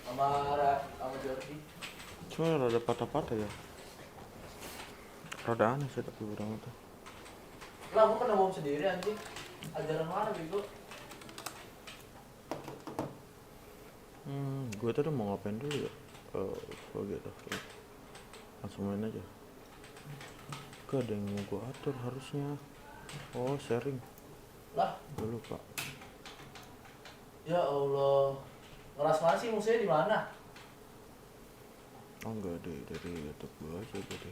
sama Jordi. Cuma rada patah-patah ya. Rada aneh sih tapi orang itu. Lah gua kena bom sendiri anjing. Ajaran mana bego? Gue tuh udah mau ngapain dulu ya? Kalau gitu. Langsung main aja. Gak ada yang mau gue atur harusnya. Oh, sharing. Lah, gue lupa. Ya Allah. Ngeras mana sih musuhnya di mana? Oh enggak deh, dari YouTube gue aja jadi.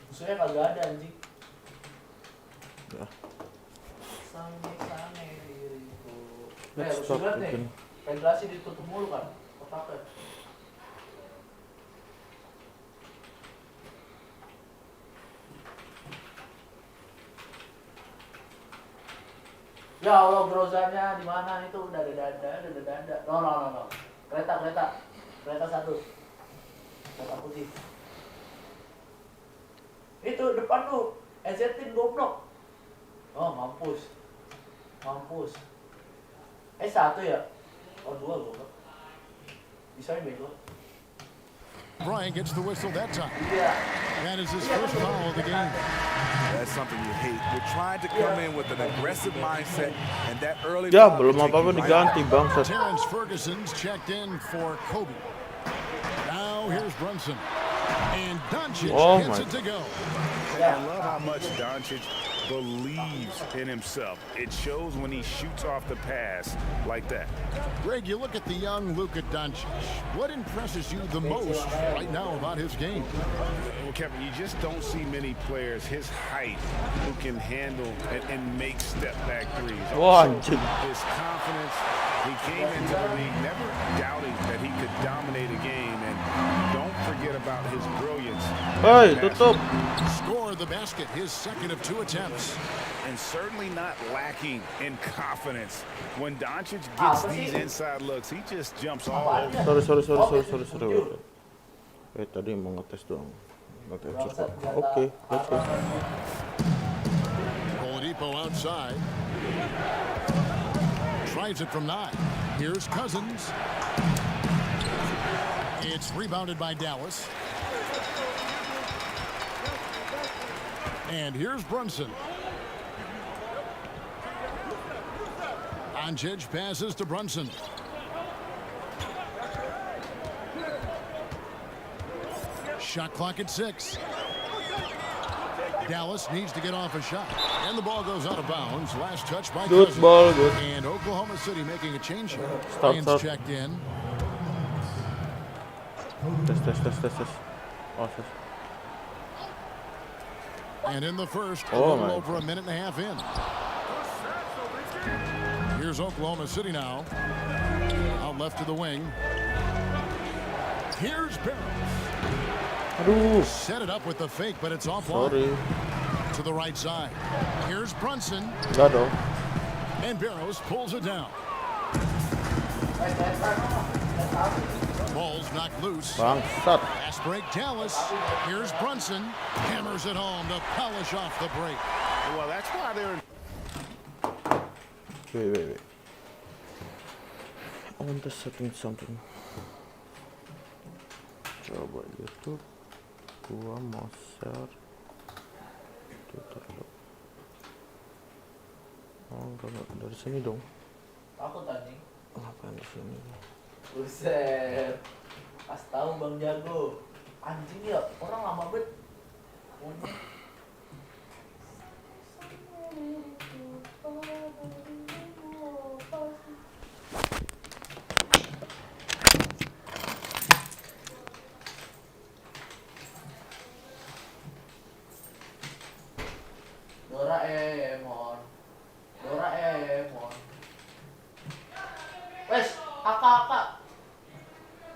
Musuhnya kagak ada anjing. Ya. Sange diriku. Let's Harus stop lihat nih. again. Ventilasi ditutup mulu kan. Kotaknya. Ya Allah, grozanya di mana itu? Udah ada. No. Kereta satu. Kereta putih. Itu depan tuh. Ezetin goblok. Oh, mampus. Satu ya? Oh, dua goblok. Bisa bego. Bryant gets the whistle that time. Iya. That is his first foul of the game. That's something you hate. You're trying to come in with an aggressive mindset, and that early Ya foul belum can take apa-apa you right diganti out. bangsat. Terrence Ferguson's checked in for Kobe. Now here's Brunson. And Doncic Oh gets my. it to go. I love how much Doncic believes in himself. It shows when he shoots off the pass like that. Greg, you look at the young Luka Doncic. What impresses you the most right now about his game? Well, Kevin, you just don't see many players his height who can handle and make step-back threes. Wah, Also, anjing. his confidence, he came into the league never doubting that he could dominate a game, and don't forget about his brilliance. Hei, tutup. Score the basket, his second of 2 attempts. And certainly not lacking in confidence. When Doncic gets these inside looks, he just jumps all over. Sorry. Tadi mau ngetes doang. Oke, cukup. Oke, let's go. Oladipo outside. Tries it from 9. Here's Cousins. It's rebounded by Dallas. And here's Brunson. Doncic passes to Brunson. Shot clock at 6. Dallas needs to get off a shot. And the ball goes out of bounds. Last touch by Good Cousins. ball, good. And Oklahoma City making a change here. Stop. Bryant's checked in. Tes. Oh, tes. And in the first, a Oh, little my. over a minute and a half in. Here's Oklahoma City now. Out left to the wing. Here's Barrows. Aduh, Set it up with the fake, but it's offline. sorry. To the right side. Here's Brunson. Enggak dong. And Barrows pulls it down. Ball's knocked loose. Bangsat. Fast break, Dallas. Here's Brunson. Hammers it home to polish off the break. Well, that's why they're Wait. I want to setting something. Coba YouTube. Gua mau share Twitter dulu. Oh, enggak dari sini dong. Takut anjing. Ngapain di sini? Buset. Pas tahu Bang Jago. Anjing ya, orang lama banget. Doraemon. Wes, kakak.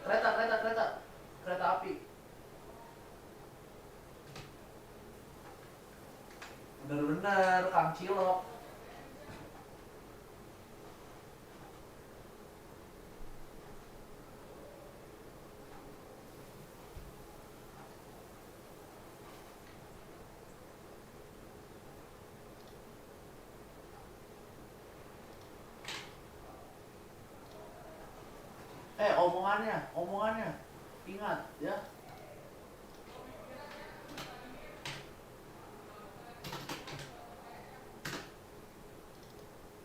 Kereta api. Bener-bener Kang Cilok. omongannya. Ingat ya.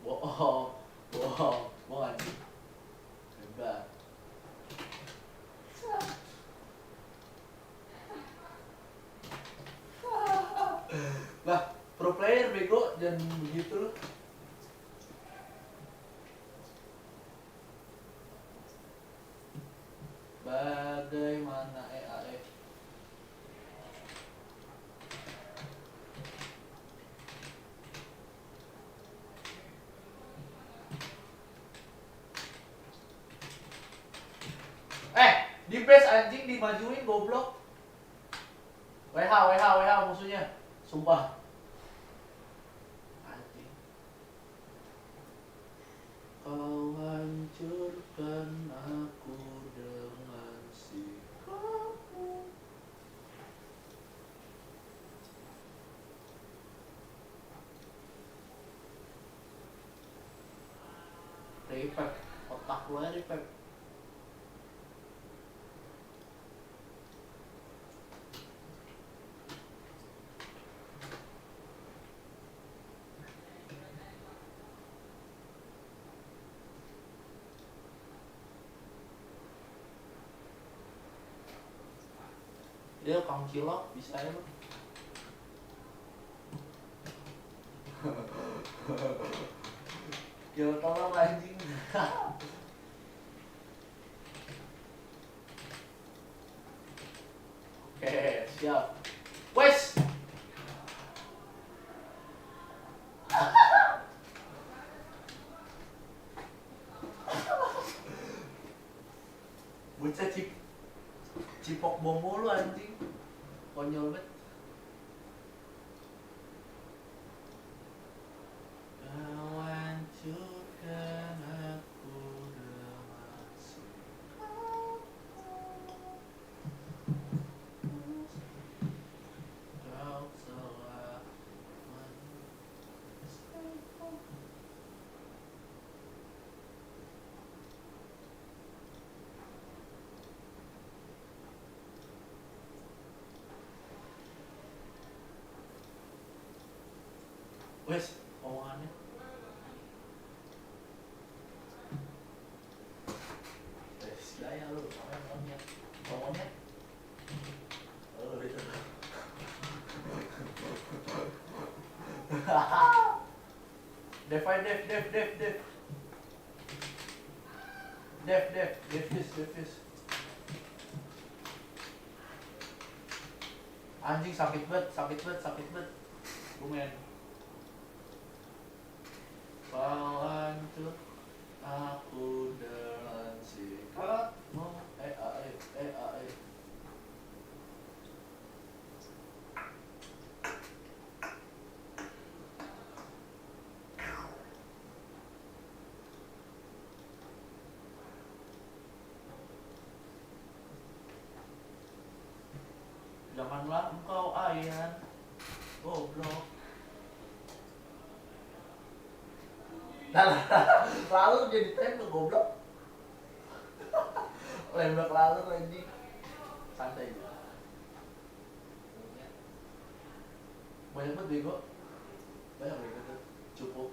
Bohong anjing. Hebat. Lah, pro player bego dan begitu. Bagaimana EAE? Di base anjing dimajuin goblok. WH musuhnya. Sumpah. Anjing. Kau hancurkan aku dengan sikapmu. Repack. Otak gue repack. Dia kamu cilok bisa ya lu. Ya tolong anjing. Oke, siap. Wes. Bocah cipok bom mulu anjing. Konyol banget. Kau hancurkan aku dengan sikapmu. Kau telah menyelesaikan. Wes, omongannya. Wes, gaya lu, ngomongnya. Ngomongnya. Oh, itu. Dev. Anjing sakit banget. Lumayan. Kau hancur aku dengan sikapmu. EAE. Janganlah engkau ayah goblok. Lalu jadi tembak goblok. Lembek lalu anjing. Santai aja. Banyak banget bego. Banyak bego tuh. Cukup.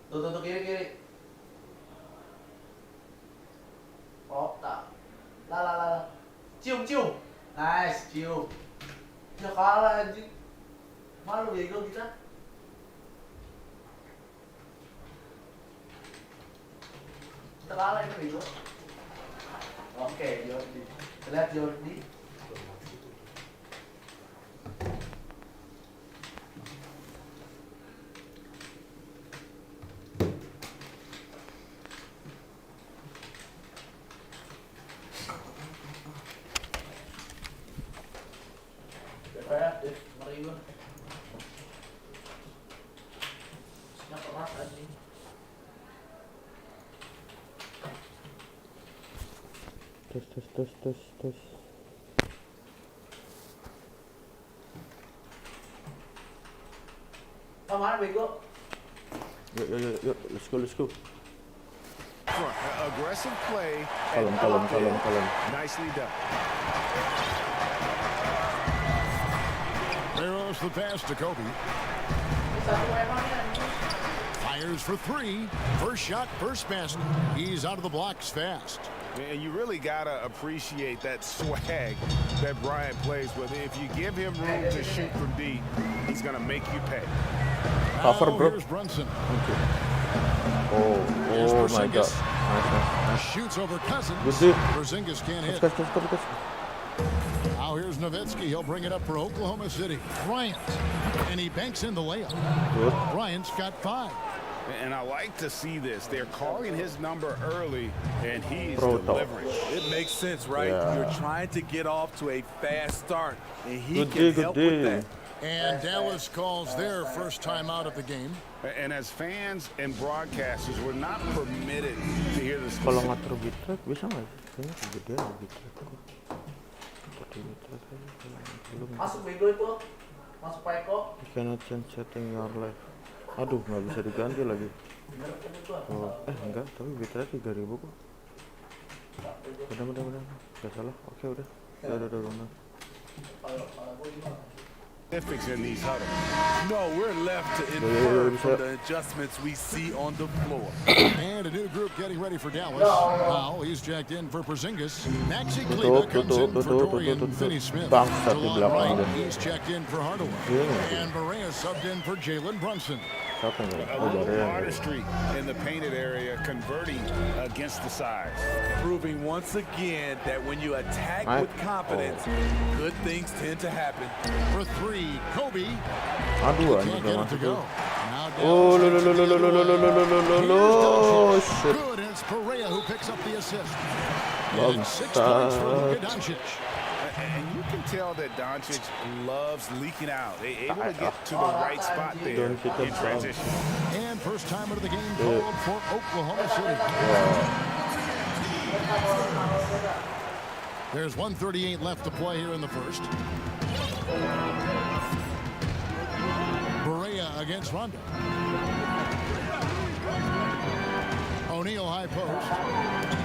Tuh kiri. Otak. La. Cium. Nice, cium. Ya kalah anjing. Malu bego kita. Terlalu ini bego. Oke, Jordi. Lihat Jordi. Ngeri gue. Nya keras anjing. Tes. Mana bego? Yuk, let's go. aggressive play. Kalem. Nicely done. Barrows the pass to Kobe. Fires for three. First shot, first basket. He's out of the blocks fast. And you really got to appreciate that swag that Bryant plays with. If you give him room to shoot from deep, he's going to make you pay. Cover, bro. Here's Brunson. Oh my God. Nice. Shoots over Cousins. Good D. Porzingis can't hit. Gas. Now here's Nowitzki. He'll bring it up for Oklahoma City. Bryant. And he banks in the layup. Good. Bryant's got 5. And I like to see this. They're calling his number early, and he's Bro, delivering. It makes sense, right? Yeah. You're trying to get off to a fast start, and he Good can D, help good with D. that. And Dallas calls their first time out of the game. And as fans and broadcasters, we're not permitted to hear the Kalau specific. ngatur bitrate bisa nggak? Kayaknya kegedean bitrate. Masuk bego itu. Masuk Peko. You cannot change setting your life. Aduh, nggak bisa diganti lagi. Oh, enggak, tapi bitrate 3000 kok. Udah. Gak salah. Oke, udah. Udah. Specifics in these huddles. No, we're left to infer from the adjustments we see on the floor. And a new group getting ready for Dallas. Now he's checked in for Porzingis. Maxi Kleber comes in for Dorian Finney-Smith. Bangsat di Delon belakang Wright, dia. he's checked in for Hardaway. Iya. And Barea subbed in for Jalen Brunson. Siapa yang A little artistry in the painted area, converting against the size. Proving once again that when you attack with confidence, good things tend to happen. For 3, Kobe. Aduh, Can't anjing get gak it to masuk. go. Now Oh, Dallas takes it the other way. Here's shit. Good, and it's Barea who picks up the assist. And 6 points for Luka Doncic. And you can tell that Doncic loves leaking out. They able to get to the right spot there in transition. And first time out of the game called for Oklahoma City. There's 1:38 left to play here in the first. Barea against Rondo. O'Neal high post.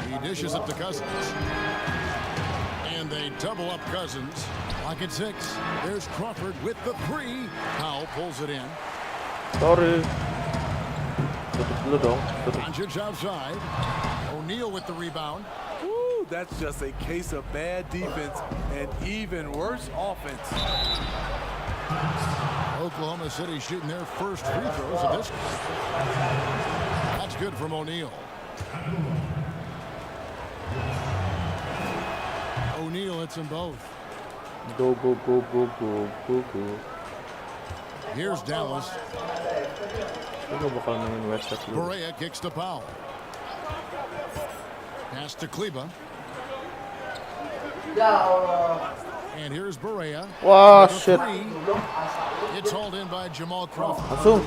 He dishes it to Cousins. And they double up Cousins. Lock at 6. There's Crawford with the 3. Powell pulls it in. Sorry. Tutup dulu dong. Tutup. Doncic outside. O'Neal with the rebound. Woo, that's just a case of bad defense and even worse offense. Oklahoma City shooting their first free throws of this game. That's good from O'Neal. O'Neal hits them both. Go. Here's Dallas. Gue bakal mainin website dulu. Barea kicks to Powell. Pass to Kleber. Ya Allah. And here's Barea. Wah, For shit. 3. It's hauled in by Jamal Crawford. Langsung.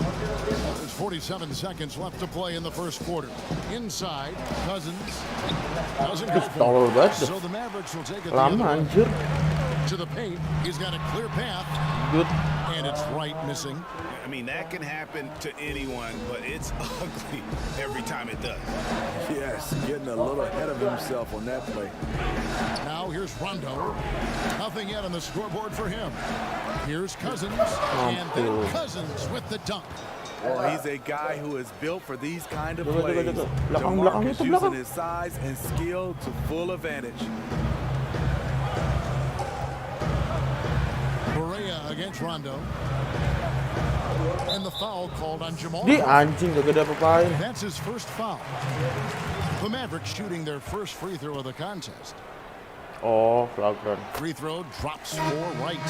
There's 47 seconds left to play in the first quarter. Inside, Cousins. Doesn't go for Tolol it. banget. So the Mavericks will take it the other Lama way. anjir. To the paint. He's got a clear path. Good. And it's right missing. I mean, that can happen to anyone, but it's ugly every time it does. Yes, getting a little ahead of himself on that play. Now here's Rondo. Nothing yet on the scoreboard for him. Here's Cousins. And then Ampun. Cousins with the dunk. Well, he's a guy who is built for these kind of Jaga. plays. Belakang, DeMarcus itu using belakang. his size and skill to full advantage. Barea against Rondo. And the foul called on Jamal. Di anjing gak ada apa-apain. That's his first foul. The Mavericks shooting their first free throw of the contest. Oh, flagrant. Free throw drops for Wright.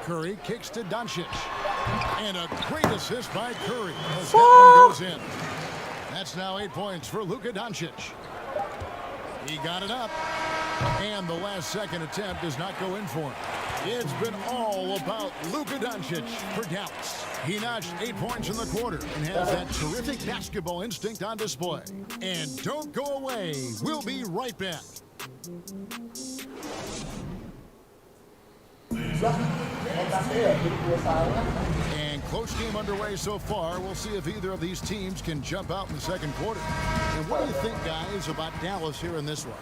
Curry kicks to Doncic. And a great assist by Curry as that one goes in. That's now 8 points for Luka Doncic. He got it up. And the last second attempt does not go in for him. It's been all about Luka Doncic for Dallas. He notched 8 points in the quarter and has that terrific basketball instinct on display. And don't go away. We'll be right back. And Close game underway so far. We'll see if either of these teams can jump out in the second quarter. And what do you think, guys, about Dallas here in this one?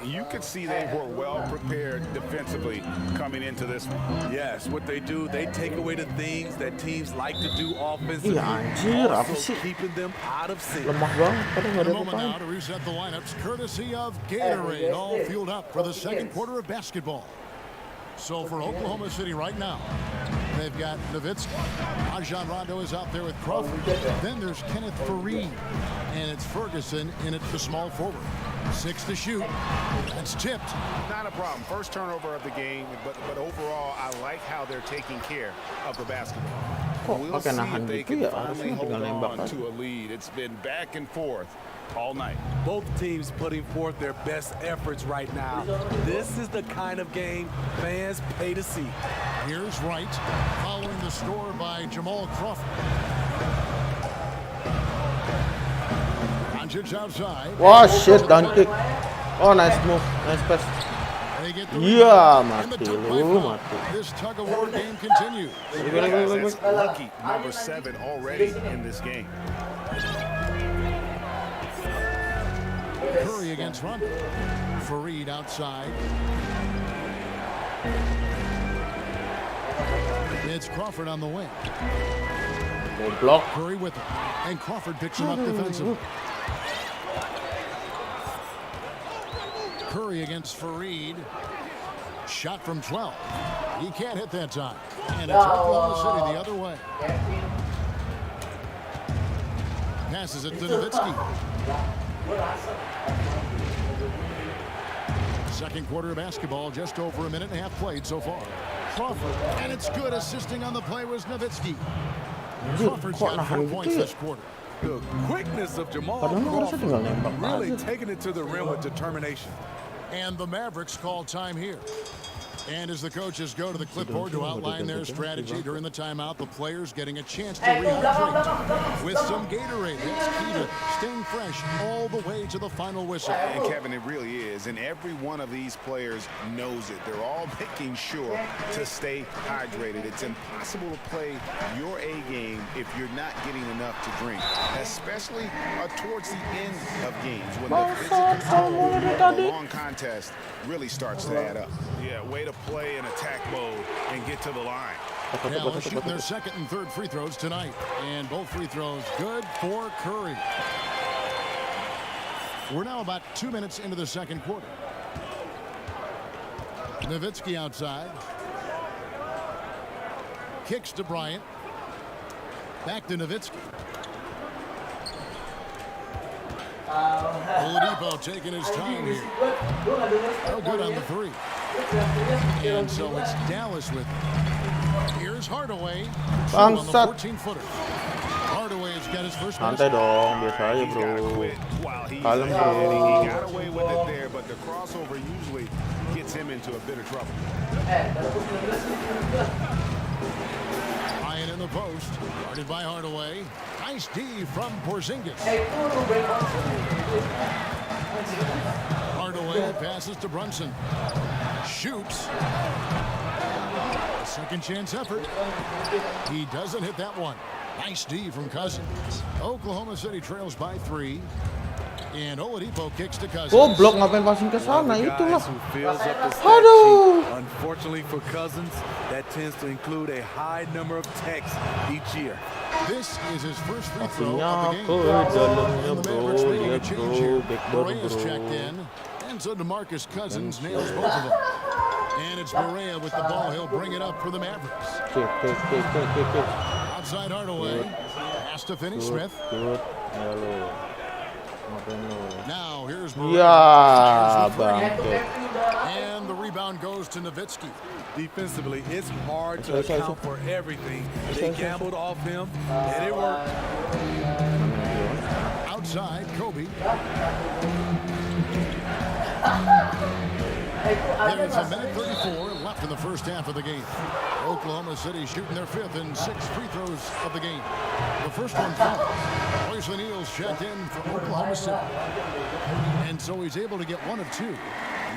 You could see they were well prepared defensively coming into this one. Yes, what they do, they take away the things that teams like to do offensively. Iya anjir, apa Also sih? keeping them out of sync. Lemah banget, padahal nggak A ada moment now pemain. to reset the lineups, courtesy of Gatorade, all fueled up for the second quarter of basketball. So for Oklahoma City right now, they've got Nowitzki. Rajon Rondo is out there with Crawford. Then there's Kenneth Faried, and it's Ferguson in at the small forward. 6 to shoot. That's tipped. Not a problem. First turnover of the game, but overall, I like how they're taking care of the basketball. Kok We'll pakai see nahan if they gitu can ya? finally Harusnya hold tinggal nembak on aja. to a lead. It's been back and forth all night. Both teams putting forth their best efforts right now. This is the kind of game fans pay to see. Here's Wright, following the score by Jamal Crawford. Doncic outside. Wah shit, down kick. Oh nice move, nice pass. They get the Iya rebound, and the mati tug by lu, Foul. mati. This tug of war game continues. Guys, that's lucky number 7 already in this game. Curry against Rondo. Faried outside. It's Crawford on the wing. Block. Curry with it. And Crawford picks him up defensively. Curry against Faried. Shot from 12. He can't hit that time. And it's Oklahoma City the other way. Passes it to Nowitzki. Second quarter of basketball, just over a minute and a half played so far. Crawford, and it's good. Assisting on the play was Nowitzki. Crawford's kok got 4 nahan points gitu ya? this quarter. The quickness of Jamal Padahal harusnya Crawford tinggal nembak really aja. taking it to the rim with determination. And the Mavericks call time here. And as the coaches go to the clipboard to outline their strategy during the timeout, the players getting a chance to rehydrate with some Gatorade. It's key to staying fresh all the way to the final whistle. And Kevin, it really is. And every one of these players knows it. They're all making sure to stay hydrated. It's impossible to play your A game if you're not getting enough to drink, especially towards the end of games when the physical toll of a long contest really starts to add up. Yeah, way to play in attack mode and get to the line. Dallas shooting their second and third free throws tonight. And both free throws good for Curry. We're now about 2 minutes into the second quarter. Nowitzki outside. Kicks to Bryant. Back to Nowitzki. Oladipo taking his time here. No good on the three. And so it's Dallas with it. Here's Hardaway. On the Bangsat. 14-footer. Hardaway's got his first Santai basket. dong, biasa aja He's got to bro. quit while he's Kalem, ahead. bro. He got away with it there, but the crossover usually gets him into a bit of trouble. Ryan in the post. Guarded by Hardaway. Nice D from Porzingis. Hardaway passes to Brunson. Shoots. A second chance effort. He doesn't hit that one. Nice D from Cousins. Oklahoma City trails by 3. And Oladipo kicks to Cousins. Goblok ngapain passing ke One sana of the itulah. guys who fills up the stat Aduh. sheet. Unfortunately for Cousins, that tends to include a high number of techs each year. This is his first free throw Passingnya of the ke game. dalamnya And the bro, Mavericks making a lihat change bro, here. backdoor Berea's checked bro. in. And so DeMarcus Cousins nails both of them. And it's Berea with the ball. He'll bring it up for the Mavericks. Kick. Outside Hardaway. Pass to Finney-Smith. Good. Ya lo. Ngapain lo? Now here's Ya, Berea. Shares with bang. three. And the rebound goes to Nowitzki. Defensively, it's hard to Okay, account for everything. They gambled off him, and it worked. Outside, Kobe. There's a minute 34 left in the first half of the game. Oklahoma City shooting their 5th and 6th free throws of the game. The first one falls. Royce O'Neal's checked in for Oklahoma City. And so he's able to get 1 of 2.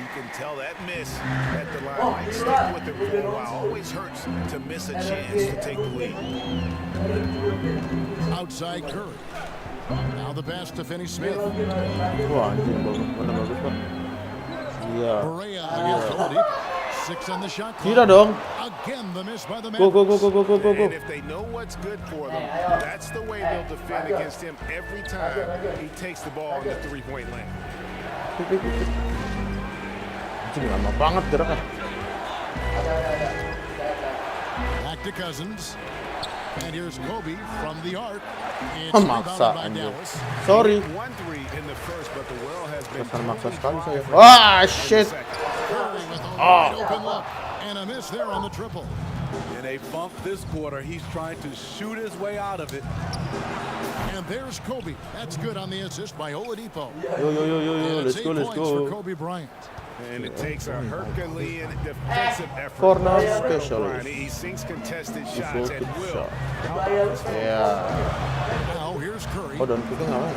You can tell that miss at the line. Stick with it for a while. Always hurts to miss a chance to take the lead. Outside Curry. Now the pass to Finney-Smith. Wah, anjing bagus Pak. Iya. Berea against Oladipo. 6 on the shot clock. Tidak dong. Again, the miss by the Go. Mavericks. And if they know what's good for them, that's the way they'll defend against him every time he takes the ball in the three-point lane. Anjing lama banget geraknya. Back to Cousins. And here's Kobe from the arc. It's Maksa rebounded by anjing. Dallas. Sorry. 1-3 in the first, but the well has been Dasar maksa sekali saya. Wah, shit. Curry with a wide open look. And a miss there on the triple. In a funk this quarter, he's trying to shoot his way out of it. And there's Kobe. That's good on the assist by Oladipo. Yo, And let's it's go, 8 let's points for go. Kobe Bryant. And it takes a Herculean defensive effort. Corner Bryant, specialist. he sinks contested shots Defaulted at will. shot. Ya. Now here's Curry. Oh, dan kita ngapain?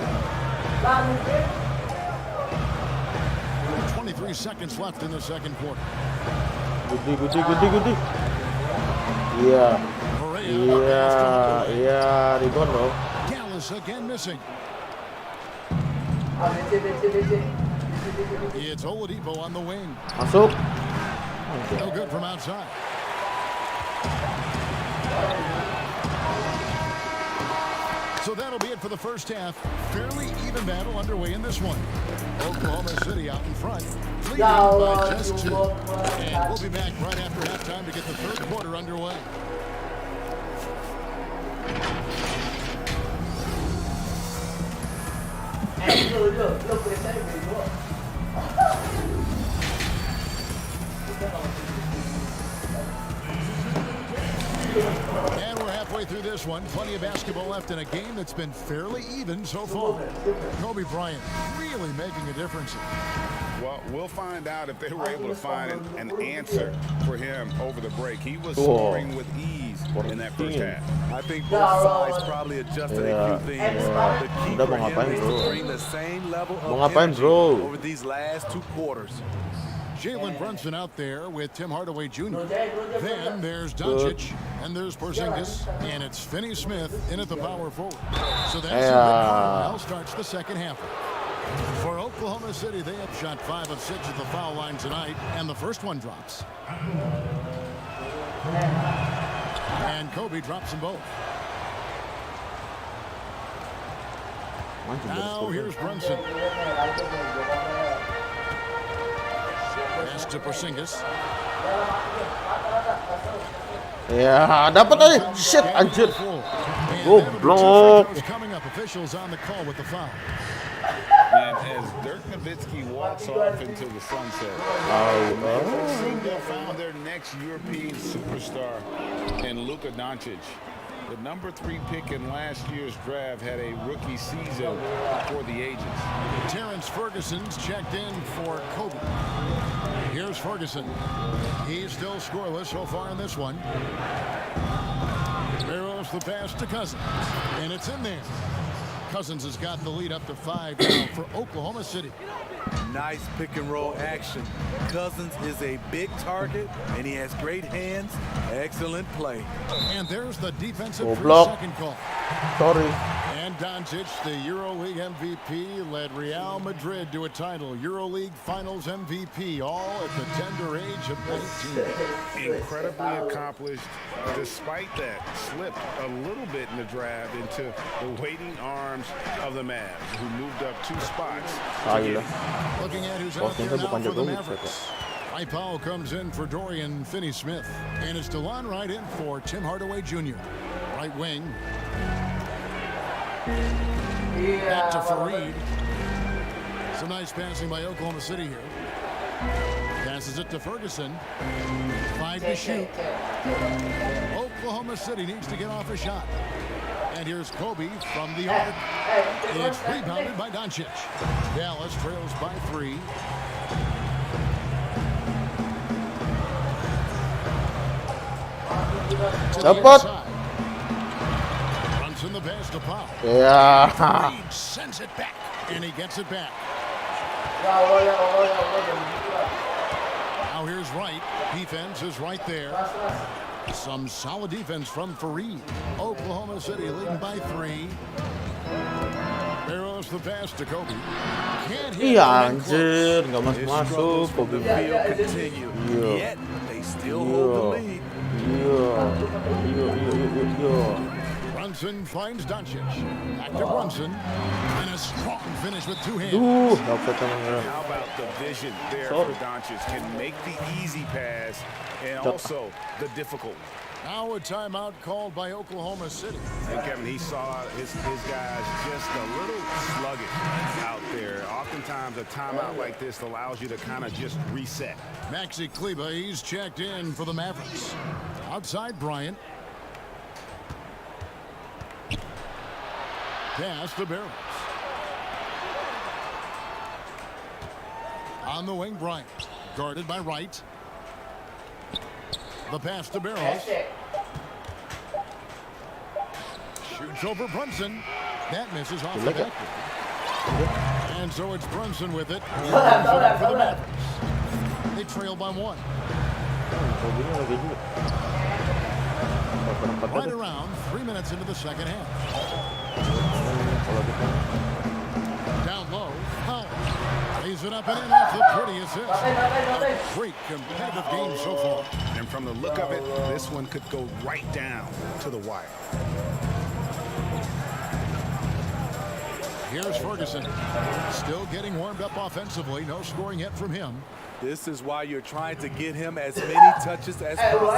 23 seconds left in the second quarter. Gudi. Iya. Iya, rebound loh. Dallas again missing. It's Oladipo on the wing. Masuk. No good from outside. So that'll be it for the first half. Fairly even battle underway in this one. Oklahoma City out in front, leading by just 2. And we'll be back right after halftime to get the third quarter underway. And we're halfway through this one. Plenty of basketball left in a game that's been fairly even so far. Kobe Bryant really making a difference. Well, we'll find out if they were able to find an answer for him over the break. He was Whoa. scoring with ease in that first half. I think both sides probably adjusted a few things. The key Udah for mau him ngapain, is bro? to bring the same level Mau of ngapain, energy bro? over these last 2 quarters. Jalen Brunson out there with Tim Hardaway Jr. Then there's Doncic, and there's Porzingis, and it's Finney-Smith in at the power forward. So that's Yeah. Carlisle starts the second half. For Oklahoma City, they have shot 5 of 6 at the foul line tonight, and the first one drops. And Kobe drops them both. Anjing, Now here's Brunson. Pass to Porzingis. Ya, dapat aja. Shit, anjir. And Goblok. then coming up, officials on the call with the foul. And as Dirk Nowitzki walks off into the sunset, they seem to have found their next European superstar in Luka Doncic. The number 3 pick in last year's draft had a rookie season for the ages. Terrence Ferguson's checked in for Kobe. Here's Ferguson. He's still scoreless so far in this one. Barrows the pass to Cousins, and it's in there. Cousins has got the lead up to 5 now for Oklahoma City. Nice pick and roll action. Cousins is a big target, and he has great hands. Excellent play. And there's the defensive Goblok. 3-second call. Sorry. And Doncic, the EuroLeague MVP, led Real Madrid to a title. EuroLeague Finals MVP, all at the tender age of 19. Incredibly accomplished. Despite that, slipped a little bit in the draft into the waiting arms of the Mavs, who moved up 2 spots. Ah, gila. Looking at who's Oh, out there ternyata now bukan for the Jokowi, Mavericks. Mike Powell comes in for Dorian Finney-Smith. And it's DeLon Wright in for Tim Hardaway Jr. Right wing. Back to Fareed. Some nice passing by Oklahoma City here. Passes it to Ferguson. 5 to shoot. Oklahoma City needs to get off a shot. And here's Kobe from the arc. It's rebounded by Doncic. Dallas trails by 3. To the Dapat. inside. Brunson the pass to Powell. Ya. Reed sends it back, and he gets it back. Ya Allah, ya Allah, ya Allah, jangan gitu lah. Now here's Wright. Defense is right there. Keras, keras. Some solid defense from Fareed. Oklahoma City leading by 3. Barrows the pass to Kobe. Can't hit Iya it in close. anjir, nggak Their masuk. struggles from the Yeah, field yeah, continue. Yeah. Yet they still hold the lead. Iya. Brunson finds Doncic. Back to Brunson. And a strong finish with 2 hands. Dapat sama merah. How about the vision there Sorry. for Doncic? Can make the easy pass and Jot. also the difficult. Now a timeout called by Oklahoma City. And Kevin, he saw his guys just a little sluggish out there. Oftentimes a timeout like this allows you to kind of just reset. Maxi Kleber, he's checked in for the Mavericks. Outside Bryant. Pass to Barrows. On the wing, Bryant. Guarded by Wright. The pass to Barrows. Hashtag. Shoots over Brunson. That misses off the Like it. back. And so it's Brunson with it. Tahu For lah, the tahu lah. Mavericks. They trail by 1. Kobe-nya lagi juga. Right around 3 minutes into the second half. Kalau kita Down low. Powell. Lays it up and in off the pretty assist. Matain. Great competitive game so far. And from the look of it, this one could go right down to the wire. Here's Ferguson. Still getting warmed up offensively. No scoring yet from him. This is why you're trying to get him as many touches as possible.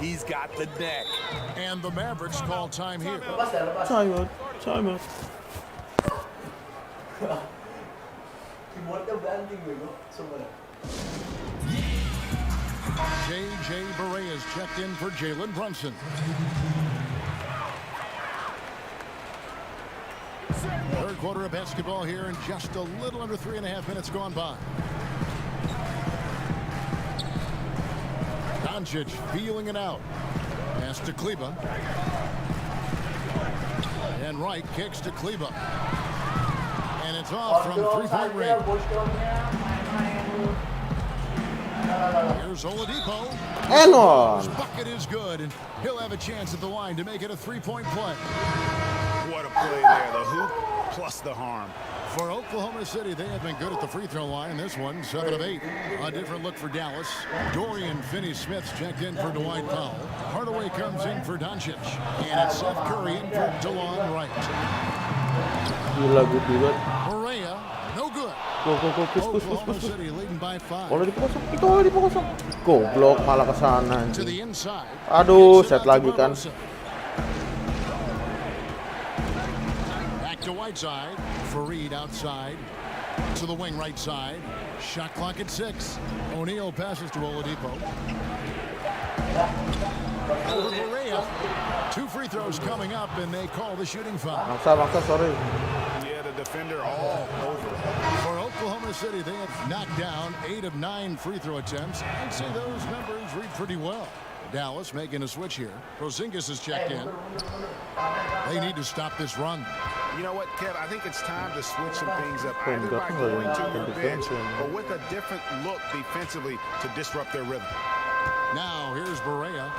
He's got the knack. And the Mavericks call time here. Lepas dah, lepas. timeout. Keyboardnya banting bego, sebenarnya. J.J. Barea is checked in for Jalen Brunson. Third quarter of basketball here, and just a little under 3.5 minutes gone by. Doncic feeling it out. Pass to Kleber. And Wright kicks to Kleber. And it's off from Kontrol three-point saja, range. bosnya main-main lu. Here's Oladipo. Enon. His bucket is good, and he'll have a chance at the line to make it a three-point play. What a play there. The hoop plus the harm. For Oklahoma City, they have been good at the free throw line. This one, 7 of 8. A different look for Dallas. Dorian Finney-Smith's checked in for Dwight Powell. Hardaway comes in for Doncic. And it's Seth Curry in for DeLon Wright. Gila gue banget. Barea, no good. Go, push. Oklahoma City leading by 5. Oladipo kosong. Goblok malah ke sana To anjing. the inside. Aduh, Kicks it set out to lagi kan. Barbosa. Back to Whiteside. Fareed outside. To the wing right side. Shot clock at 6. O'Neal passes to Oladipo. Over Barea. 2 free throws coming up, and they call the shooting foul. Maksa, sorry. Yeah, the defender all over. For Oklahoma City, they have knocked down 8 of 9 free throw attempts. I'd say those numbers read pretty well. Dallas making a switch here. Porzingis is checked in. They need to stop this run. You know what, Kev? I think it's time to switch some things up. Oh, Either by definitely. going to your The bench defense. or with a different look defensively to disrupt their rhythm. Now here's Barea.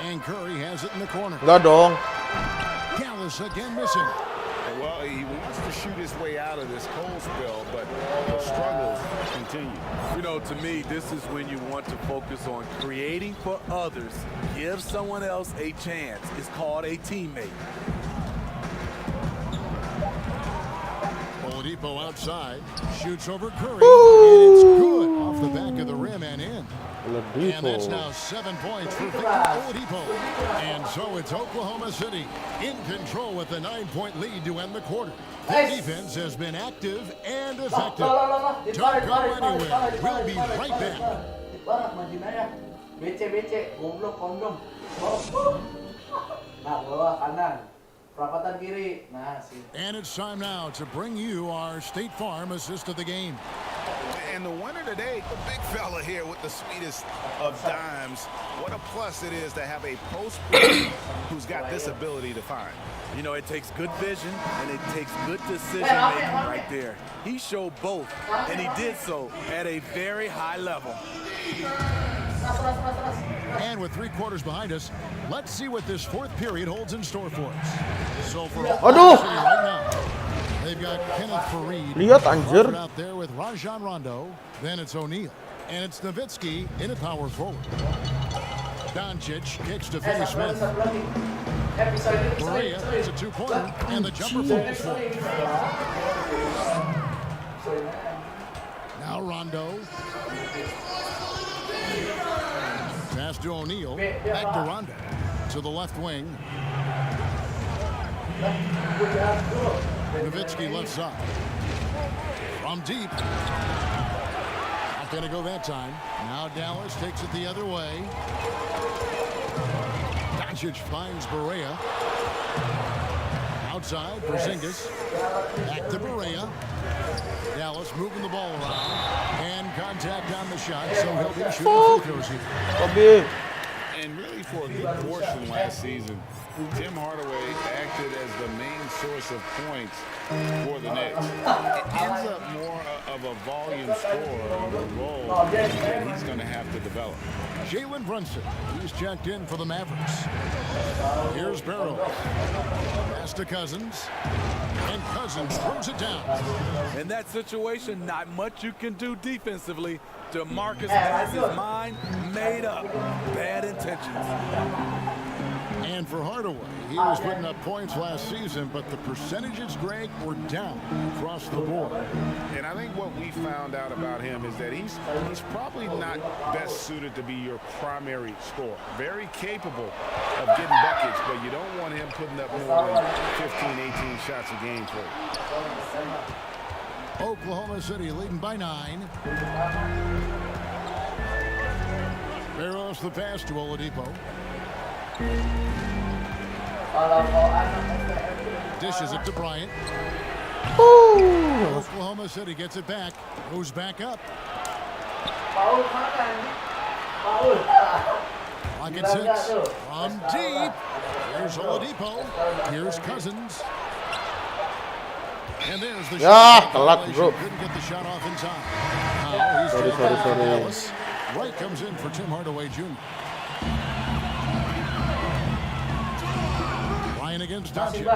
And Curry has it in the corner. Enggak dong. Dallas again missing. Well, he wants to shoot his way out of this cold spell, but the struggles continue. You know, to me, this is when you want to focus on creating for others. Give someone else a chance. It's called a teammate. Oladipo outside. Shoots over Curry. And it's good off the back of the rim and in. And that's now 7 points for Victor Oladipo. And so it's Oklahoma City in control with a 9-point lead to end the quarter. The defense has been active and effective. Don't go anywhere. We'll be right back. BC, goblok kondom. Nah, bawah kanan. Perapatan kiri. Nah, sih. And it's time now to bring you our State Farm assist of the game. And the winner today, the big fella here with the sweetest of dimes. What a plus it is to have a post player who's got this ability to find. You know, it takes good vision and it takes good decision making right there. He showed both, and he did so at a very high level. And with 3 quarters behind us, let's see what this 4th period holds in store for us. So for Oklahoma City right now, they've got Kenneth Faried Lihat anjir. out there with Rajon Rondo. Then it's O'Neal. And it's Nowitzki in at power forward. Doncic kicks to Finney Smith. Barea is a 2-pointer, and the jumper falls for him. Now Rondo. Pass to O'Neal. Back to Rondo. To the left wing. Nowitzki left side. From deep. Not going to go that time. Now Dallas takes it the other way. Doncic finds Barea. Outside, Porzingis. Back to Barea. Dallas moving the ball around. And contact on the shot, so he'll be shooting free throws here. Kobe. And really for a good portion last season, Tim Hardaway acted as the main source of points for the Knicks. It ends up more of a volume scorer in a role that he's going to have to develop. Jalen Brunson, he's checked in for the Mavericks. Here's Barrows. Pass to Cousins. And Cousins throws it down. In that situation, not much you can do defensively. DeMarcus has his mind made up. Bad intentions. And for Hardaway, he was putting up points last season, but the percentages, Greg, were down across the board. And I think what we found out about him is that he's probably not best suited to be your primary scorer. Very capable of getting buckets, but you don't want him putting up more than 15, 18 shots a game for you. Oklahoma City leading by 9. Barrows the pass to Oladipo. Dishes it to Bryant. Oklahoma City gets it back. Moves back up. Lock at 6. From deep. Here's Oladipo. Here's Cousins. And there's the shot. telat, bro. Couldn't get the shot off in time. Now he's Sorry. Dallas. Wright comes in for Tim Hardaway Jr. Ryan against Doncic.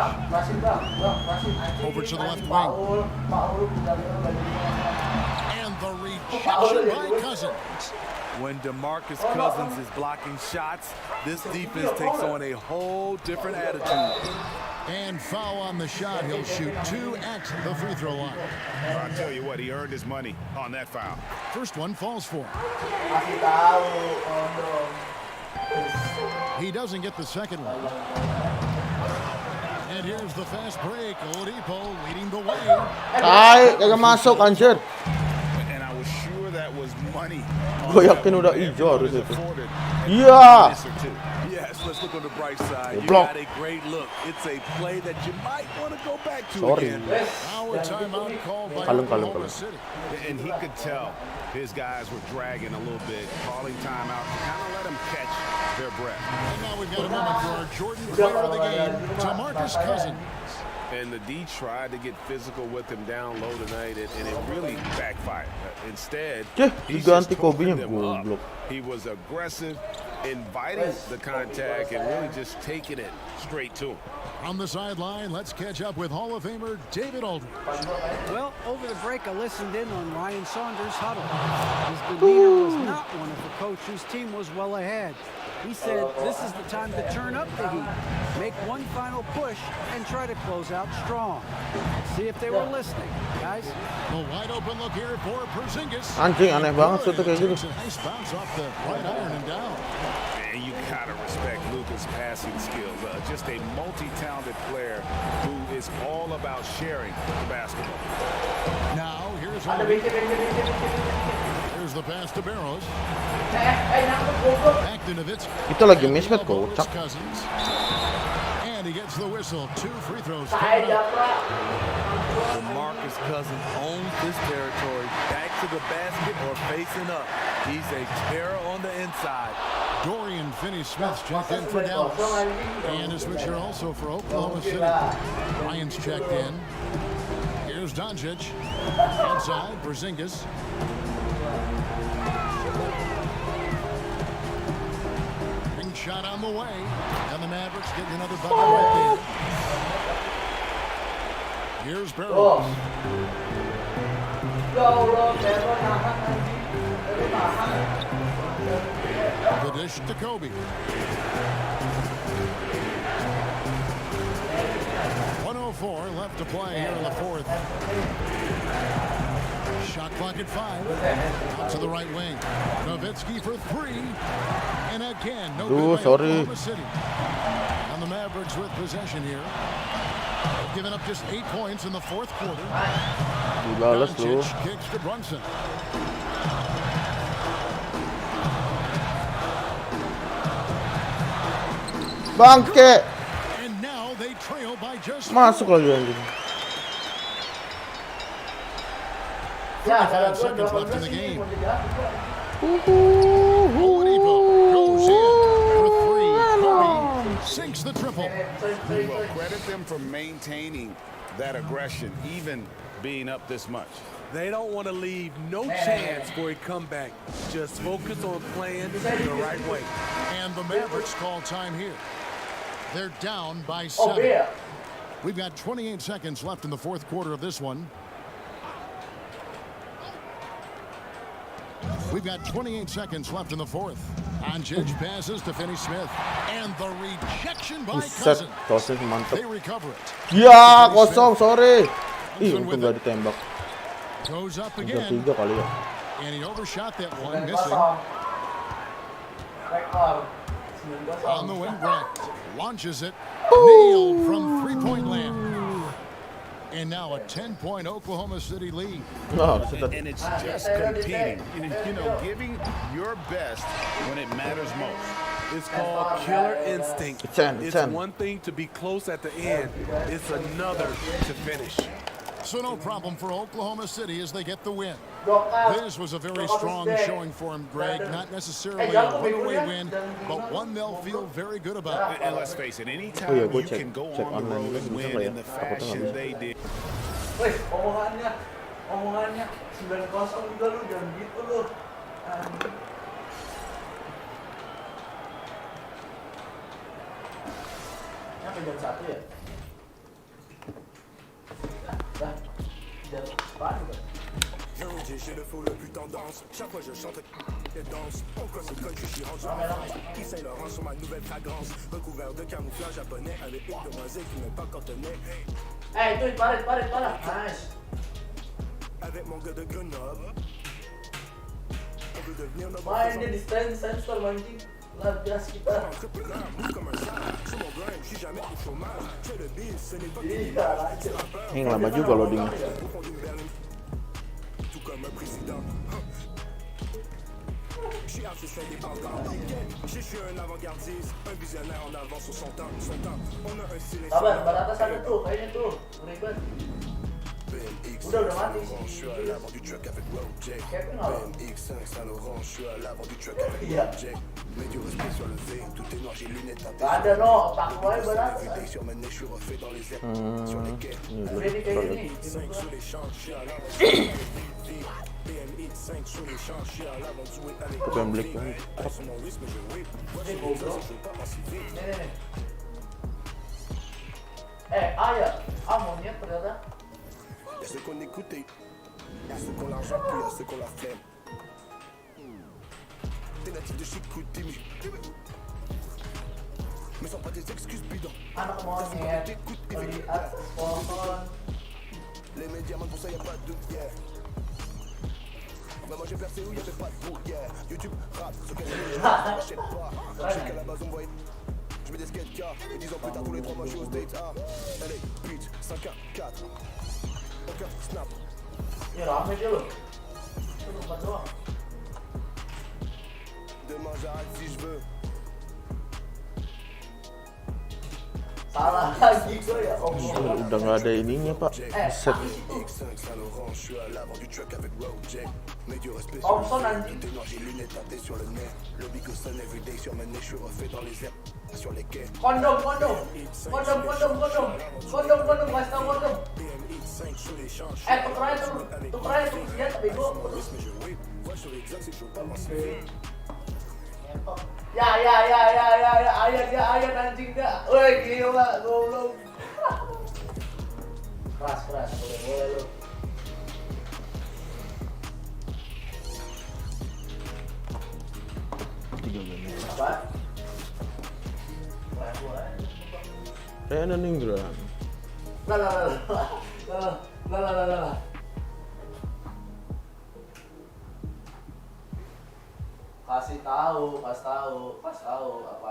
Over to the left wing. And the rejection by Cousins. When DeMarcus Cousins is blocking shots, this defense takes on a whole different attitude. And foul on the shot. He'll shoot 2 at the free throw line. I'll tell you what, he earned his money on that foul. First one falls for him. He doesn't get the second one. And here's the fast break. Oladipo leading the way. Ay, kagak masuk anjir. And I was sure that was money. Gue yakin udah hijau harus itu. Afforded Iya. miss or two. Yes, let's look on the bright side. You Block. got a great look. It's a play that you might want to go back to Sorry. again. Our timeout called by Kalem. Oklahoma City. And he could tell his guys were dragging a little bit, calling timeout to kind of let them catch their breath. And now we've got a moment for our Jordan player of the game, DeMarcus Cousins. And the D tried to get physical with him down low tonight, and it really backfired. Instead, Cih, he's diganti just toting Kobe-nya, them up. goblok. He was aggressive, inviting the contact, and really just taking it straight to him. On the sideline, let's catch up with Hall of Famer David Aldridge. Well, over the break, I listened in on Ryan Saunders' huddle. His demeanor was not one of a coach whose team was well ahead. He said this is the time to turn up the heat, make one final push, and try to close out strong. See if they were listening, guys. A wide open look here for Porzingis. Anjing, aneh banget shootnya kayak gitu. Takes a nice bounce off the right iron and down. And you gotta respect Luka's passing skills. Just a multi-talented player who is all about sharing the basketball. Now here's Oladipo. Here's the pass to Barrows. Back to Nowitzki. Kita lagi mismatch, kocak. Cousins. And And he gets the whistle. 2 free throws. Saya coming up. Japra. DeMarcus Cousins owns this territory. Back to the basket or facing up. He's a terror on the inside. Dorian Finney-Smith checked in for Dallas. And a switcher also for Oklahoma City. Ryan's checked in. Here's Doncic. Inside, Porzingis. Big shot on the way. And the Mavericks getting another bucket right there. Here's Barrow. The dish to Kobe. 104 left to play here in the fourth. Shot clock at 5. Out to the right wing. Nowitzki for 3. And again, no good by Oklahoma City. And the Mavericks with possession here. They've given up just 8 points in the fourth quarter. Doncic kicks to Brunson. Bangke. And now they trail by just Masuk lagi anjing. 5 seconds left in the game. Oladipo goes in for 3. Kobe sinks the triple. Well, credit them for maintaining that aggression, even being up this much. They don't want to leave no chance for a comeback. Just focus on playing the right way. And the Mavericks call time here. They're down by 7. We've got 28 seconds left in the fourth quarter of this one. We've got 28 seconds left in the fourth. Doncic passes to Finney-Smith. And the rejection by Buset, Cousins. Cousins mantap. They recover it. Ya, kosong, sorry. Ih, untung gak ditembak. Goes up 3 again. kali ya. And he overshot that one, missing. On the wing, Brett launches it. Nailed from three-point land. And now a 10-point Oklahoma City lead. Oh, And it's just competing, you know, giving your best when it matters most. It's called killer instinct. It's 10, It's 10. one thing to be close at the end. It's another to finish. So no problem for Oklahoma City as they get the win. This was a very strong showing for him, Greg. Not necessarily a runaway win, but one they'll feel very good about. And let's face it, anytime Oh, yeah, go you check- can go check on the online road dulu, and bisa win nggak ya? in the Takutnya nggak fashion bisa. they did. Wih, omongannya 9-0 juga lu, jangan gitu lu. Anjing. Nyampe jam 1 ya? Dah, jam 4 juga. J'ai le flow le plus tendance. Chaque fois je chante et danse. On croise le col, je suis rendu en France. Yves Saint Laurent sur ma nouvelle fragrance. Recouvert de camouflage japonais avec une demoiselle qui n'est pas cantonnée. Itu parit. Nice. Avec mon gars de Grenoble. On veut devenir nos Main dia di sensor mancing. Luar biasa kita. entrepreneurs. Move comme un sale. Sur mon grind, je suis jamais au chômage. Fais le bill, ce n'est pas que Iya, lanjut. Ini lama juga loadingnya. au fond d'une berline. Tout comme un président. Je suis artiste indépendant. Je suis un avant-gardiste, un visionnaire en avance sur son temps. On a un style Sabar, baratas ada tuh, kayaknya tuh. Ribet. BMX, Udah mati je suis à sih. l'avant du truck avec Road Jack. Kevin nggak? BMX 5 Saint Laurent, je suis à l'avant du truck avec Iya. Road Jack. Mets du respect sur le V, tout est noir, j'ai lunettes teintées. Gak ada no, otak gue baratas. Everyday sur mes nez, je suis refait dans les airs. Sur les quais, Ini dulu. Ready kayak Sorry. gini. 5 sur les champs, je suis à l'avant du BMX 5 sur les champs, je suis à l'avant du whip avec Aku yang beli kan. Pas sur mon wrist, mais je whip. Moi, Ini je goblok. joue pas en civil. Nih. Ya, monyet ternyata. Y'a ceux qu'on écoutait, y'a ceux qu'on l'argent, puis y'a ceux qu'on la flemme. T'es natif de Chicoutimi, mais sans pas des excuses bidons. Anak monyet melihat pohon. Les médias, man, pour ça y'a pas de doute, yeah. Bah, moi j'ai percé où y'avait pas de bout, yeah. YouTube, rap, ce que je m'achète pas. Je sais qu'à la base on me voyait. Je mets des skate cars, et 10 ans plus tard, tous les 3 mois je suis au States. LA, Beach, 5-1-4. Aucun snap. Ini rame dia loh. Itu tempat doang. Demain j'arrête si je veux. Salah lagi gue ya Allah. Udah nggak ada ininya pak. Set. Thompson anjing. Kondom kasih tau kondom. Tuker aja tuh dia bego. Ya, ayat anjing dah. Woi, gila, goblok. Keras, boleh lu. Apa? Renan Ingram. Lah. Kasih tahu apa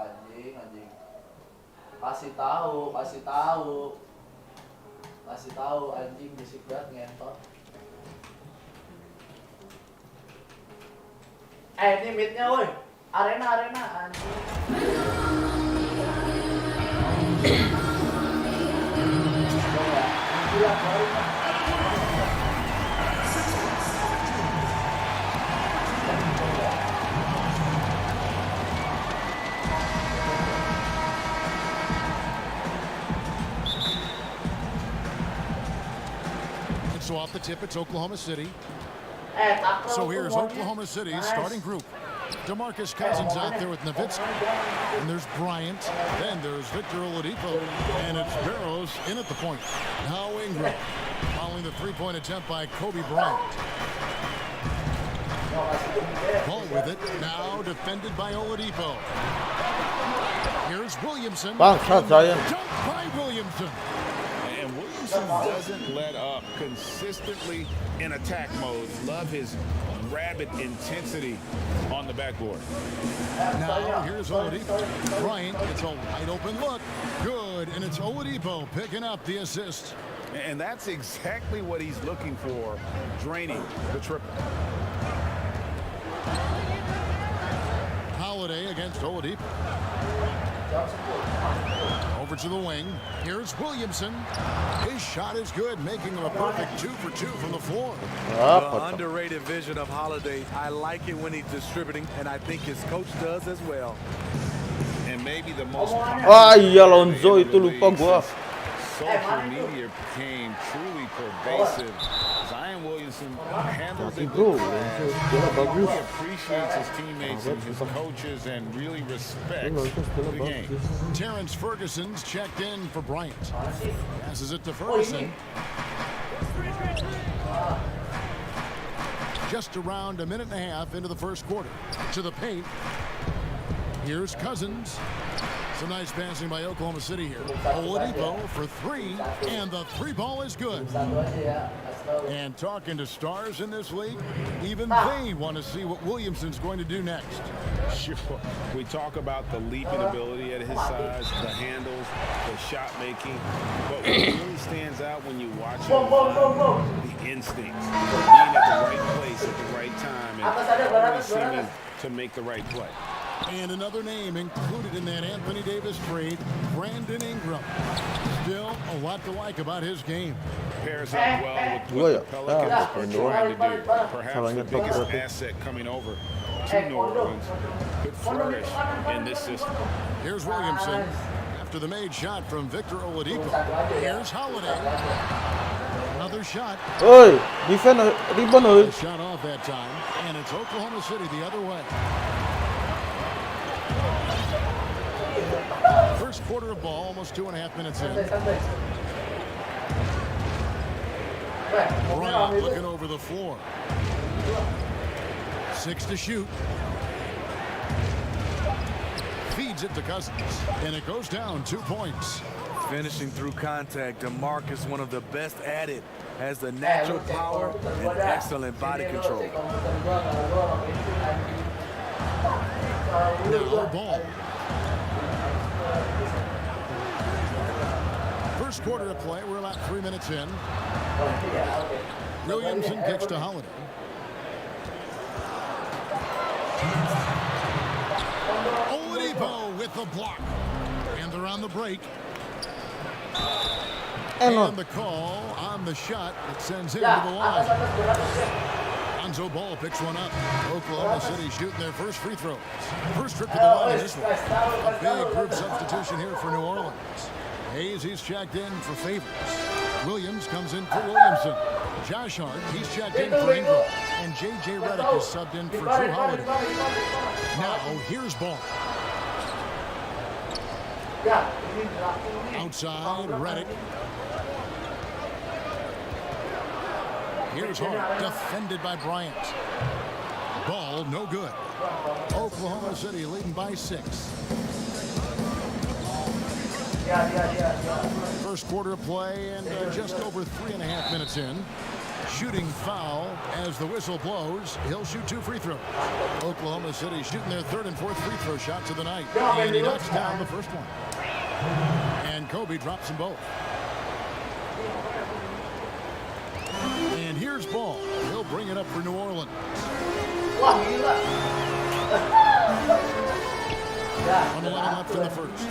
anjing. Kasih tahu anjing bisik banget ngentot. Ini midnya woi. Arena anjing. Gila baru. So off the tip, it's Oklahoma City. Tackle. So here's Oklahoma City's starting group. DeMarcus Cousins out there with Nowitzki. And there's Bryant. Then there's Victor Oladipo. And it's Barrows in at the point. Now Ingram. Following the three-point attempt by Kobe Bryant. Ball with it. Now defended by Oladipo. Here's Williamson. Bangsat Zion. Dunk by Williamson. And Williamson doesn't let up consistently in attack mode. Love his rabid intensity on the backboard. Now here's Oladipo. Bryant gets a wide open look. Good, and it's Oladipo picking up the assist. And that's exactly what he's looking for, draining the triple. Holiday against Oladipo. Over to the wing. Here's Williamson. His shot is good, making him a perfect 2 for 2 from the floor. The underrated vision of Holiday. I like it when he's distributing, and I think his coach does as well. And maybe the most Iya Lonzo itu lupa gua. social media became truly pervasive. Zion Williamson handles it Bro, with Lonzo class. bola bagus. He appreciates his teammates and his coaches and really respects Lonzo bola the game. bagus. Terrence Ferguson's checked in for Bryant. Passes it to Ferguson. Just around a minute and a half into the first quarter. To the paint. Here's Cousins. Some nice passing by Oklahoma City here. Oladipo for three, and the three ball is good. And talking to stars in this league, even they want to see what Williamson's going to do next. Sure. We talk about the leaping ability at his size, the handles, the shot making, but what really stands out when you watch him, the instincts, being at the right place at the right time, and always seeming to make the right play. And another name included in that Anthony Davis trade, Brandon Ingram. Still a lot to like about his game. Pairs up well with what the Pelicans are trying to do. Perhaps the biggest asset coming over to New Orleans could flourish in this system. Here's Williamson after the made shot from Victor Oladipo. Here's Holiday. Another shot. Oi, defend rebound oi. A shot off that time, and it's Oklahoma City the other way. First quarter of ball, almost 2.5 minutes in. Bryant looking over the floor. 6 to shoot. Feeds it to Cousins, and it goes down 2 points. Finishing through contact, DeMarcus, one of the best at it, has the natural power and excellent body control. Now ball. First quarter of play, we're about 3 minutes in. Williamson kicks to Holiday. Oladipo with the block. And they're on the break. And the call on the shot that sends him to the line. Lonzo Ball picks one up. Oklahoma City shooting their first free throws. First trip to the line in this one. A big group substitution here for New Orleans. Hayes, he's checked in for Favors. Williams comes in for Williamson. Josh Hart, he's checked in for Ingram. And J.J. Redick is subbed in for Drew Holiday. Now, here's Ball. Outside, Redick. Here's Hart, defended by Bryant. Ball, no good. Oklahoma City leading by 6. First quarter of play and just over 3.5 minutes in. Shooting foul as the whistle blows. He'll shoot 2 free throws. Oklahoma City shooting their 3rd and 4th free throw shots of the night. And he knocks down the first one. And Kobe drops them both. And here's Ball. He'll bring it up for New Orleans. 1:11 left in the first.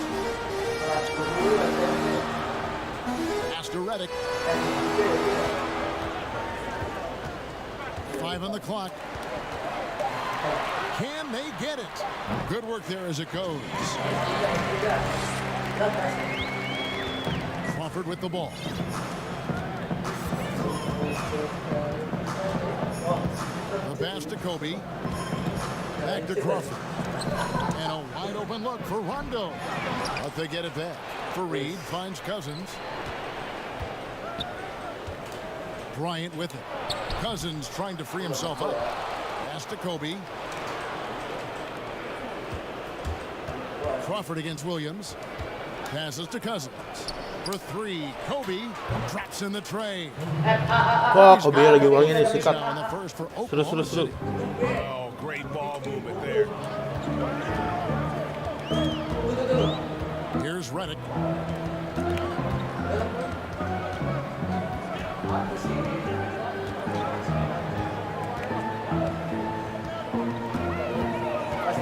Pass to Redick. 5 on the clock. Can they get it? Good work there as it goes. Crawford with the ball. The pass to Kobe. Back to Crawford. And a wide open look for Rondo. But they get it back. Fareed finds Cousins. Bryant with it. Cousins trying to free himself up. Pass to Kobe. Crawford against Williams. Passes to Cousins. For 3, Kobe drops in the tray. Wah, Kobe lagi uangnya nih, sikat. Seru. Oh, great ball movement there. Here's Redick.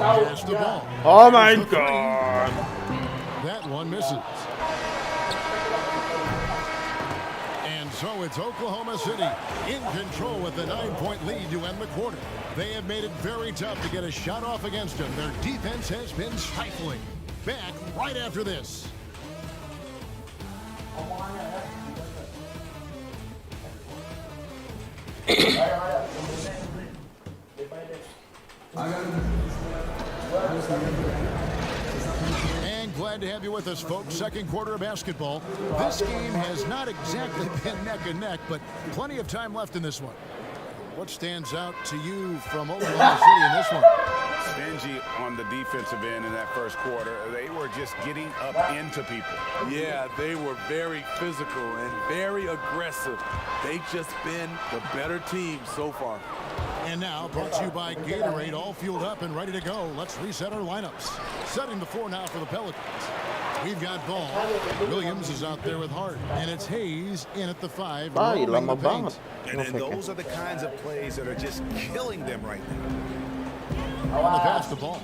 Pass the ball. Oh my God. That one misses. And so it's Oklahoma City in control with a 9-point lead to end the quarter. They have made it very tough to get a shot off against them. Their defense has been stifling. Back right after this. And glad to have you with us, folks. Second quarter of basketball. This game has not exactly been neck and neck, but plenty of time left in this one. What stands out to you from Oklahoma City in this one? Stingy on the defensive end in that first quarter. They were just getting up into people. Yeah, they were very physical and very aggressive. They've just been the better team so far. And now, brought to you by Gatorade, all fueled up and ready to go. Let's reset our lineups. Setting the floor now for the Pelicans. We've got Ball. Williams is out there with Hart. And it's Hayes in at the 5. Ay, lama banget. And those are the kinds of plays that are just killing them right now. On the pass the ball.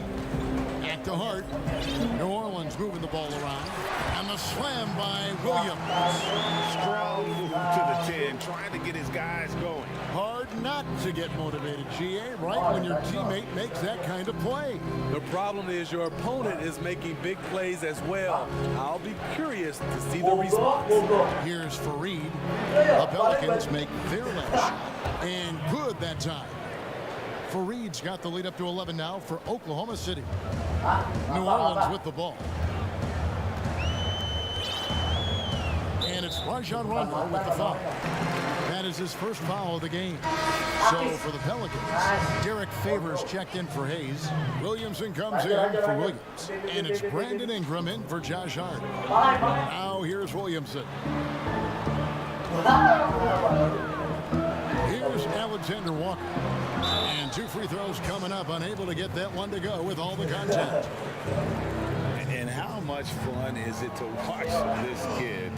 Back to Hart. New Orleans moving the ball around. And the slam by Williams. Strong move to the 10, trying to get his guys going. Hard not to get motivated, GA, right when your teammate makes that kind of play. The problem is your opponent is making big plays as well. I'll be curious to see the response. Here's Fareed. The Pelicans make their last shot. And good that time. Fareed's got the lead up to 11 now for Oklahoma City. New Orleans with the ball. And it's Rajon Rondo with the foul. That is his first foul of the game. So for the Pelicans, Derek Favors checked in for Hayes. Williamson comes in for Williams. And it's Brandon Ingram in for Josh Hart. Now here's Williamson. Here's Alexander Walker. And 2 free throws coming up, unable to get that one to go with all the contact. And how much fun is it to watch this kid?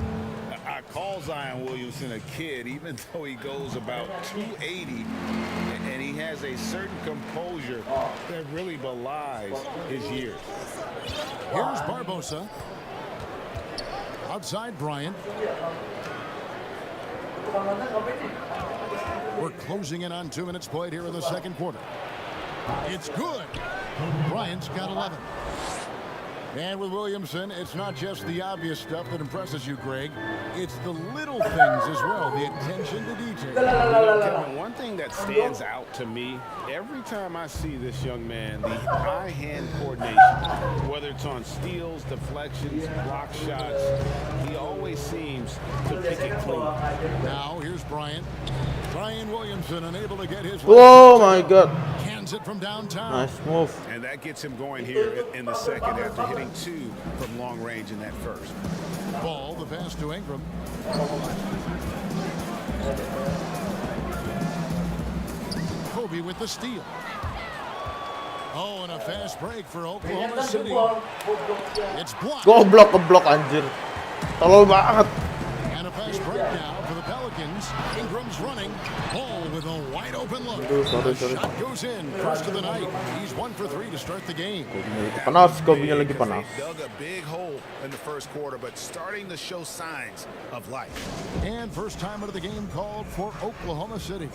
I call Zion Williamson a kid, even though he goes about 280, and he has a certain composure that really belies his years. Here's Barbosa. Outside Bryant. We're closing in on 2 minutes played here in the second quarter. It's good. Bryant's got 11. And with Williamson, it's not just the obvious stuff that impresses you, Greg. It's the little things as well, the attention to detail. Kevin, one thing that stands out to me, every time I see this young man, the eye-hand coordination, whether it's on steals, deflections, block shots, he always seems to pick it clean. Now, here's Bryant. Brian Williamson unable to get his... Oh my God. Cans it from downtown. Nice move. And that gets him going here in the second after hitting 2 from long range in that first. Ball, the pass to Ingram. Kobe with the steal. Oh, and a fast break for Oklahoma City. It's blocked. Goblok keblok anjir. Tolol banget. And a fast break now for the Pelicans. Ingram's running. Ball with a wide open look. Sorry. Shot goes in. First of the night. He's 1 for 3 to start the game. Panas, Kobe-nya lagi panas. They dug a big hole in the first quarter, but starting to show signs of life. And first time out of the game called for Oklahoma City.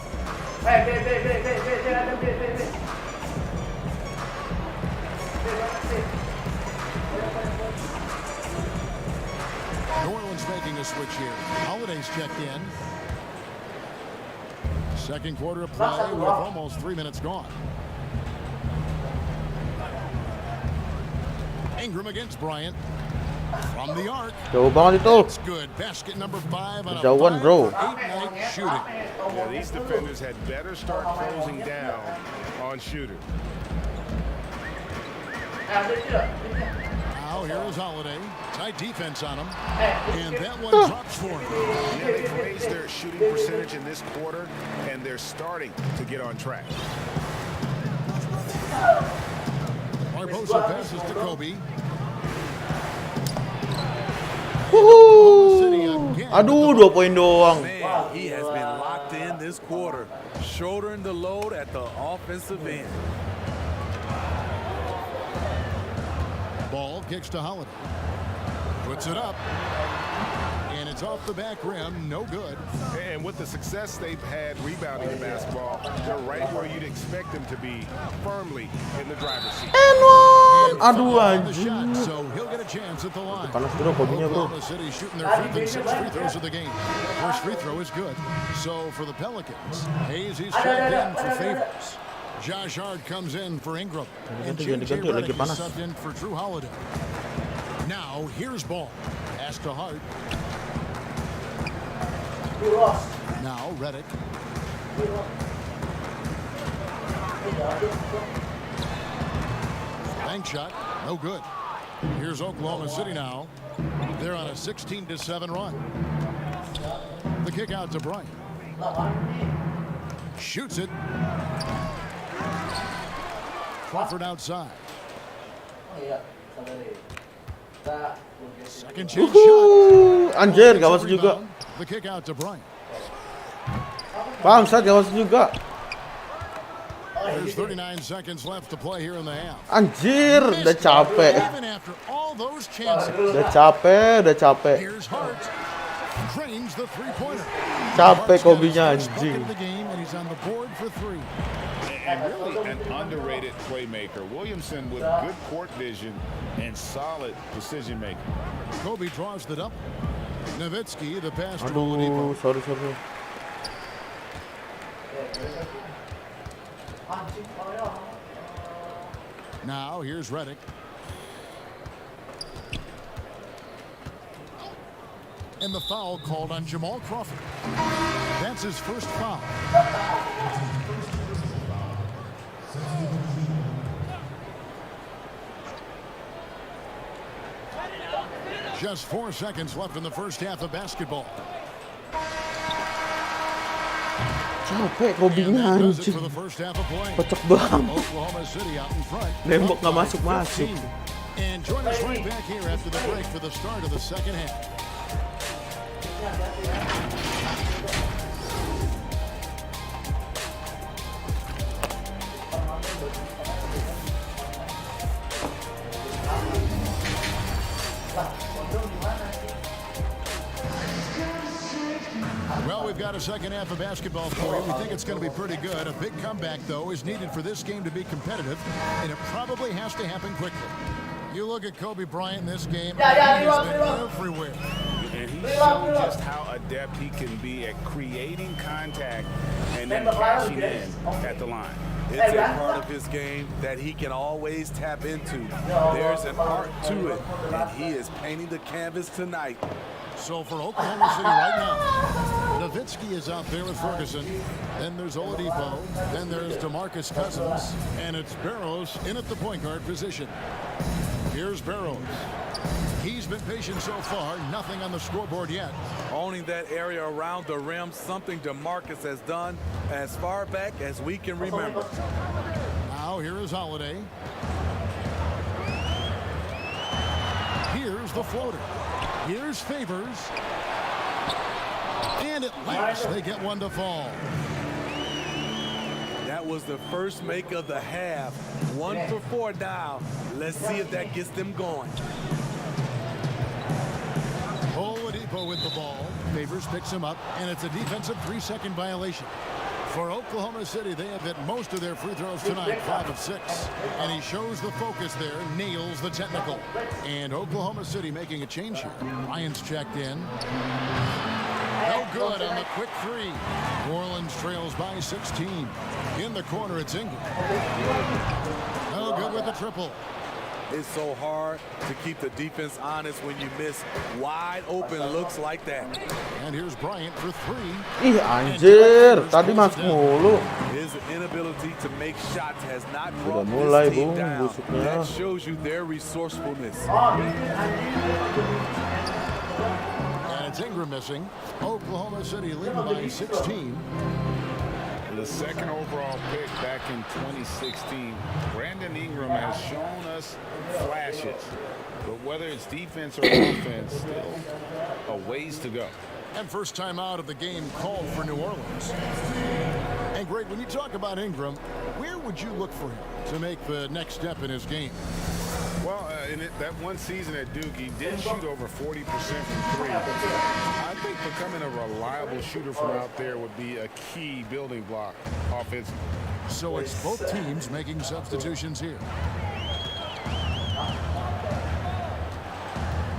New Orleans making a switch here. Holiday's checked in. Second quarter of play with almost 3 minutes gone. Ingram against Bryant. From the arc. Jauh banget itu. It's good. Basket number 5 on a Kejauhan, bro. 5-8 night shooting. Yeah, these defenders had better start closing down on shooter. Now here is Holiday. Tight defense on him. And that one drops for him. Yeah, they've raised their shooting percentage in this quarter, and they're starting to get on track. Barbosa passes to Kobe. Aduh, 2 poin doang. Man, he has been locked in this quarter, shouldering the load at the offensive end. Ball kicks to Holiday. Puts it up. And it's off the back rim. No good. And with the success they've had rebounding the basketball, they're right where you'd expect them to be, firmly in the driver's seat. Aduh The anjir. shot, so he'll get a chance at the line. Panas bro, Kobe-nya bro. Oklahoma City shooting their 5th and 6th free throws of the game. First free throw is good. So for the Pelicans, Hayes is checked in for Favors. Josh Hart comes in for Ingram. And J.J. Ganti, lagi Redick is panas. subbed in for Drew Holiday. Now here's Ball. Pass to Hart. Now Redick. Bank shot, no good. Here's Oklahoma City now. They're on a 16-7 run. The kick out to Bryant. Shoots it. Crawford outside. Second chance shot. Anjir, gak masuk juga. The kick out to Bryant. Bangsat, gak masuk juga. There's 39 seconds left to play here in the half. Anjir, udah capek. Even after all those chances. Udah capek. Here's Hart. Drains the three-pointer. Capek Hart's got Kobe-nya his first bucket anjing. of the game, and he's on the board for 3. And really an underrated playmaker. Williamson with good court vision and solid decision making. Kobe draws the double. Nowitzki, the pass to Oladipo. Aduh, sorry. Now here's Redick. And the foul called on Jamal Crawford. That's his first foul. Just 4 seconds left in the first half of basketball. Capek Kobe-nya And that does it anjing. for the first half of play. Kocak banget. Oklahoma City out in front. Nembok nggak masuk-masuk. And join us right back here after the break for the start of the second half. Well, we've got a second half of basketball for you. We think it's going to be pretty good. A big comeback, though, is needed for this game to be competitive, and it probably has to happen quickly. You look at Kobe Bryant in this game, Yeah, he has been everywhere. And he's shown just how adept he can be at creating contact and then cashing in at the line. It's a part of his game that he can always tap into. There's an art to it, and he is painting the canvas tonight. So for Oklahoma City right now, Nowitzki is out there with Ferguson. Then there's Oladipo. Then there's DeMarcus Cousins. And it's Barrows in at the point guard position. Here's Barrows. He's been patient so far. Nothing on the scoreboard yet. Owning that area around the rim, something DeMarcus has done as far back as we can remember. Now here is Holiday. Here's the floater. Here's Favors. And at last they get one to fall. That was the first make of the half. 1 for 4 now. Let's see if that gets them going. Oladipo with the ball. Favors picks him up, and it's a defensive 3-second violation. For Oklahoma City, they have hit most of their free throws tonight, 5 of 6. And he shows the focus there, nails the technical. And Oklahoma City making a change here. Ryan's checked in. No good on the quick three. New Orleans trails by 16. In the corner, it's Ingram. No good with the triple. It's so hard to keep the defense honest when you miss wide open looks like that. And here's Bryant for 3. Ih, anjir, tadi masuk mulu. His inability to make shots has not Sudah brought mulai, this team Bung, down. busuknya. That shows you their resourcefulness. And it's Ingram missing. Oklahoma City leading by 16. The second overall pick back in 2016, Brandon Ingram has shown us flashes. But whether it's defense or offense, still a ways to go. And first time out of the game called for New Orleans. And great, when you talk about Ingram, where would you look for him to make the next step in his game? Well, in that one season at Duke, he did shoot over 40% from 3. I think becoming a reliable shooter from out there would be a key building block offensively. So it's both teams making substitutions here.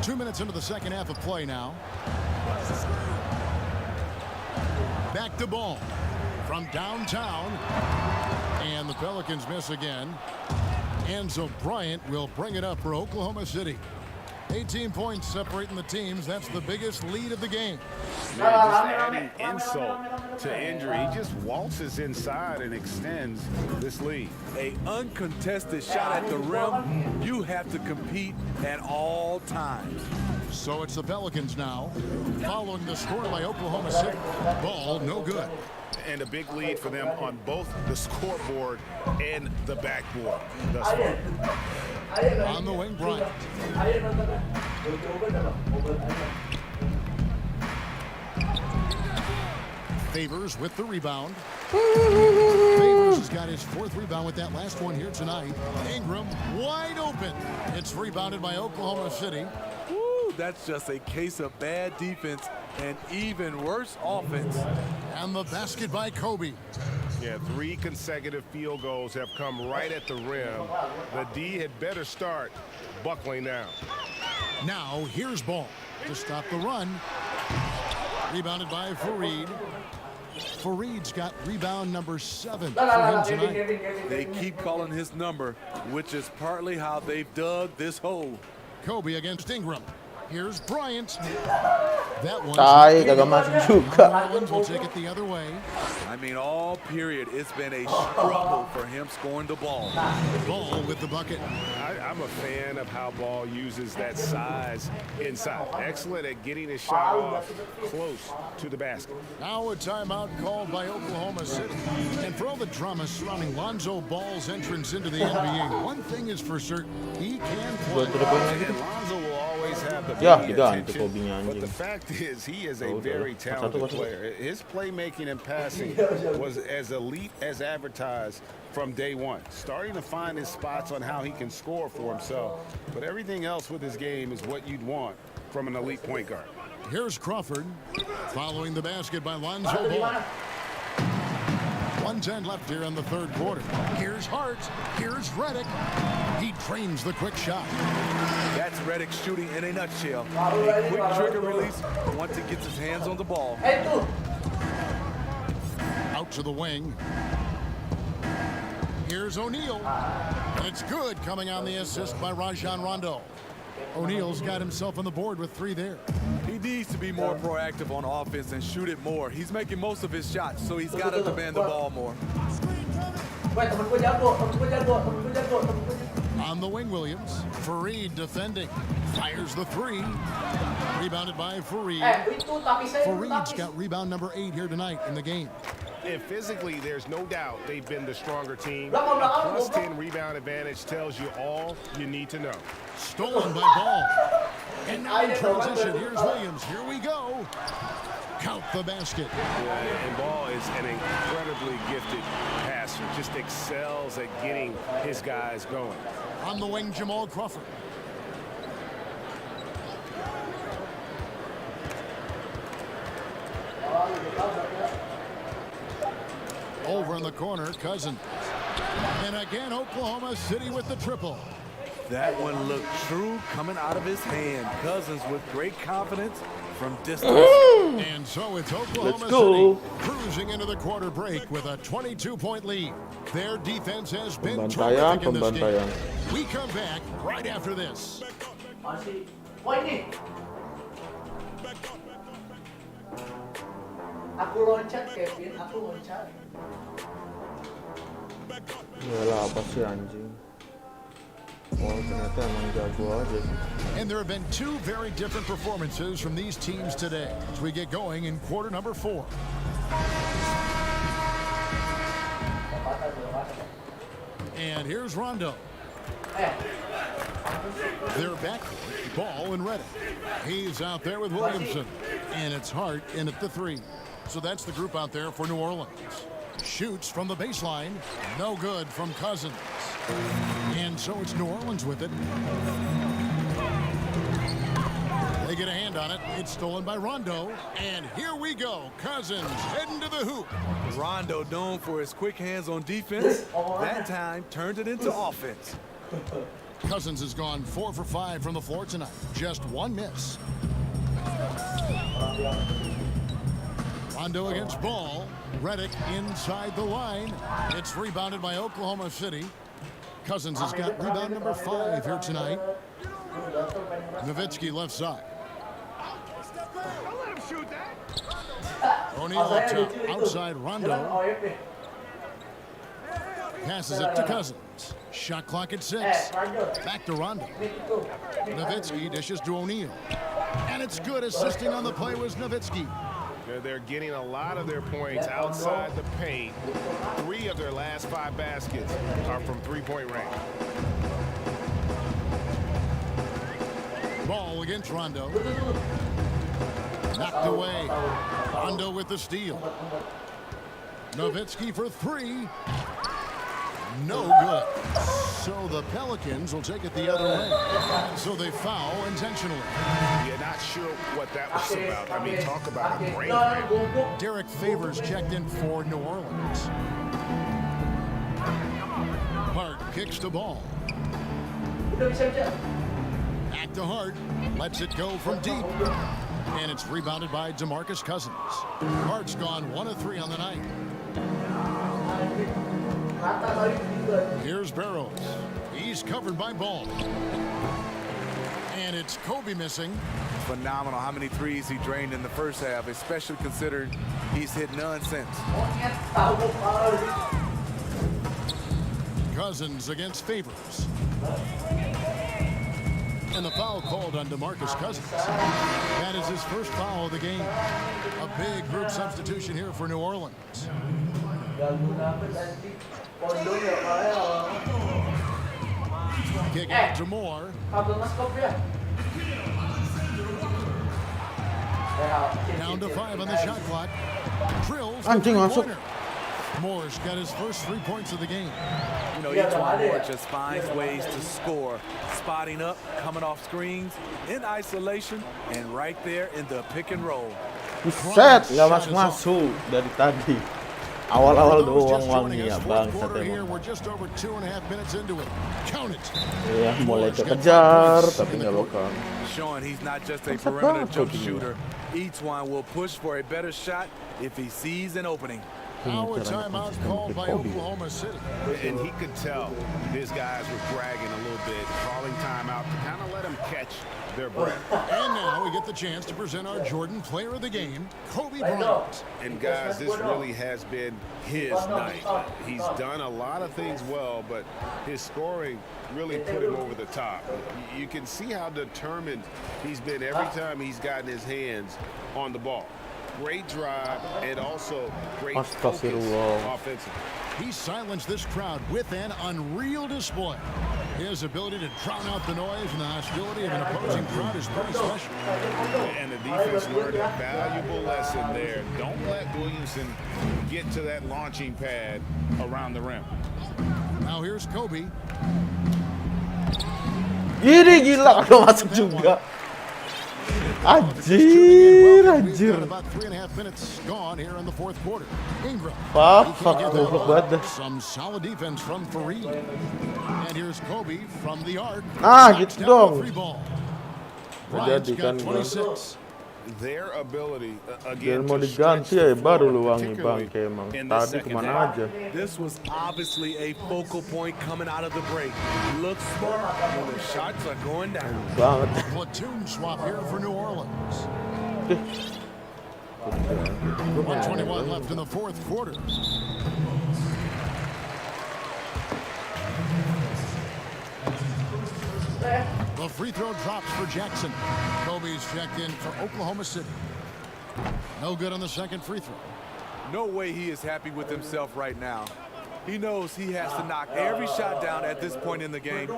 2 minutes into the second half of play now. Back to ball from downtown. And the Pelicans miss again. Enzo Bryant will bring it up for Oklahoma City. 18 points separating the teams. That's the biggest lead of the game. Man, just adding insult to injury. He just waltzes inside and extends this lead. A uncontested shot at the rim, you have to compete at all times. So it's the Pelicans now, following the score by Oklahoma City. Ball no good. And a big lead for them on both the scoreboard and the backboard thus far. On the wing, Bryant. Favors with the rebound. Favors has got his 4th rebound with that last one here tonight. Ingram wide open. It's rebounded by Oklahoma City. Woo, that's just a case of bad defense and even worse offense. And the basket by Kobe. Yeah, 3 consecutive field goals have come right at the rim. The D had better start buckling down. Now here's Ball to stop the run. Rebounded by Fareed. Fareed's got rebound number 7 for him tonight. They keep calling his number, which is partly how they've dug this hole. Kobe against Ingram. Here's Bryant. That one. Kagak masuk juga. Orleans will take it the other way. I mean, all period, it's been a struggle for him scoring the ball. Ball with the bucket. I'm a fan of how Ball uses that size inside. Excellent at getting his shot off close to the basket. Now a timeout called by Oklahoma City. And for all the drama surrounding Lonzo Ball's entrance into the NBA, one thing is for certain, he can play. And Lonzo will always have the Ya, media diganti attention, Kobe-nya, but the anjing. fact is he is a Oh, very udah. talented Satu. player. His playmaking and passing was as elite as advertised from day one. Starting to find his spots on how he can score for himself. But everything else with his game is what you'd want from an elite point guard. Here's Crawford following the basket by Lonzo Baru di Ball. mana? 1:10 left here in the third quarter. Here's Hart. Here's Redick. He drains the quick shot. That's Redick shooting in a nutshell. Baru A aja, quick baru trigger dulu. release once he gets his hands on the ball. Tuh. Out to the wing. Here's O'Neal. And it's good coming on the assist by Rajon Rondo. O'Neal's got himself on the board with 3 there. He needs to be more proactive on offense and shoot it more. He's making most of his shots, so he's got to demand the ball more. Weh, temen gue jago, temen gue jago, temen gue jago, temen gue jago. On the wing, Williams. Fareed defending. Fires the 3. Rebounded by Fareed. Itu tapi saya itu Fareed's tapi. got rebound number 8 here tonight in the game. And physically, there's no doubt they've been the stronger team. Belakang, A belakang, plus belakang. 10 rebound advantage tells you all you need to know. Stolen by Ball. And now in transition, here's Williams. Here we go. Count the basket. And Ball is an incredibly gifted passer. Just excels at getting his guys going. On the wing, Jamal Crawford. Over in the corner, Cousins. And again, Oklahoma City with the triple. That one looked true coming out of his hand. Cousins with great confidence from distance. And so it's Oklahoma Let's go. City cruising into the quarter break with a 22-point lead. Their defense has been Pembantaian, terrific in this pembantaian. game. We come back right after this. Masih. Wah ini. Aku loncat Kevin, aku loncat. Yalah, apa sih anjing? Oh, ternyata emang jago aja sih. And there have been 2 very different performances from these teams today as we get going in quarter number 4. And here's Rondo. They're back. Ball and Redick. He's out there with Williamson. And it's Hart in at the 3. So that's the group out there for New Orleans. Shoots from the baseline. No good from Cousins. And so it's New Orleans with it. They get a hand on it. It's stolen by Rondo. And here we go. Cousins heading to the hoop. Rondo, known for his quick hands on defense, that time turned it into offense. Cousins has gone 4 for 5 from the floor tonight. Just 1 miss. Rondo against Ball. Redick inside the line. It's rebounded by Oklahoma City. Cousins has got rebound number 5 here tonight. Nowitzki left side. O'Neal up top, outside Rondo. Passes it to Cousins. Shot clock at 6. Back to Rondo. Nowitzki dishes to O'Neal. And it's good. Assisting on the play was Nowitzki. They're getting a lot of their points outside the paint. 3 of their last 5 baskets are from three-point range. Ball against Rondo. Knocked away. Rondo with the steal. Nowitzki for 3. No good. So the Pelicans will take it the other way. So they foul intentionally. Yeah, not sure what that was about. I mean, talk about a brain cramp. Derek Favors checked in for New Orleans. Hart kicks the ball. Back to Hart. Lets it go from deep. And it's rebounded by DeMarcus Cousins. Hart's gone 1 of 3 on the night. Here's Barrows. He's covered by Ball. And it's Kobe missing. Phenomenal how many threes he drained in the first half, especially considering he's hit none since. Cousins against Favors. And the foul called on DeMarcus Cousins. That is his first foul of the game. A big group substitution here for New Orleans. Kick out to Moore. Down to 5 on the shot clock. Drills the Anjing, masuk. three-pointer. Moore's got his first 3 points of the game. You know, each one Moore just finds ways to score. Spotting up, coming off screens, in isolation, and right there in the pick and roll. Buset, nggak masuk-masuk dari tadi. Awal-awal doang wangi ya bang. We're just over 2.5 minutes into it. Count it. Ya mulai kekejar tapi nggak lokal. Showing he's not just a perimeter jump shooter. Each one will push for a better shot if he sees an opening. Our timeout called by Oklahoma City. And he could tell his guys were bragging a little bit, calling timeout to kind of let them catch their breath. And now we get the chance to present our Jordan Player of the Game, Kobe Bryant. And guys, this really has been his night. He's done a lot of things well, but his scoring really put him over the top. You can see how determined he's been every time he's gotten his hands on the ball. Great drive and also great focus offensively. He silenced this crowd with an unreal display. His ability to drown out the noise and the hostility of an opposing crowd is pretty special. And the defense learned a valuable lesson there. Don't let Williamson get to that launching pad around the rim. Now here's Kobe. Gila kalau masuk juga. Anjir. About 3.5 minutes gone here in the fourth quarter. Ingram. Fuck, goblok banget dah. Some solid defense from Fareed. And here's Kobe from the arc. Gitu dong. Bryant's Jadi kan got 26. Their ability Biar again mau to diganti stretch ya the baru floor, lu wangi particularly bangke emang. in the Tadi second kemana half. aja? This was obviously a focal point coming out of the break. Look smart when the shots are going down. Banget. Platoon swap here for New Orleans. 1:21 left in the fourth quarter. The free throw drops for Jackson. Kobe's checked in for Oklahoma City. No good on the second free throw. No way he is happy with himself right now. He knows he has to knock every shot down at this point in the game.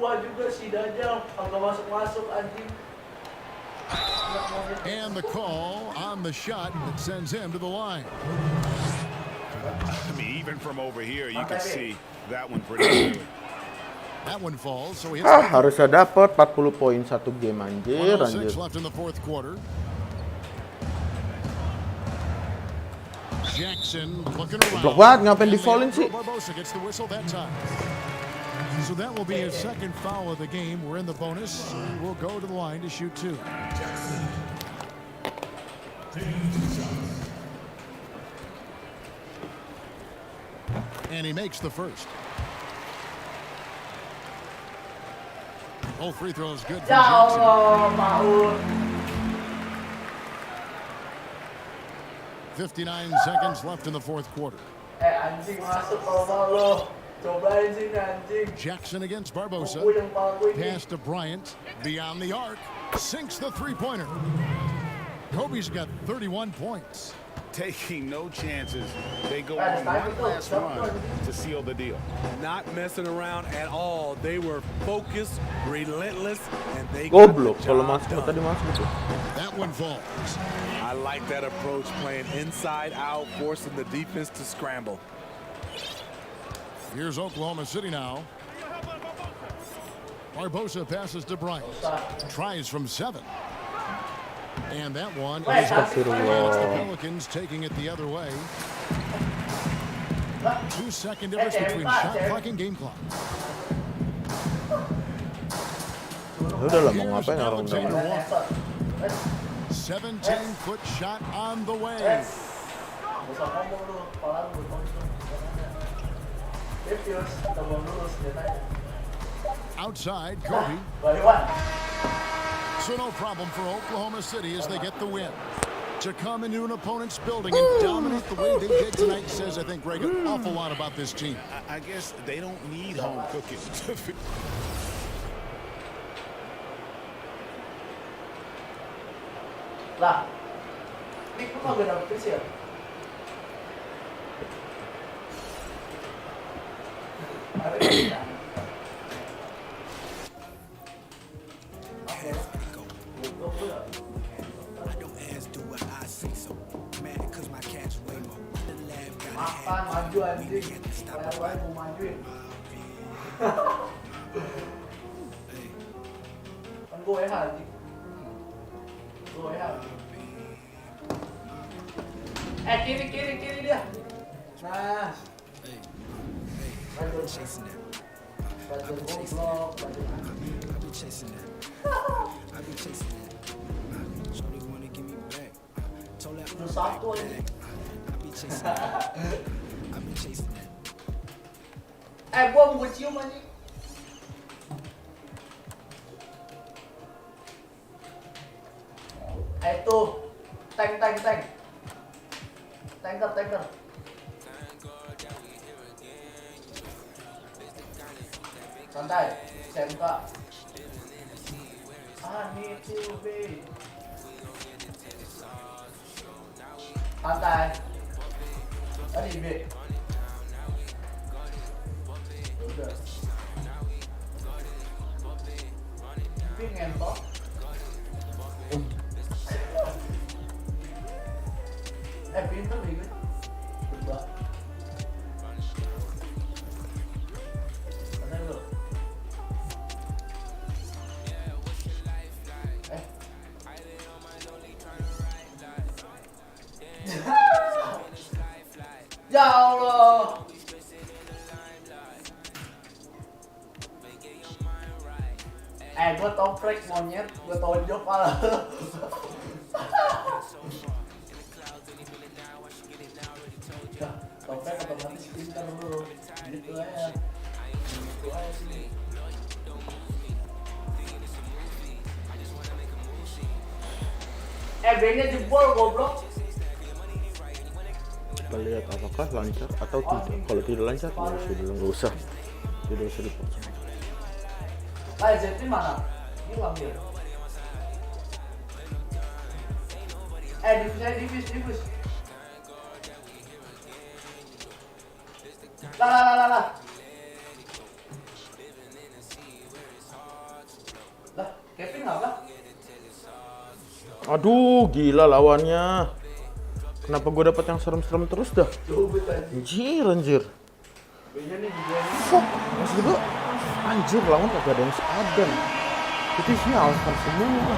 And the call on the shot that sends him to the line. I mean, even from over here, you can see that one pretty clearly. That one falls, so he hits Harusnya dapat 40 poin satu game anjir. 106 left in the fourth quarter. Jackson looking around. Goblok banget, ngapain di-foulin sih? Barbosa gets the whistle that time. So that will be his second foul of the game. We're in the bonus. We'll go to the line to shoot two. And he makes the first. All free throws good for Jackson. 59 seconds left in the fourth quarter. Jackson against Barbosa. Pass to Bryant. Beyond the arc. Sinks the three-pointer. Kobe's got 31 points. Taking no chances. They go on one last run to seal the deal. Not messing around at all. They were focused, relentless, and they Goblok got the kalau job masuk done. tadi masuk tuh. That one falls. I like that approach, playing inside out, forcing the defense to scramble. Here's Oklahoma City now. Barbosa passes to Bryant. Tries from 7. And that one is the Pelicans taking it the other way. 2-second difference between shot clock and game clock. Udah lah mau ngapain orang udah Alexander main. Walker. 17-foot shot on the way. Outside, Kobe. So no problem for Oklahoma City as they get the win. To come into an opponent's building and dominate the way they did tonight says, I think, Greg, an awful lot about this team. I guess they don't need home cooking. Lah, ini kok agak dapet sih ya? I don't ask, do what I say so. Mad cause my catch way more. The lab got Makan, maju anjing. Bayar mau majuin. Kan gue WH anjing. Gue WH anjing. Kiri dia. Nah. Baju goblok, baju Terus satu ini. Gua mau cium anjing. Tuh. Tanker. Santai, SMK. I need to be. Santai. Tadi B. Udah. Pengen toh. Pinter nih gue. Berubah. Mana lu? Ya Allah. Gue toprek monyet, gue tonjok malah. Toprek otomatis pintar dulu. Gitu aja. Gitu aja sih. B-nya jebol goblok. Kita lihat apakah lancar atau tidak. Kalau tidak lancar, ya sudah nggak usah. Tidak usah dipotong. Zetri mana? Hilang dia. Divis. Lah. Lah, Kevin apa? Aduh, gila lawannya. Kenapa gue dapat yang serem-serem terus dah? Anjir. Fuck, maksud gue anjir lawan kagak ada yang sepadan. Itu isinya alasan semua.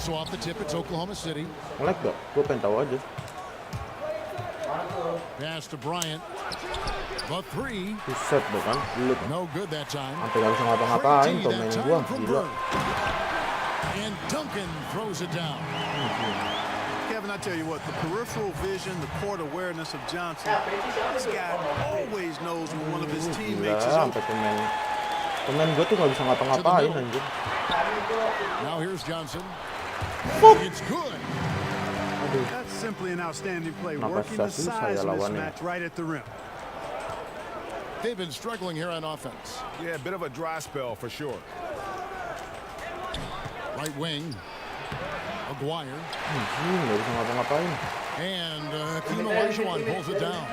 So off the tip, it's Oklahoma City. Nge-lag gak? Gue pengen tahu aja. Pass to Bryant. The three. Buset deh kan, dulu kan. No good that time. Sampai gak bisa ngapa-ngapain tuh main gua, gila. And Duncan throws it down. Kevin, I tell you what, the peripheral vision, the court awareness of Johnson, this guy always knows when one of his teammates is open. Sampai pemain gua tuh gak bisa ngapa-ngapain anjir. Now here's Johnson. It's good. That's simply an outstanding play, Kenapa working the susah size ya lawannya? mismatch right at the rim. They've been struggling here on offense. Yeah, a bit of a dry spell for sure. Right wing. Aguirre. Gak bisa ngapa-ngapain. And Hakeem Olajuwon pulls it down.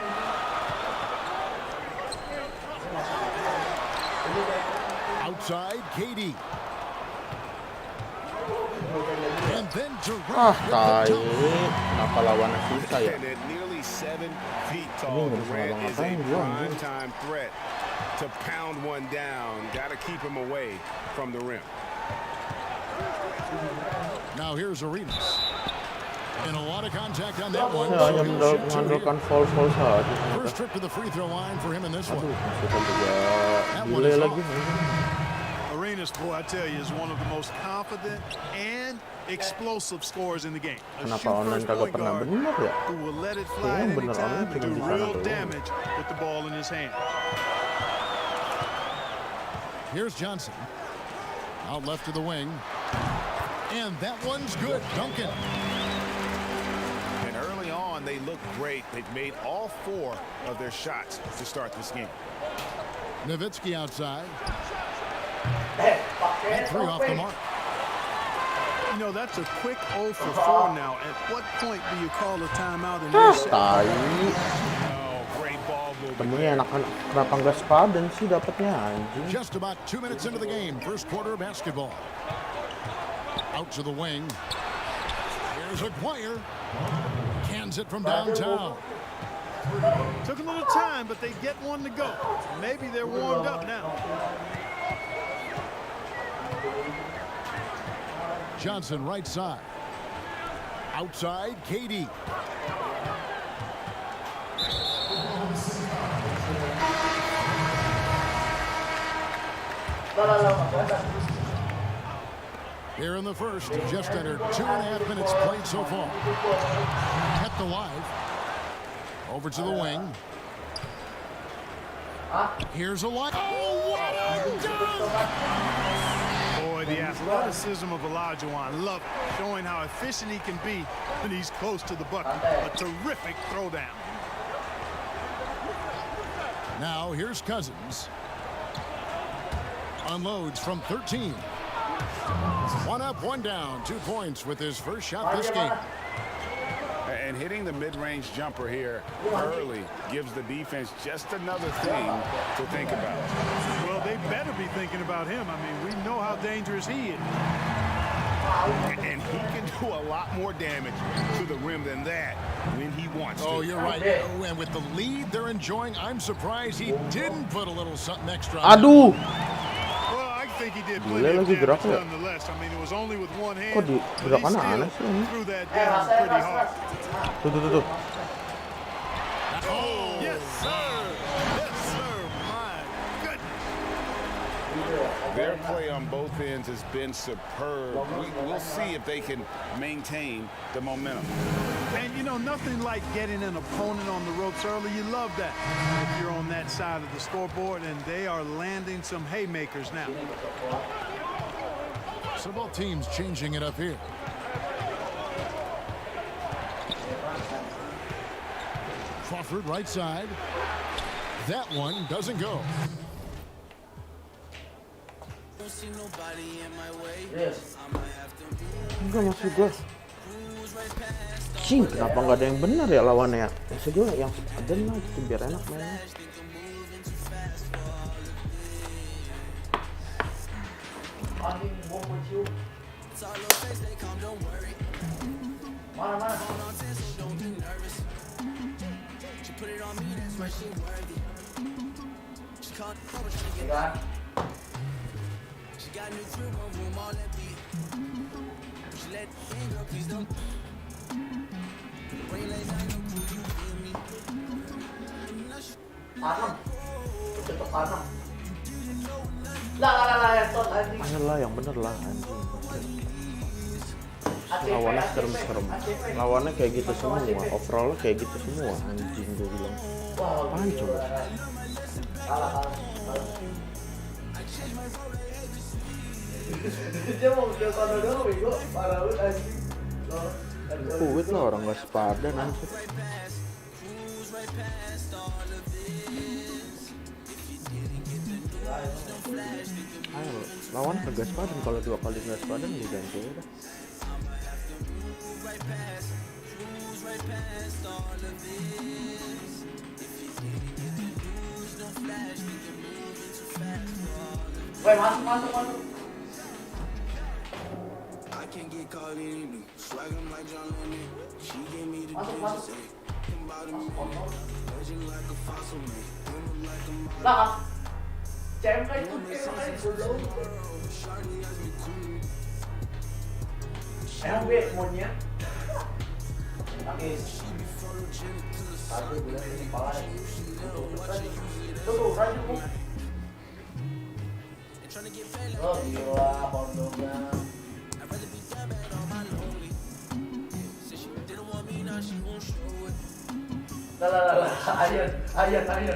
Outside, KD. And then Durant. Tai. Kenapa lawannya susah ya? And at nearly 7 feet Ini tall, nggak bisa Durant is a ngapa-ngapain gua anjir. prime-time threat to pound one down. Got to keep him away from the rim. Now here's Arenas. And a lot of contact on that one. Ya, hanya mengandalkan foul saja. First trip to the free throw line for him in this one. Aduh, masukkan juga delay lagi. Arenas, boy, I tell you, is one of the most confident and explosive scorers in the game. A Kenapa shoot online first kagak point pernah guard bener ya? who will let it fly Kayaknya at any bener time online and cuma do di sana real doang. damage with the ball in his hand. Here's Johnson. Out left to the wing. And that one's good. Duncan. And early on, they look great. They've made all 4 of their shots to start this game. Nowitzki outside. And 3 off the mark. You know, that's a quick 0 for 4 now. At what point do you call a timeout in this? Tai. Oh, great ball movement. Temennya enakan, kenapa nggak sepadan sih dapatnya anjing? Just about 2 minutes into the game. First quarter of basketball. Out to the wing. Here's Aguirre. Can't Runs it from downtown. Took a little time, but they get one to go. Maybe they're warmed up now. Johnson right side. Outside, KD. Here in the first, just under 2.5 minutes played so far. Kept alive. Over to the wing. Here's a line. Oh, what a dunk! Boy, the athleticism of Olajuwon. Love it. Showing how efficient he can be when he's close to the bucket. A terrific throwdown. Now here's Cousins. Unloads from 13. One up, one down. 2 points with his first shot this game. And hitting the mid-range jumper here early gives the defense just another thing to think about. Well, they better be thinking about him. I mean, we know how dangerous he is. And he can do a lot more damage to the rim than that when he wants to. Oh, you're right. Oh, and with the lead they're enjoying, I'm surprised he didn't put a little something extra. Aduh. I think he did Gila plenty of lagi damage gerak ya. nonetheless. I mean, it was only with one hand. Kok di but he gerakannya still aneh sih ini? threw that down pretty hard. Tuh. Oh, yes, sir. Yes, sir. My goodness. Their play on both ends has been superb. We'll see if they can maintain the momentum. And, you know, nothing like getting an opponent on the ropes early. You love that if you're on that side of the scoreboard, and they are landing some haymakers now. So both teams changing it up here. Crawford right side. That one doesn't go. Enggak, maksud gue Cing, kenapa nggak ada yang benar ya lawannya ya? Maksud gue yang ada lah gitu biar enak mainnya. Mana? Panem. Tetep panem. Lah, yang tot anjing. Ayolah yang bener lah anjing. Lawannya serem-serem. Lawannya kayak gitu semua. Overall kayak gitu semua anjing gue bilang. Apaan coba? Kalah. Dia mau dia kono dulu bego, parah banget anjing. Kuit lah orang nggak sepadan anjing. Ayo, lawan kagak sepadan, kalau 2 kali nggak sepadan ya ganti udah. Woi, masuk. Masuk. Lah, CMK itu dulu. Emang gue maunya nangis. Satu bulan ini kepala. Tuh, raju bu. Oh gila, pondoknya. Lah, ayat sakit aja.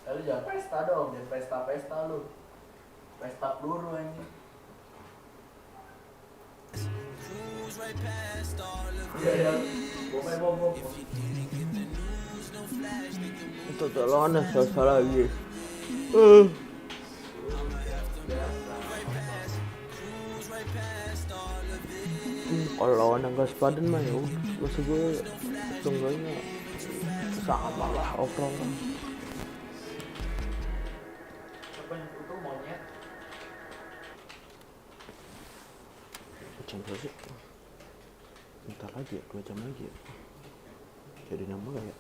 Lu jangan pesta dong, jangan pesta lu. Pesta peluru ini. Iya, bom. Itu lawannya salah lagi. Kalau lawan nggak sepadan mah ya maksud gue seenggaknya sama lah overall kan. Siapa yang itu monyet? Masa sih? Bentar lagi ya, 2 jam lagi ya. Jadi nambah gak ya?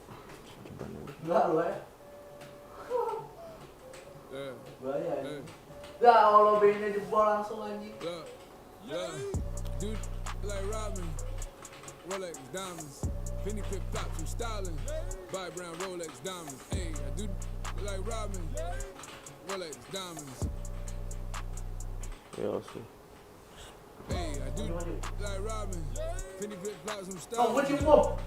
Coba nih. Enggak lu ya. Bahaya. Enggak, kalau B-nya jebol langsung anjing. Yeah, dude, like Robin, Rolex diamonds, penny clip tops, I'm styling, buy brown Rolex diamonds. Hey, I do like Robin, Rolex diamonds. Ya sih. Hey, I do like Robin, penny clip tops, I'm Oh, what you styling. want?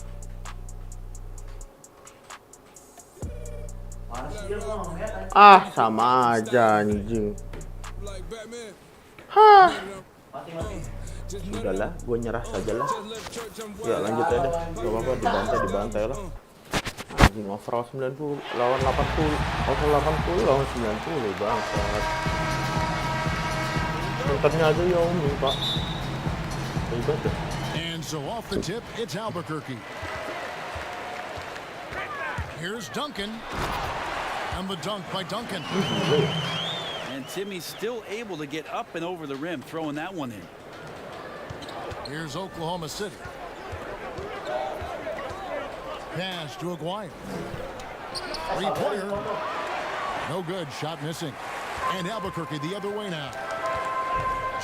Mana sih dia bang? Lihat anjing. Sama aja anjing. Like Batman. Mati. Sudahlah, gue nyerah sajalah. Ya lanjut aja deh. Gak apa-apa, dibantai lah. Anjing overall 90 lawan 80. Overall 80 lawan 90 bangsat. Nontonnya aja ya Umi pak. Ribet deh. And so off the tip, it's Albuquerque. Here's Duncan. And the dunk by Duncan. And Timmy's still able to get up and over the rim, throwing that one in. Here's Oklahoma City. Pass to Aguirre. Three-pointer. No good. Shot missing. And Albuquerque the other way now.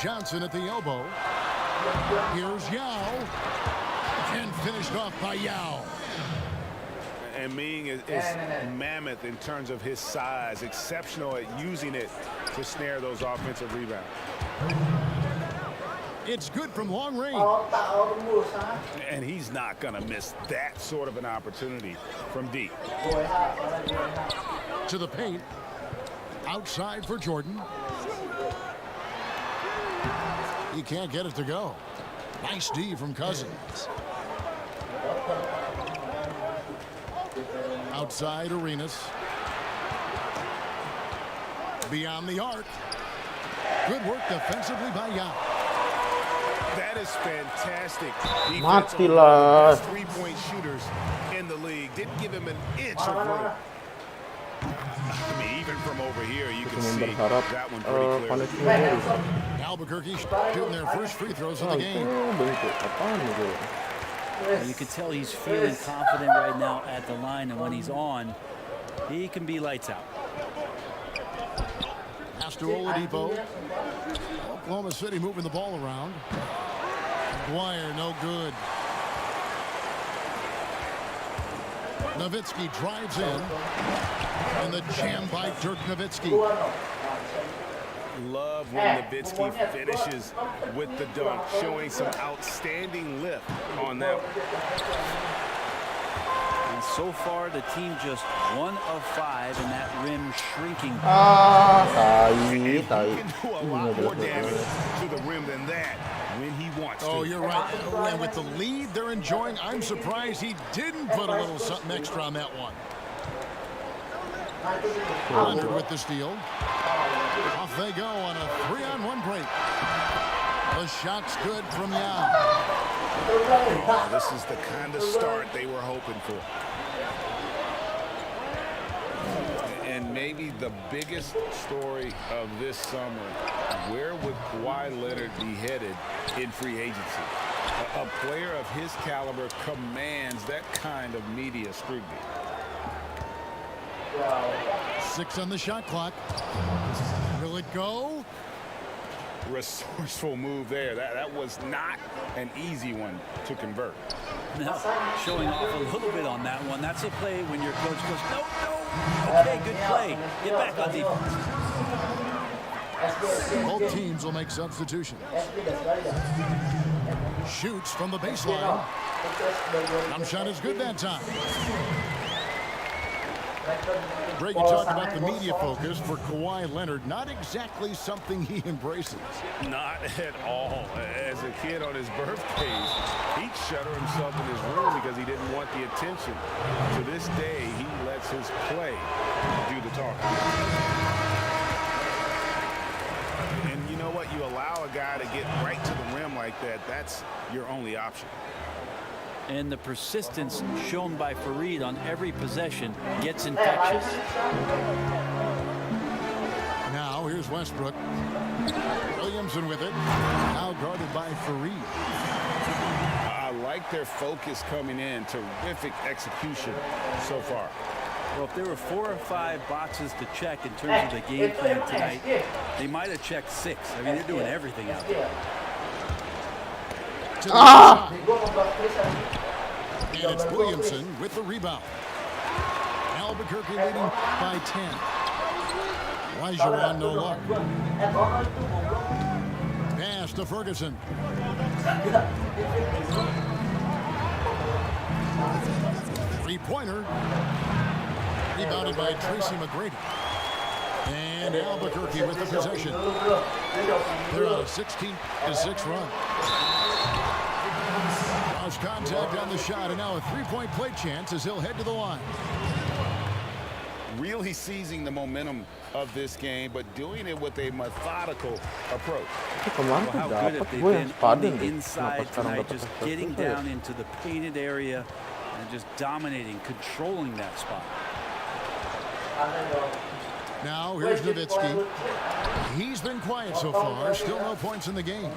Johnson at the elbow. Here's Yao. And finished off by Yao. And Ming is mammoth in terms of his size, exceptional at using it to snare those offensive rebounds. It's good from long range. And he's not going to miss that sort of an opportunity from deep. To the paint. Outside for Jordan. He can't get it to go. Nice D from Cousins. Outside Arenas. Beyond the arc. Good work defensively by Yao. That is fantastic. Matilah. Three-point shooters in the league didn't give him an inch of room. I mean, even from over here, you can see that one pretty clearly. Albuquerque shooting their first free throws of the game. You can tell he's feeling confident right now at the line, and when he's on, he can be lights out. Pass to Oladipo. Oklahoma City moving the ball around. Dwyer, no good. Nowitzki drives in. And the jam by Dirk Nowitzki. Love when Nowitzki finishes with the dunk, showing some outstanding lift on that one. And so far, the team just 1 of 5 in that rim shrinking. He can do a lot more damage to the rim than that when he wants to. Oh, you're right. And with the lead they're enjoying, I'm surprised he didn't put a little something extra on that one. Leonard with the steal. Off they go on a 3-on-1 break. The shot's good from Yao. Oh, this is the kind of start they were hoping for. And maybe the biggest story of this summer, where would Kawhi Leonard be headed in free agency? A player of his caliber commands that kind of media scrutiny. 6 on the shot clock. Will it go? Resourceful move there. That was not an easy one to convert. Now, showing off a little bit on that one. That's a play when your coach goes, no. Okay, good play. Get back on defense. Both teams will make substitutions. Shoots from the baseline. Jump shot is good that time. Greg, you talked about the media focus for Kawhi Leonard. Not exactly something he embraces. Not at all. As a kid on his birthdays, he'd shutter himself in his room because he didn't want the attention. To this day, he lets his play do the talking. And you know what? You allow a guy to get right to the rim like that, that's your only option. And the persistence shown by Fareed on every possession gets infectious. Now here's Here's Westbrook. Williamson with it. Now guarded by Fareed. I like their focus coming in. Terrific execution so far. Well, if there were 4 or 5 boxes to check in terms of the game plan tonight, they might have checked 6. I mean, they're doing everything out there. To the side. And it's Williamson with the rebound. Albuquerque leading by 10. Elijah no luck. Pass to Ferguson. Three-pointer. Rebounded by Tracy McGrady. And Albuquerque with the possession. They're on a 16-6 run. Lost contact on the shot, and now a three-point play chance as he'll head to the line. Really seizing the momentum of this game, but doing it with a methodical approach. Well, how good have they been on the inside tonight, just getting down into the painted area and just dominating, controlling that spot. Now here's Nowitzki. He's been quiet so far. Still no points in the game.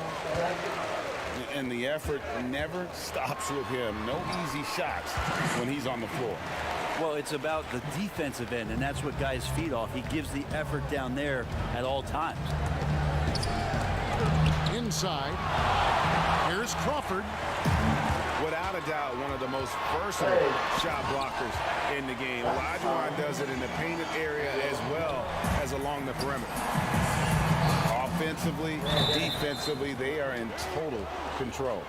And the effort never stops with him. No easy shots when he's on the floor. Well, it's about the defensive end, and that's what guys feed off. He gives the effort down there at all times. Inside. Here's Crawford. Without a doubt, one of the most versatile shot blockers in the game. Olajuwon does it in the painted area as well as along the perimeter. Offensively, defensively, they are in total control.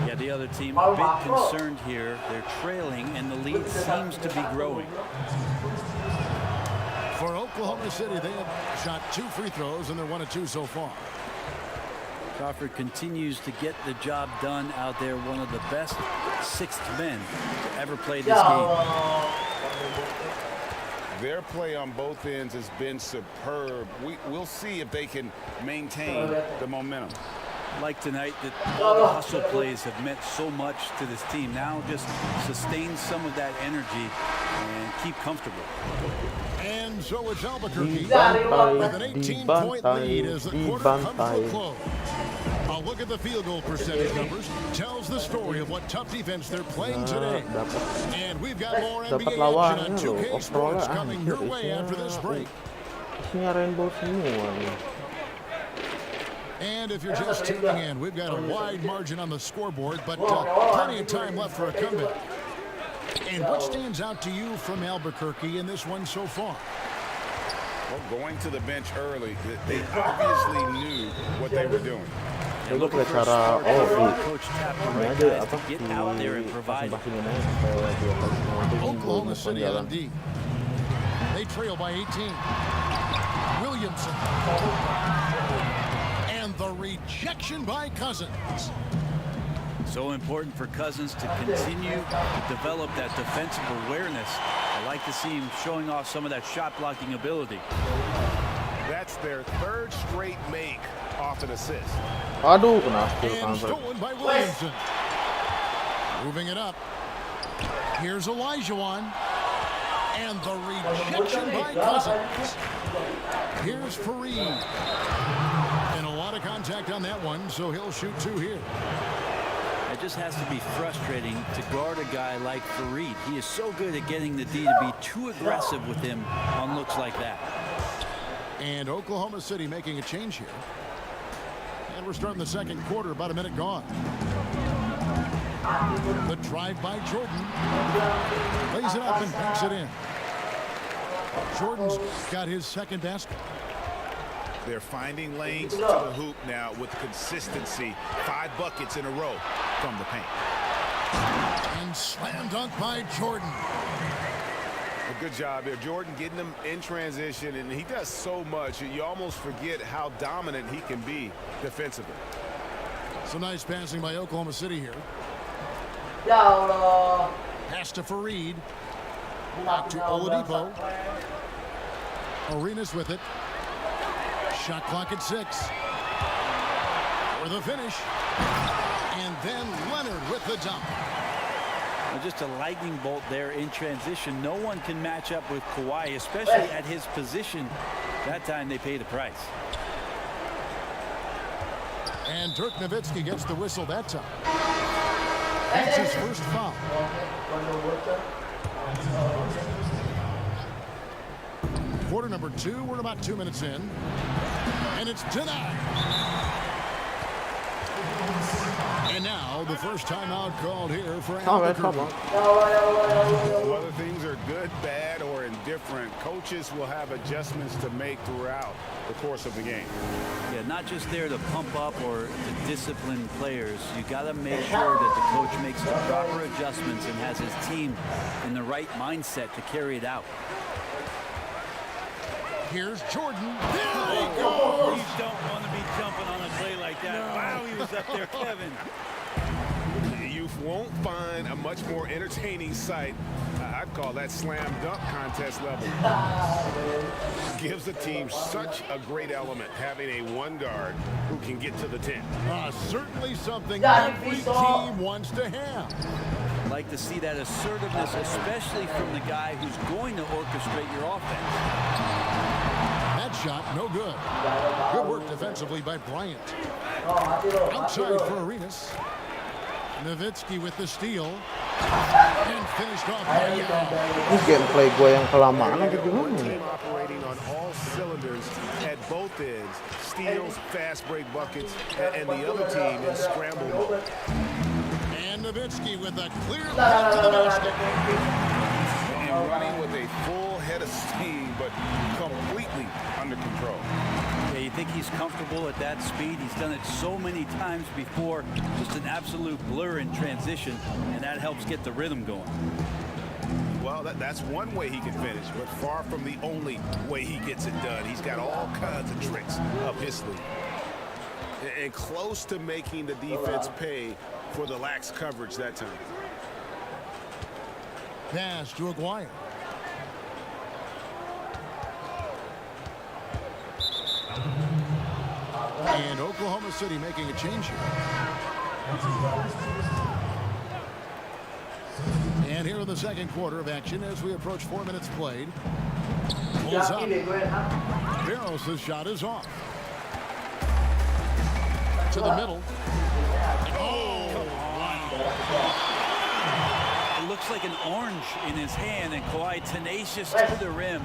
Yeah, the other team a bit concerned here. They're trailing, and the lead seems to be growing. For Oklahoma City, they have shot 2 free throws, and they're 1 of 2 so far. Crawford continues to get the job done out there. One of the best sixth men to ever play this game. Their play on both ends has been superb. We'll see if they can maintain the momentum. Like tonight, that all the hustle plays have meant so much to this team. Now just sustain some of that energy and keep comfortable. And so it's Albuquerque with an 18-point lead as the quarter comes to a close. A look at the field goal percentage numbers tells the story of what tough defense they're playing today. And we've got more NBA action on 2K Sports coming your way after this break. And if you're just tuning in, we've got a wide margin on the scoreboard, but plenty of time left for a comeback. And what stands out to you from Albuquerque in this one so far? Well, going to the bench early, they obviously knew what they were doing. And looking for a start, Coach tapped the right guys to get out there and provide. Oklahoma City on D. They trail by 18. Williamson. And the rejection by Cousins. So important for Cousins to continue to develop that defensive awareness. I like to see him showing off some of that shot blocking ability. That's their 3rd straight make off an assist. And stolen by Williamson. Moving it up. Here's Olajuwon. And the rejection by Cousins. Here's Fareed. And a lot of contact on that one, so he'll shoot 2 here. It just has to be frustrating to guard a guy like Fareed. He is so good at getting the D to be too aggressive with him on looks like that. And Oklahoma City making a change here. And we're starting the second quarter, about a minute gone. The drive by Jordan. Lays it up and banks it in. Jordan's got his second basket. They're finding lanes to the hoop now with consistency. 5 buckets in a row from the paint. And slam dunk by Jordan. A good job there. Jordan getting them in transition, and he does so much. You almost forget how dominant he can be defensively. Some nice passing by Oklahoma City here. Pass to Fareed. Back to Oladipo. Arenas with it. Shot clock at 6. For the finish. And then Leonard with the dunk. Well, just a lightning bolt there in transition. No one can match up with Kawhi, especially at his position. That time they pay the price. And Dirk Nowitzki gets the whistle that time. That's his first foul. Quarter number 2, we're about 2 minutes in. And it's denied. And now the first timeout called here for Albuquerque. Whether things are good, bad, or indifferent, coaches will have adjustments to make throughout the course of the game. Yeah, not just there to pump up or to discipline players. You got to make sure that the coach makes the proper adjustments and has his team in the right mindset to carry it out. Here's Jordan. You don't want to be jumping on a play like that. No. Wow, he was up there, Kevin. You won't find a much more entertaining sight. I'd call that slam dunk contest level. Gives the team such a great element having a one guard who can get to the 10. Certainly something every team wants to have. Like to see that assertiveness, especially from the guy who's going to orchestrate your offense. That shot, no good. Good work defensively by Bryant. Outside for Arenas. Nowitzki with the steal. And finished off by Yao. Gameplay gue yang kelamaan apa gimana? Team operating on all cylinders at both ends. Steals, fast break buckets, and the other team in scramble mode. And Nowitzki with a clear path to the basket. And running with a full head of steam, but completely under control. Yeah, you think he's comfortable at that speed? He's done it so many times before. Just an absolute blur in transition, and that helps get the rhythm going. Well, that's one way he can finish, but far from the only way he gets it done. He's got all kinds of tricks up his sleeve. And close to making the defense pay for the lax coverage that time. Pass to Aguirre. And Oklahoma City making a change here. And here in the second quarter of action as we approach 4 minutes played. Pulls up. Barros' shot is off. To the middle. Oh, wow. It looks like an orange in his hand, and Kawhi tenacious to the rim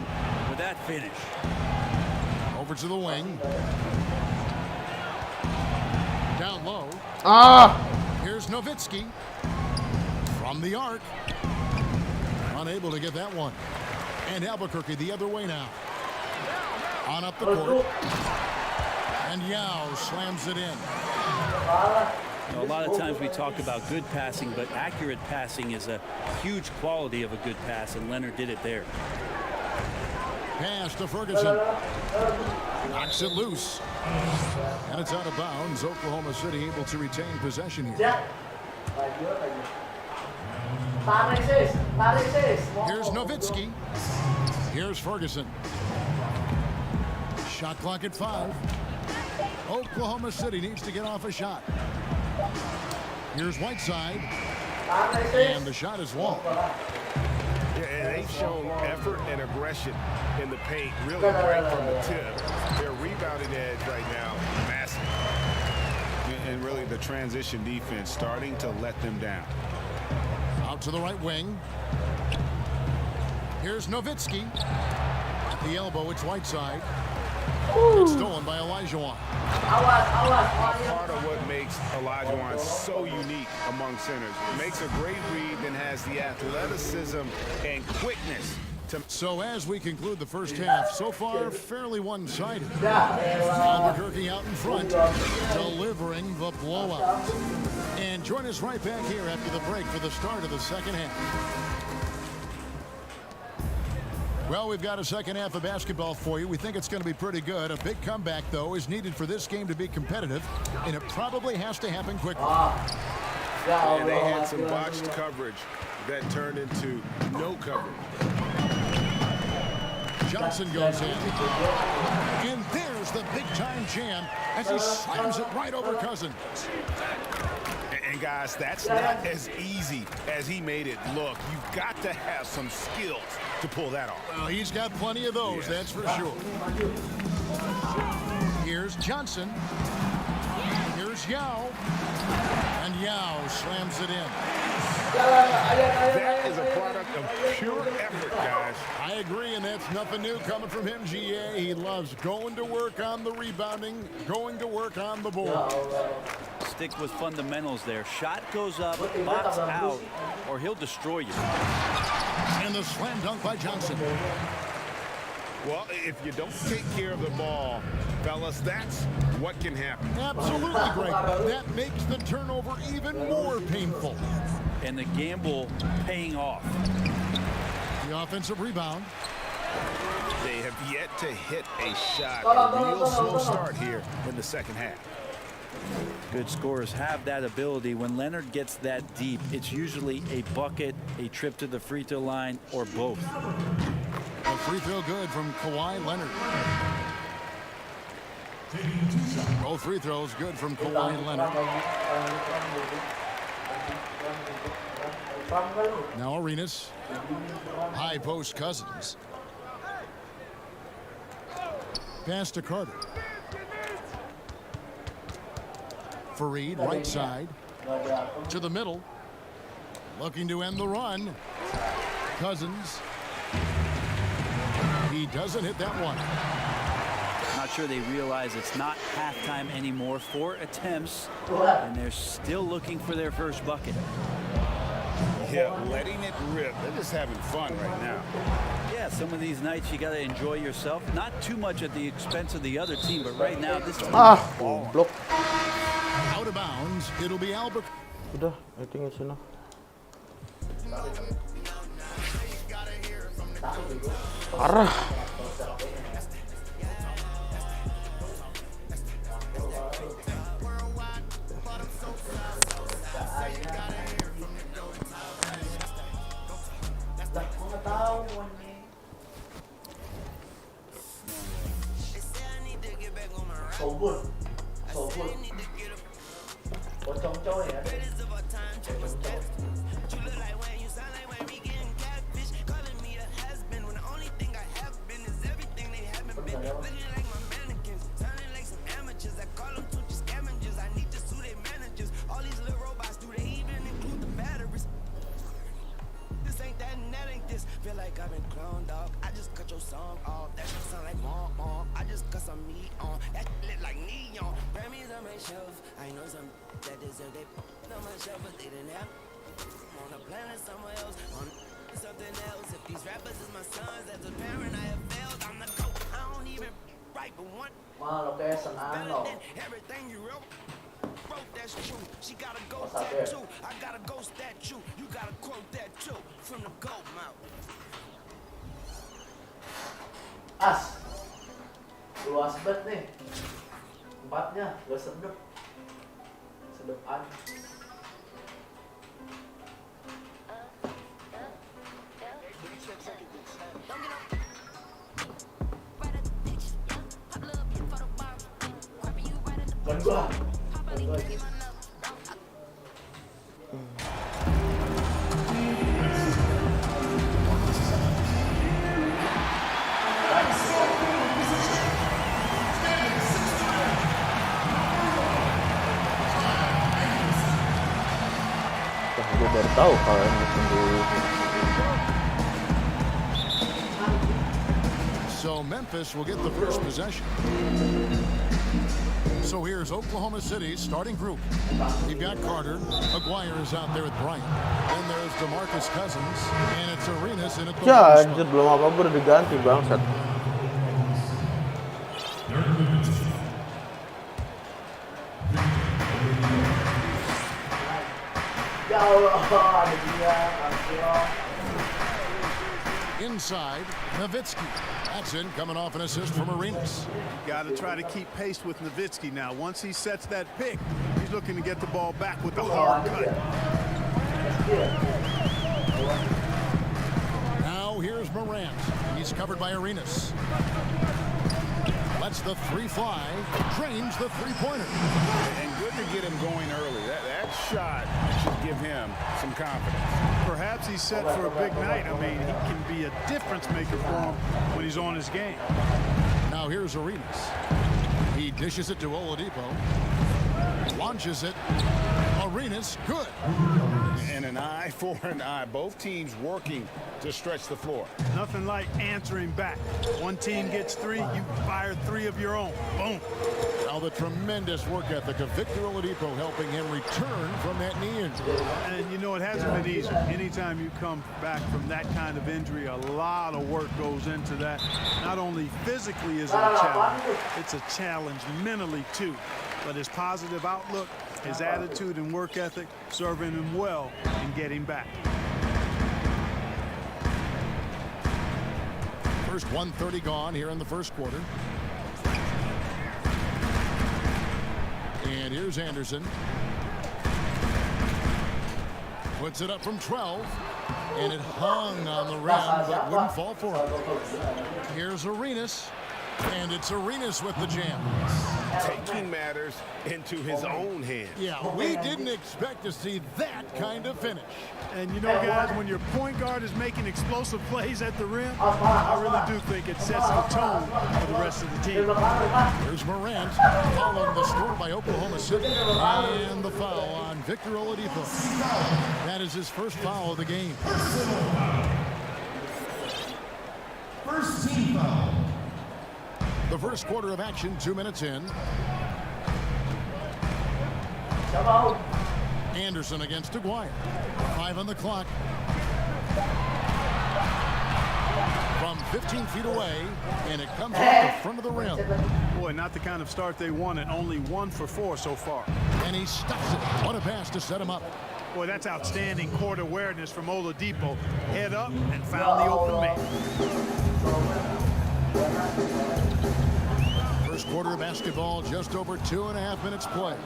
with that finish. Over to the wing. Down low. Here's Nowitzki. From the arc. Unable to get that one. And Albuquerque the other way now. On up the court. And Yao slams it in. A lot of times we talk about good passing, but accurate passing is a huge quality of a good pass, and Leonard did it there. Pass to Ferguson. Knocks it loose. And it's out of bounds. Oklahoma City able to retain possession here. Here's Nowitzki. Here's Ferguson. Shot clock at 5. Oklahoma City needs to get off a shot. Here's Whiteside. And the shot is long. Yeah, and they've shown effort and aggression in the paint, really right from the tip. Their rebounding edge right now, massive. And really the transition defense starting to let them down. Out to the right wing. Here's Nowitzki. At the elbow, it's Whiteside. It's stolen by Olajuwon. Part of what makes Olajuwon so unique among centers. Makes a great read and has the athleticism and quickness. So as we conclude the first half, so far fairly one-sided. Albuquerque out in front, delivering the blowout. And join us right back here after the break for the start of the second half. Well, we've got a second half of basketball for you. We think it's going to be pretty good. A big comeback, though, is needed for this game to be competitive, and it probably has to happen quickly. And they had some botched coverage that turned into no coverage. Johnson goes in. And there's the big-time jam as he slams it right over Cousins. And guys, that's not as easy as he made it look. You've got to have some skills to pull that off. Well, he's got plenty of those, that's for sure. Here's Johnson. Here's Yao. And Yao slams it in. That is a product of pure effort, guys. I agree, and that's nothing new coming from him, GA. He loves going to work on the rebounding, going to work on the board. Stick with fundamentals there. Shot goes up, box out, or he'll destroy you. And the slam dunk by Johnson. Well, if you don't take care of the ball, fellas, that's what can happen. Absolutely, Greg. That makes the turnover even more painful. And the gamble paying off. The offensive rebound. They have yet to hit a shot. A real slow start here in the second half. Good scorers have that ability. When Leonard gets that deep, it's usually a bucket, a trip to the free throw line, or both. A free throw good from Kawhi Leonard. Both free throws good from Kawhi Leonard. Now Arenas. High post Cousins. Pass to Carter. Fareed, right side. To the middle. Looking to end the run. Cousins. He doesn't hit that one. Not sure they realize it's not halftime anymore. 4 attempts, and they're still looking for their first bucket. Yeah, letting it rip. They're just having fun right now. Yeah, some of these nights you got to enjoy yourself. Not too much at the expense of the other team, but right now this team Goblok. Out of bounds, it'll be Albert. Udah, I think it's enough. Parah. Sobun. Pocong coy ya. Feel like I've been cloned, dog. I just cut your song off. That shit sound like mom. I just cut some meat on. That lit like neon. Grammys on my shelf. I know some that deserve they on my shelf, but they didn't have. I'm on a planet somewhere else. On something else. If these rappers is my sons, as a parent I have failed. I'm the GOAT. I don't even write but one. Mahal kayak senang loh. Everything you wrote, that's true. She got a ghost tattoo. I got a ghost statue. You got a quote that too. From the GOAT mouth. As. Luas banget nih. Tempatnya gak sedep. Sedepan. Gua. Gue baru tahu kalau yang tunggu. So Memphis will get the first possession. So here's Oklahoma City's starting group. You've got Carter. Aguirre is out there with Bryant. Then there's DeMarcus Cousins. And it's Arenas in at the Ya anjir, belum apa-apa udah diganti bangsat. Ya Allah, ada dia, Inside, Nowitzki. That's in, coming off an assist from Arenas. Got to try to keep pace with Nowitzki now. Once he sets that pick, he's looking to get the ball back with the hard cut. Now here's Morant. He's covered by Arenas. Lets the three fly. Drains the three-pointer. And good to get him going early. That shot should give him some confidence. Perhaps he's set for a big night. I mean, he can be a difference maker for him when he's on his game. Now here's Arenas. He dishes it to Oladipo. Launches it. Arenas, good. And an eye for an eye. Both teams working to stretch the floor. Nothing like answering back. One team gets 3, you fire 3 of your own. Boom. Now the tremendous work ethic of Victor Oladipo helping him return from that knee injury. And you know, it hasn't been easy. Anytime you come back from that kind of injury, a lot of work goes into that. Not only physically is it a challenge, it's a challenge mentally too. But his positive outlook, his attitude and work ethic serving him well in getting back. First 1:30 gone here in the first quarter. And here's Anderson. Puts it up from 12. And it hung on the rim, but wouldn't fall for him. Here's Arenas. And it's Arenas with the jam. Taking matters into his own hands. Yeah, we didn't expect to see that kind of finish. And you know, guys, when your point guard is making explosive plays at the rim, I really do think it sets the tone for the rest of the team. There's Morant following the score by Oklahoma City. And the foul on Victor Oladipo. That is his first foul of the game. First team foul. The first quarter of action, 2 minutes in. Anderson against Aguirre. 5 on the clock. From 15 feet away, and it comes off the front of the rim. Boy, not the kind of start they wanted. Only 1 for 4 so far. And he stops it. What a pass to set him up. Boy, that's outstanding court awareness from Oladipo. Head up and found the open man. First quarter of basketball, just over 2.5 minutes play.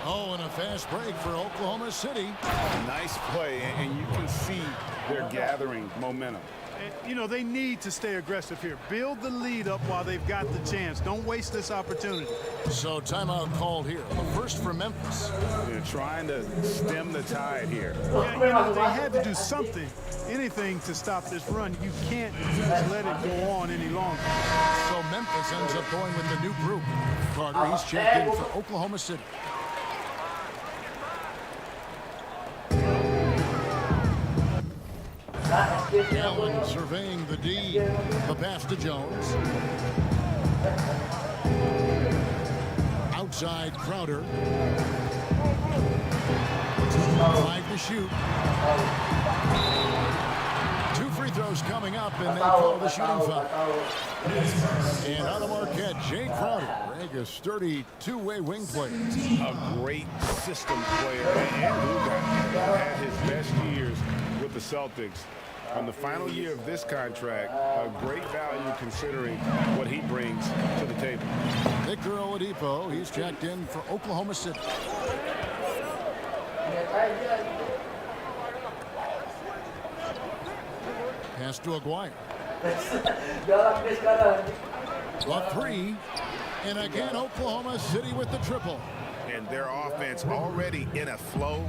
Oh, and a fast break for Oklahoma City. Nice play, and you can see they're gathering momentum. And, you know, they need to stay aggressive here. Build the lead up while they've got the chance. Don't waste this opportunity. So timeout called here. The first for Memphis. They're trying to stem the tide here. Yeah, you know, they had to do something, anything to stop this run. You can't just let it go on any longer. So Memphis ends up going with the new group. Carter, he's checked in for Oklahoma City. Allen surveying the D. The pass to Jones. Outside Crowder. 5 to shoot. 2 free throws coming up, and they call the shooting foul. And out of Marquette, Jay Crowder, a sturdy two-way wing player. A great system player, and who had his best years with the Celtics. On the final year of this contract, a great value considering what he brings to the table. Victor Oladipo, he's checked in for Oklahoma City. Pass to Aguirre. The 3, and again Oklahoma City with the triple. And their offense already in a flow.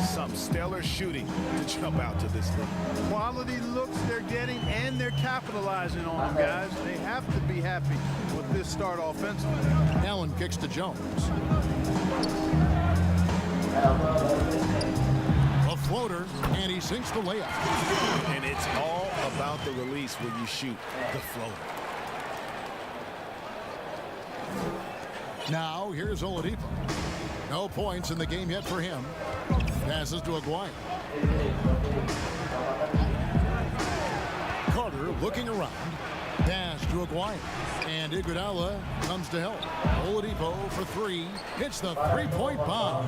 Some stellar shooting to jump out to this league. Quality looks they're getting, and they're capitalizing on them, guys. They have to be happy with this start offensively. Allen kicks to Jones. A floater, and he sinks the layup. And it's all about the release when you shoot the floater. Now, here's Oladipo. No points in the game yet for him. Passes to Aguirre. Carter looking around. Pass to Aguirre. And Iguodala comes to help. Oladipo for 3. Hits the three-point bomb.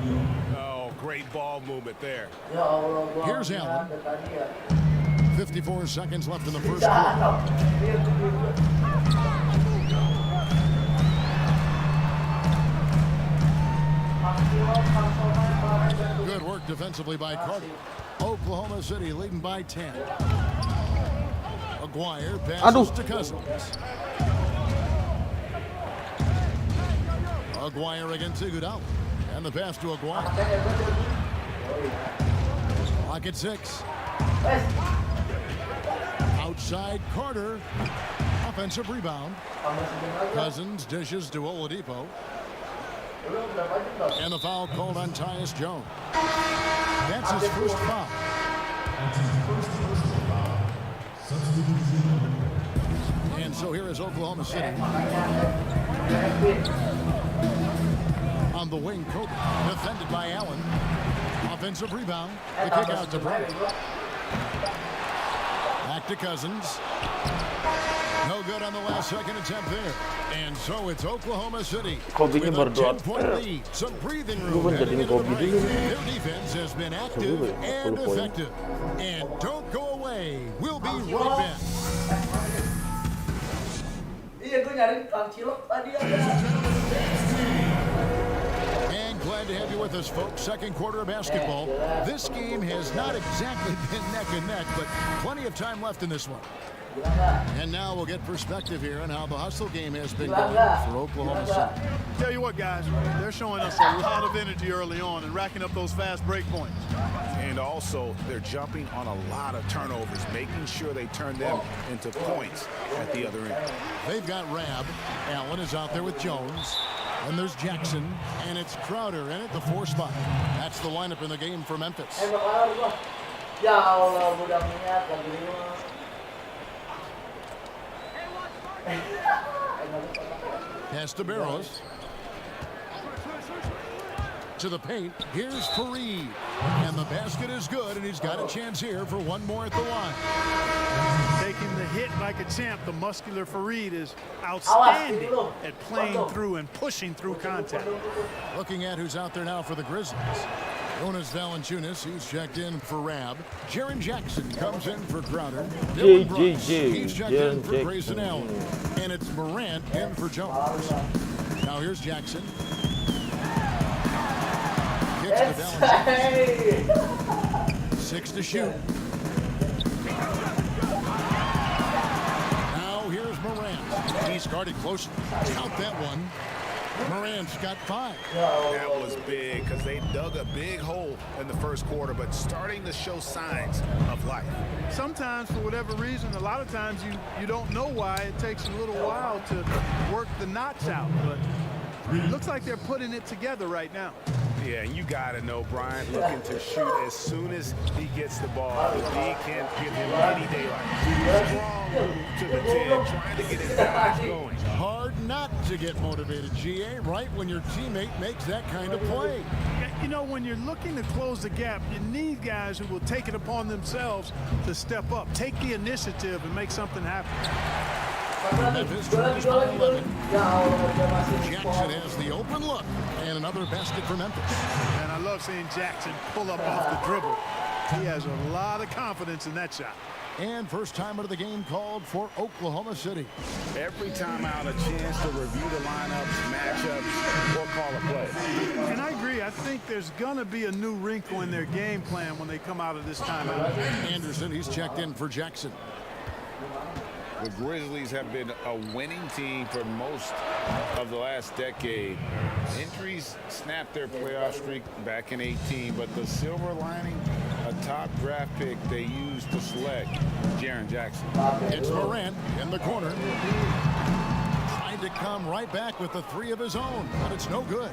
Oh, great ball movement there. Here's Allen. 54 seconds left in the first quarter. Good work defensively by Carter. Oklahoma City leading by 10. Aguirre passes to Cousins. Aguirre against Iguodala. And the pass to Aguirre. Clock at 6. Outside Carter. Offensive rebound. Cousins dishes to Oladipo. And the foul called on Tyus Jones. That's his first foul. And so here is Oklahoma City. On the wing, Kobe, defended by Allen. Offensive rebound. The kick out to Bryant. Back to Cousins. No good on the last second attempt there. And so it's Oklahoma City with a 10-point lead. Some breathing room. Their defense has been active and effective. And don't go away. We'll be right back. Iya, gue nyariin Kang Cilok tadi ada. And glad to have you with us, folks. Second quarter of basketball. This game has not exactly been neck and neck, but plenty of time left in this one. And now we'll get perspective here on how the hustle game has been going for Oklahoma City. Tell you what, guys, they're showing us a lot of energy early on and racking up those fast break points. And also, they're jumping on a lot of turnovers, making sure they turn them into points at the other end. They've got Rab. Allen is out there with Jones. And there's Jackson. And it's Crowder in at the 4 spot. That's the lineup in the game for Memphis. Ya Allah, udah niat lagi ini. Pass to Barrows. To the paint. Here's Fareed. And the basket is good, and he's got a chance here for one more at the line. Taking the hit like a champ, the muscular Fareed is outstanding at playing through and pushing through contact. Looking at who's out there now for the Grizzlies. Jonas Valanciunas, he's checked in for Rab. Jaren Jackson comes in for Crowder. Dylan Brooks, he's checked in for Grayson Allen. And it's Morant in for Jones. Now here's Jackson. Kicks to Valanciunas. 6 to shoot. Now here's Morant. He's guarded closely. Count that one. Morant's got 5. That was big because they dug a big hole in the first quarter, but starting to show signs of life. Sometimes, for whatever reason, a lot of times you don't know why. It takes a little while to work the knots out, but it looks like they're putting it together right now. Yeah, and you got to know Bryant looking to shoot as soon as he gets the ball. The D can't give him any daylight. Strong move to the 10, trying to get his guys going. Hard not to get motivated, GA, right when your teammate makes that kind of play. You know, when you're looking to close the gap, you need guys who will take it upon themselves to step up, take the initiative, and make something happen. Memphis tries by 11. Jackson has the open look, and another basket for Memphis. And I love seeing Jackson pull up off the dribble. He has a lot of confidence in that shot. And first time of the game called for Oklahoma City. Every time out, a chance to review the lineups, matchups, or call a play. And I agree. I think there's going to be a new wrinkle in their game plan when they come out of this timeout. Anderson, he's checked in for Jackson. The Grizzlies have been a winning team for most of the last decade. Injuries snapped their playoff streak back in 18, but the silver lining, a top draft pick they used to select Jaren Jackson. It's Morant in the corner. Trying to come right back with the 3 of his own, but it's no good.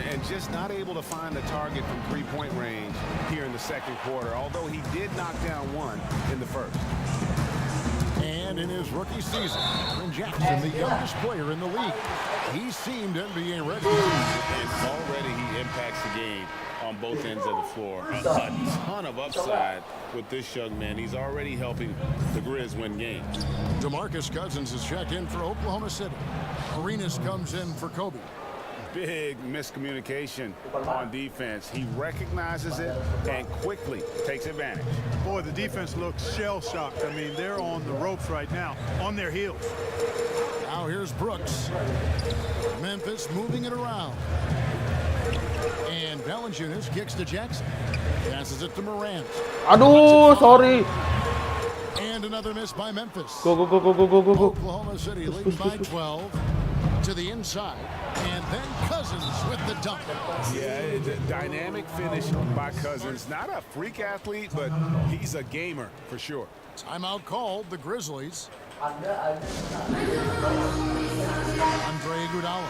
And just not able to find the target from three-point range here in the second quarter, although he did knock down one in the first. And in his rookie season, Jaren Jackson, the youngest player in the league, he seemed NBA ready. And already he impacts the game on both ends of the floor. A ton of upside with this young man. He's already helping the Grizz win games. DeMarcus Cousins is checked in for Oklahoma City. Arenas comes in for Kobe. Big miscommunication on defense. He recognizes it and quickly takes advantage. Boy, the defense looks shell-shocked. I mean, they're on the ropes right now, on their heels. Now here's Brooks. Memphis moving it around. And Valanciunas kicks to Jackson. Passes it to Morant. Aduh, sorry. And another miss by Memphis. Go. Oklahoma City leads by 12. to the inside, and then Cousins with the dunk. Yeah, it's a dynamic finish by Cousins. Not a freak athlete, but he's a gamer for sure. Timeout called, the Grizzlies. Andre Iguodala.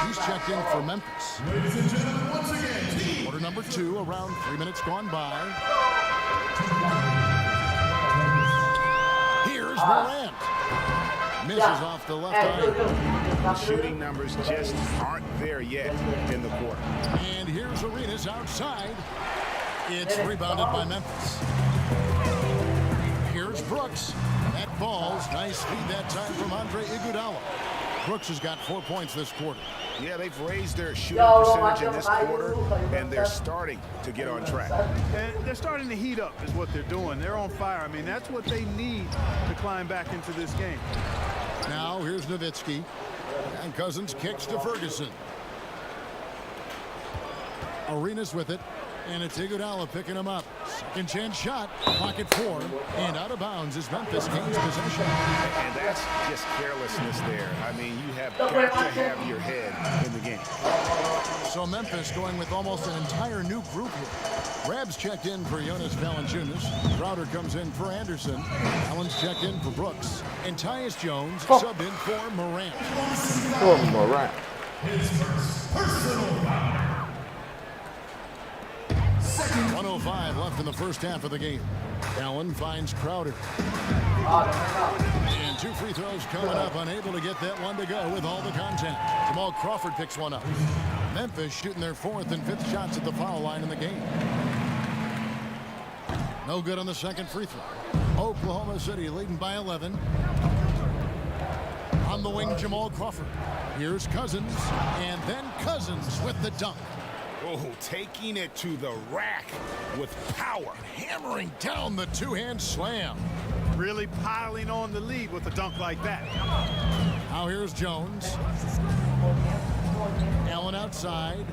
He's checked in for Memphis. Ladies and gentlemen, once again, Quarter number 2, around 3 minutes gone by. Here's Morant. Misses off the left eye. The shooting numbers just aren't there yet in the quarter. And here's Arenas outside. It's rebounded by Memphis. Here's Brooks. That ball's nice feed that time from Andre Iguodala. Brooks has got 4 points this quarter. Yeah, they've raised their shooting percentage in this quarter, and they're starting to get on track. And they're starting to heat up is what they're doing. They're on fire. I mean, that's what they need to climb back into this game. Now here's Nowitzki. And Cousins kicks to Ferguson. Arenas with it. And it's Iguodala picking him up. Second chance shot. Pocket 4. And out of bounds as Memphis gains possession. And that's just carelessness there. I mean, you have got to have your head in the game. So Memphis going with almost an entire new group here. Rabs checked in for Jonas Valanciunas. Crowder comes in for Anderson. Allen's checked in for Brooks. And Tyus Jones subbed in for Morant. Oh, Morant. his first personal foul. 1:05 left in the first half of the game. Allen finds Crowder. And 2 free throws coming up, unable to get that one to go with all the contact. Jamal Crawford picks one up. Memphis shooting their 4th and 5th shots at the foul line in the game. No good on the second free throw. Oklahoma City leading by 11. On the wing, Jamal Crawford. Here's Cousins, and then Cousins with the dunk. Oh, taking it to the rack with power. Hammering down the two-hand slam. Really piling on the lead with a dunk like that. Now here's Jones. Allen outside.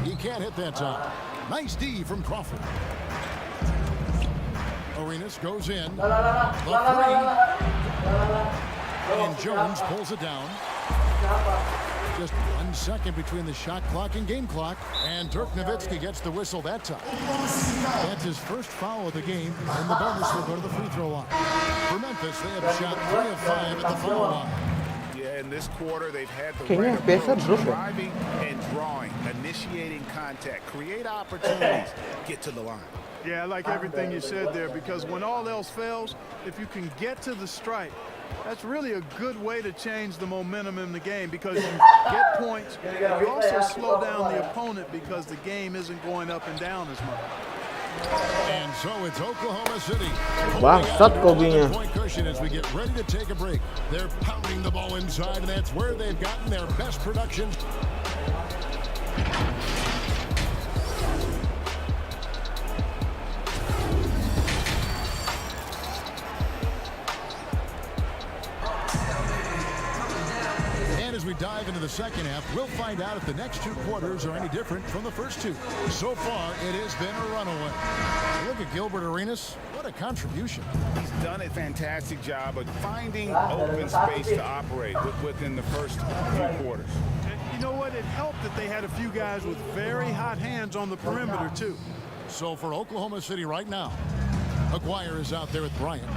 He can't hit that time. Nice D from Crawford. Arenas goes in. The 3. And Jones pulls it down. Just 1 second between the shot clock and game clock. And Dirk Nowitzki gets the whistle that time. That's his first foul of the game. And the bonus will go to the free throw line. For Memphis, they have shot 3 of 5 at the foul line. Yeah, in this quarter, they've had the Kayaknya right biasa approach, drop ya? driving and drawing, initiating contact, create opportunities, get to the line. Yeah, I like everything you said there, because when all else fails, if you can get to the stripe, that's really a good way to change the momentum in the game, because you get points, and you also slow down the opponent because the game isn't going up and down as much. And so it's Oklahoma City. Bangsat Kobe-nya. Point cushion as we get ready to take a break. They're pounding the ball inside, and that's where they've gotten their best production. We dive into the second half. We'll find out if the next 2 quarters are any different from the first 2. So far, it has been a runaway. Look at Gilbert Arenas. What a contribution. He's done a fantastic job of finding open space to operate within the first few quarters. And you know what? It helped that they had a few guys with very hot hands on the perimeter, too. So for Oklahoma City right now, McGuire is out there with Bryant.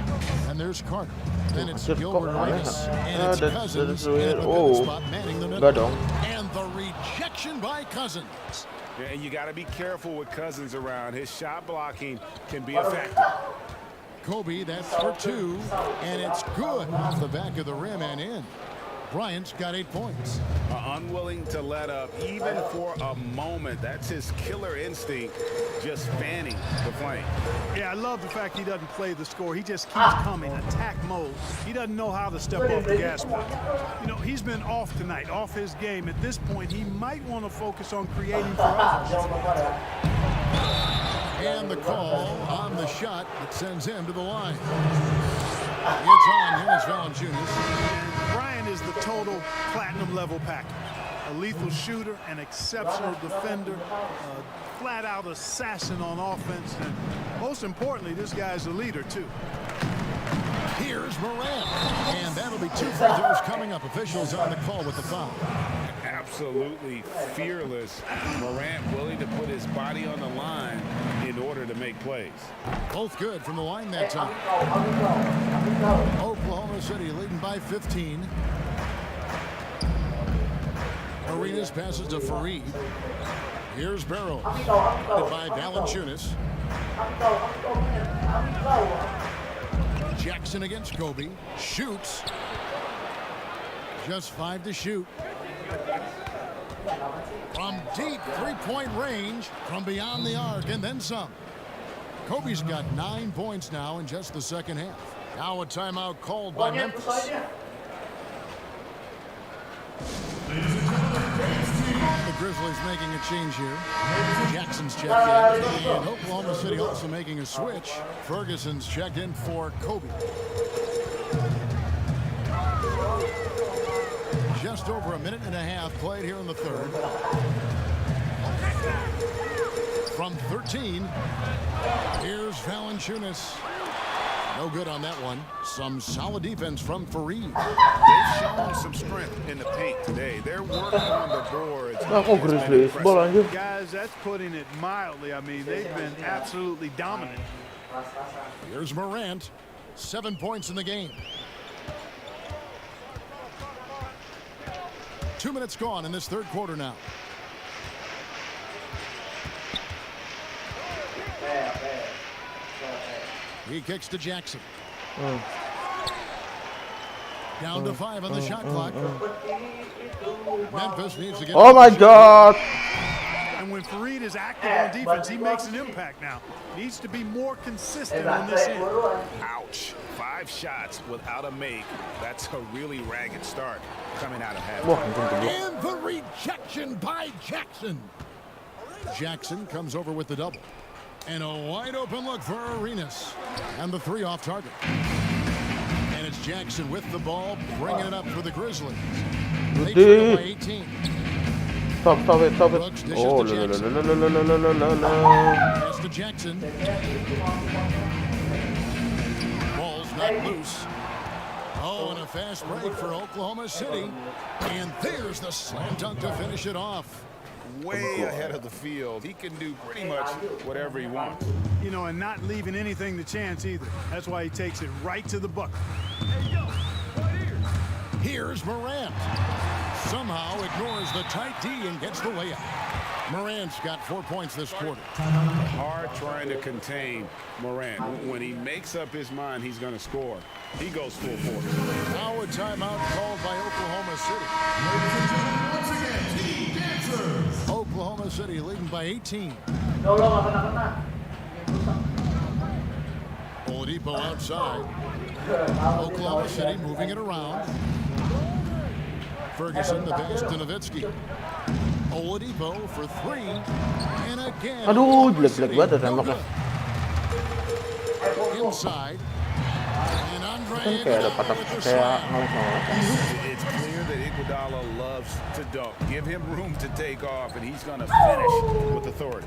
And there's Carter. Then it's Gilbert Arenas. And it's Cousins in a good spot manning the middle. And the rejection by Cousins. Yeah, and you got to be careful with Cousins around. His shot blocking can be a factor. Kobe, that's for 2. And it's good off the back of the rim and in. Bryant's got 8 points. Unwilling to let up even for a moment. That's his killer instinct, just fanning the flame. Yeah, I love the fact he doesn't play the score. He just keeps coming, attack mode. He doesn't know how to step off the gas pedal. You know, he's been off tonight, off his game. At this point, he might want to focus on creating for others. And the call on the shot that sends him to the line. It's on Jonas Valanciunas. Bryant is the total platinum level package. A lethal shooter, an exceptional defender, a flat-out assassin on offense, and most importantly, this guy's a leader too. Here's Morant. And that'll be 2 free throws coming up. Officials on the call with the foul. Absolutely fearless. Morant willing to put his body on the line in order to make plays. Both good from the line that time. Oklahoma City leading by 15. Arenas passes to Fareed. Here's Barrows. By Valanciunas. Jackson against Kobe. Shoots. Just 5 to shoot. From deep three-point range, from beyond the arc, and then some. Kobe's got 9 points now in just the second half. Now a timeout called by Memphis. The Grizzlies making a change here. Jackson's checked in. And Oklahoma City also making a switch. Ferguson's checked in for Kobe. Just over a minute and a half played here in the third. From 13, here's Valanciunas. No good on that one. Some solid defense from Fareed. They've shown some strength in the paint today. They're working on the boards. Guys, that's putting it mildly. I mean, they've been absolutely dominant. Here's Morant. 7 points in the game. 2 minutes gone in this third quarter now. He kicks to Jackson. Down to 5 on the shot clock. Memphis needs to get. Oh my God! And when Fareed is active on defense, he makes an impact now. Needs to be more consistent on this end. Ouch. 5 shots without a make. That's a really ragged start coming out of half. And the rejection by Jackson. Jackson comes over with the double. And a wide open look for Arenas. And the 3 off target. And it's Jackson with the ball, bringing it up for the Grizzlies. They trail by 18. Stop it. Oh, la. Pass to Jackson. Ball's not loose. Oh, and a fast break for Oklahoma City. And there's the slam dunk to finish it off. Way ahead of the field. He can do pretty much whatever he wants. You know, and not leaving anything to chance either. That's why he takes it right to the bucket. Here's Morant. Somehow ignores the tight D and gets the layup. Morant's got 4 points this quarter. Hard trying to contain Morant. When he makes up his mind he's going to score, he goes full force. Now a timeout called by Oklahoma City. Once again, Team Dancers. Oklahoma City leading by 18. Oladipo outside. Oklahoma City moving it around. Ferguson, the pass to Nowitzki. Oladipo for 3. And again. Aduh, jelek banget tembaknya. Inside. And Andre Kan kayak ada patah kayak nolak. It's clear that Iguodala loves to dunk. Give him room to take off, and he's going to finish with authority.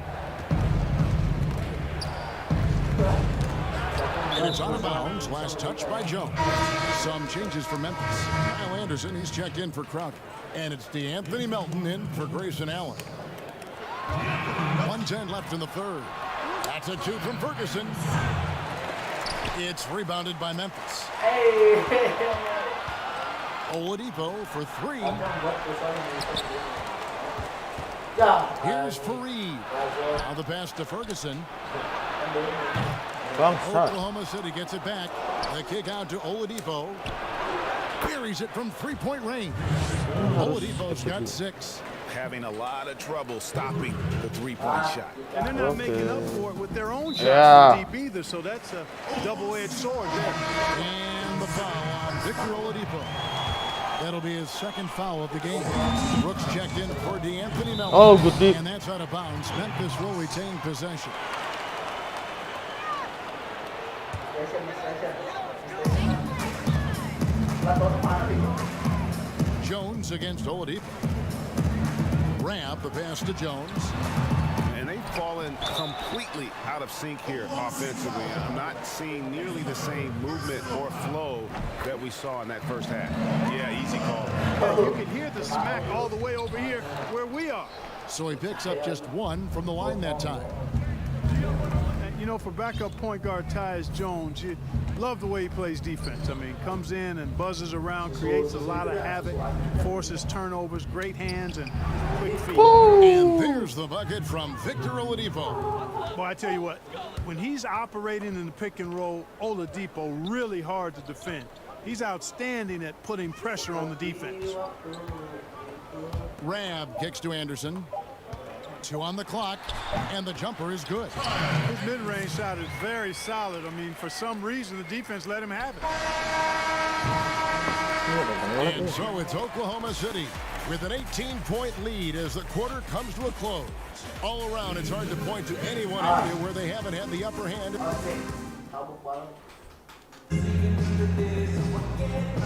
And it's out of bounds. Last touch by Jones. Some changes for Memphis. Kyle Anderson, he's checked in for Crowder. And it's DeAnthony Melton in for Grayson Allen. 1:10 left in the third. That's a 2 from Ferguson. It's rebounded by Memphis. Oladipo for 3. Here's Fareed. Now the pass to Ferguson. Oklahoma City gets it back. The kick out to Oladipo. Buries it from 3-point range. Oladipo's got 6. Having a lot of trouble stopping the 3-point shot. And they're not making up for it with their own shots from deep either, so that's a double-edged sword there. And the foul on Victor Oladipo. That'll be his second foul of the game. Brooks checked in for DeAnthony Melton. Oh, good deep. And that's out of bounds. Memphis will retain possession. Jones against Oladipo. Ramp, the pass to Jones. And And they've fallen completely out of sync here offensively. I'm not seeing nearly the same movement or flow that we saw in that first half. Yeah, easy call. You can hear the smack all the way over here where we are. So he picks up just one from the line that time. You know, for backup point guard Tyus Jones, you love the way he plays defense. I mean, comes in and buzzes around, creates a lot of havoc, forces turnovers, great hands, and quick feet. And there's the bucket from Victor Oladipo. Boy, I tell you what, when he's operating in the pick and roll, Oladipo really hard to defend. He's outstanding at putting pressure on the defense. Rab kicks to Anderson. 2 on the clock, and the jumper is good. His mid-range shot is very solid. I mean, for some reason, the defense let him have it. And so it's Oklahoma City with an 18-point lead as the quarter comes to a close. All around, it's hard to point to any one area where they haven't had the upper hand.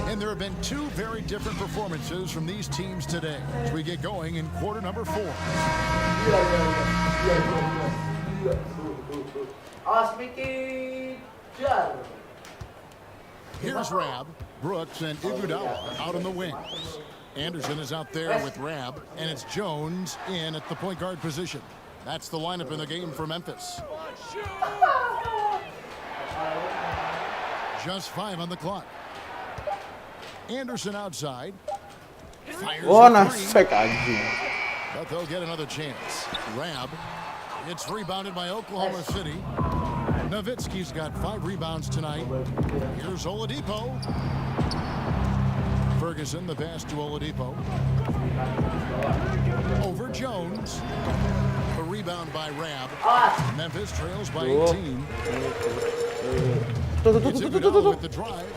And there have been 2 very different performances from these teams today as we get going in quarter number 4. Here's Rab, Brooks, and Iguodala out on the wings. Anderson is out there with Rab, and it's Jones in at the point guard position. That's the lineup in the game for Memphis. Just 5 on the clock. Anderson outside. Fires a three, but they'll get another chance. Rab. It's rebounded by Oklahoma City. Nowitzki's got 5 rebounds tonight. Here's Oladipo. Ferguson, the pass to Oladipo. Over Jones. A rebound by Rab. Memphis trails by 18. It's Iguodala with the drive.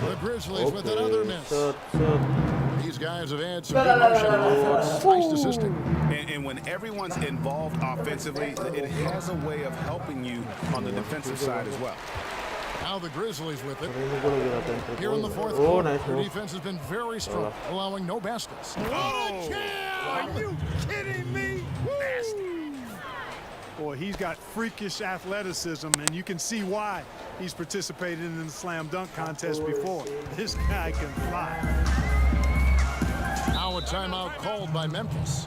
The Grizzlies with another miss. These guys have had some good motion on offense. Nice assisting. And when everyone's involved offensively, it has a way of helping you on the defensive side as well. Now the Grizzlies with it. Here in the fourth quarter, their defense has been very strong, allowing no baskets. Oh, are you kidding me? Nasty. Boy, he's got freakish athleticism, and you can see why he's participated in the slam dunk contest before. This guy can fly. Now a timeout called by Memphis.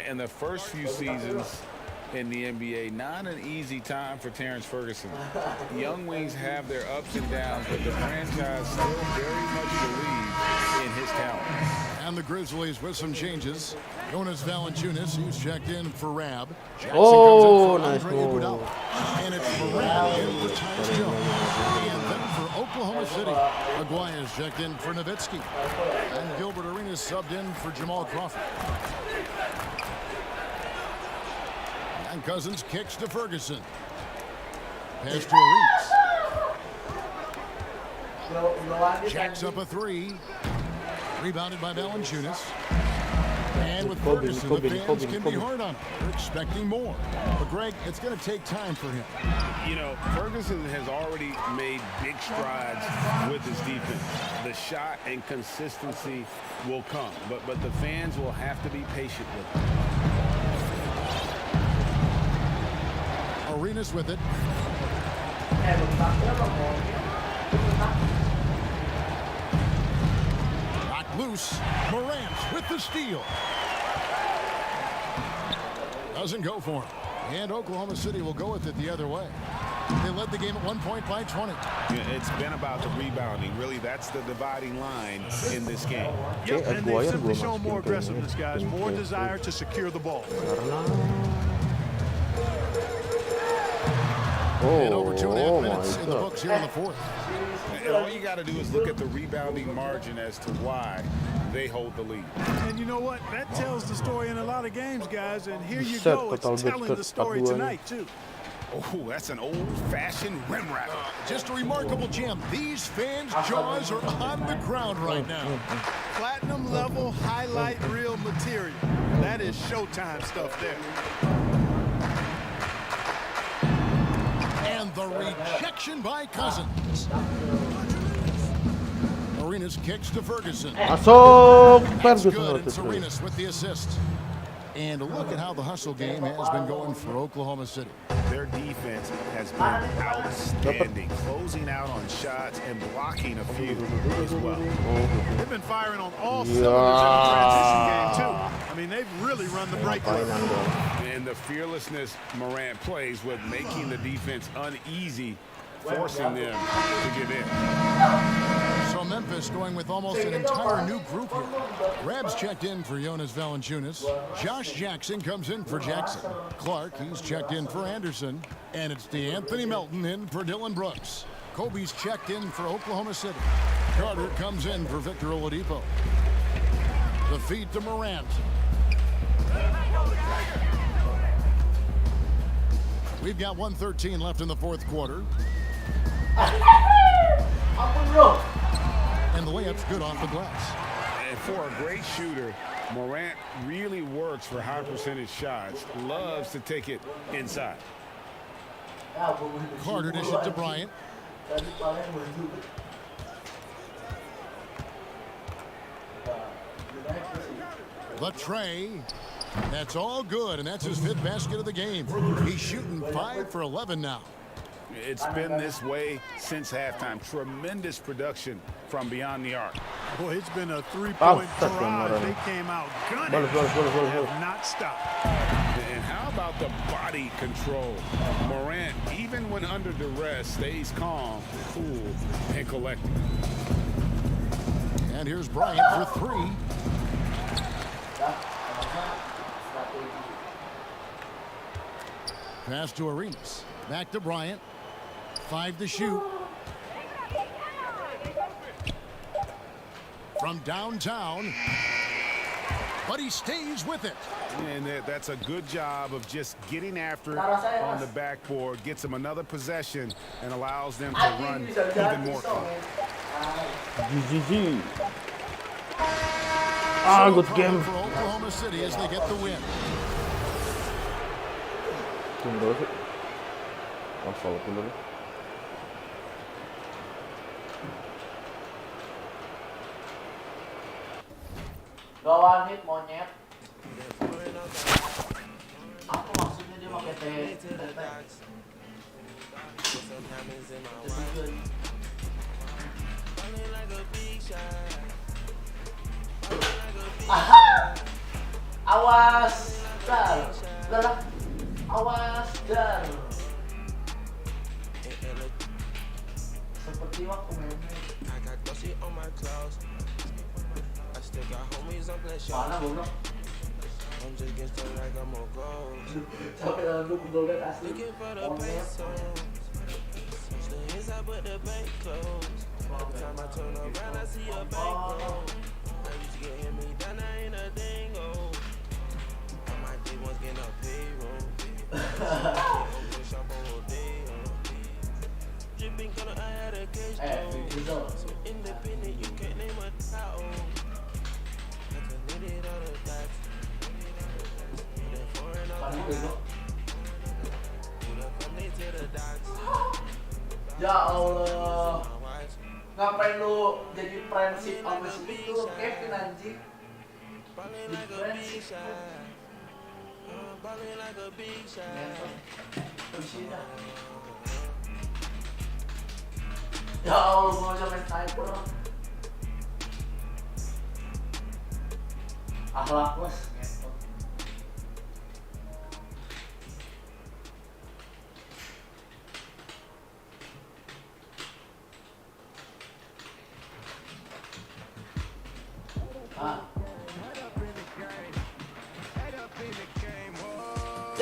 And the first few seasons in the NBA, not an easy time for Terrence Ferguson. Young wings have their ups and downs, but the franchise still very much believes in his talent. And the Grizzlies with some changes. Jonas Valanciunas, who's checked in for Rab. Jackson Oh, comes in nice for Andre move. Iguodala. And it's for Rab in for Tyus Jones. And then for Oklahoma City, Aguirre's checked in for Nowitzki. And Gilbert Arenas subbed in for Jamal Crawford. And Cousins kicks to Ferguson. Pass to Arenas. Jacks up a 3. Rebounded by Valanciunas. And with Ferguson, the fans can be hard on him. They're expecting more. But, Greg, it's going to take time for him. You know, Ferguson has already made big strides with his defense. The shot and consistency will come, but the fans will have to be patient with him. Arenas with it. Knocked loose. Morant with the steal. Doesn't go for him. And Oklahoma City will go with it the other way. They led the game at 1 point by 20. Yeah, it's been about the rebounding. Really, that's the dividing line in this game. Yep, and they've simply shown more aggressiveness, guys. More desire to secure the ball. And over 2.5 minutes in the books here in the fourth. And all you got to do is look at the rebounding margin as to why they hold the lead. And you know what? That tells the story in a lot of games, guys. And here you go. It's telling the story tonight, too. Oh, that's an old-fashioned rim wrap. Just a remarkable gem. These fans' jaws are on the ground right now. Platinum level highlight reel material. That is Showtime stuff there. And the rejection by Cousins. Arenas kicks to Ferguson. Masuk That's Ferguson good. waktu It's itu. Arenas with the assist. And look at how the hustle game has been going for Oklahoma City. Their defense has been outstanding, closing out on shots and blocking a few as well. They've been firing on all cylinders in the transition game, too. I mean, they've really run the break. And the fearlessness Morant plays with making the defense uneasy, forcing them to give in. So Memphis going with almost an entire new group here. Rabs checked in for Jonas Valanciunas. Josh Jackson comes in for Jackson. Clark, he's checked in for Anderson. And it's DeAnthony Melton in for Dylan Brooks. Kobe's checked in for Oklahoma City. Carter comes in for Victor Oladipo. The feed to Morant. We've got 1:13 left in the fourth quarter. And the layup's good off the glass. And for a great shooter, Morant really works for high percentage shots. Loves to take it inside. Carter dishes it to Bryant. The tray. That's all good, and that's his 5th basket of the game. He's shooting 5 for 11 now. It's been this way since halftime. Tremendous production from beyond the arc. Boy, it's been a three-point barrage. They came out gunning. Have not stopped. And how about the body control? Morant, even when under duress, stays calm, cool, and collected. And here's Bryant for 3. Pass to Arenas. Back to Bryant. 5 to shoot. From downtown. But he stays with it. And that's a good job of just getting after it on the backboard. Gets them another possession and allows them to run even more. GG. Ah, good game. For Oklahoma City as they get the win. Tunggu sih. Langsung dulu. Gak one hit monyet. Apa maksudnya dia pakai T? Awas, dar. Awas, dar. Seperti waktu main. Mana goblok? Sampai dalam lu goblok asli. Ya Allah, ngapain lu jadi friendship sama si itu Kevin anjing? Di friendship ya Allah, mau coba main sniper. Akhlakless.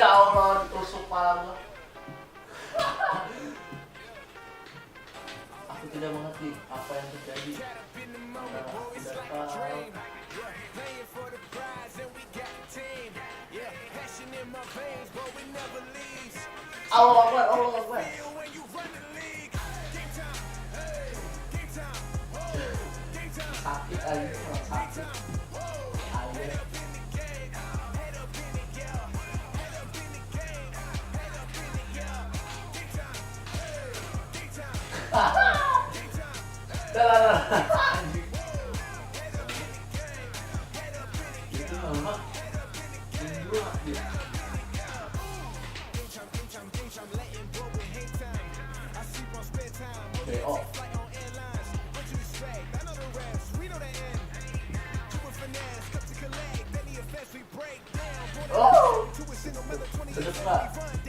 Ya Allah, ditusuk kepala gua. Aku tidak mengerti apa yang terjadi. Allah Akbar, Allah Akbar. Sakit aja, sakit. Itu mama. BO. Oh, sedep nggak?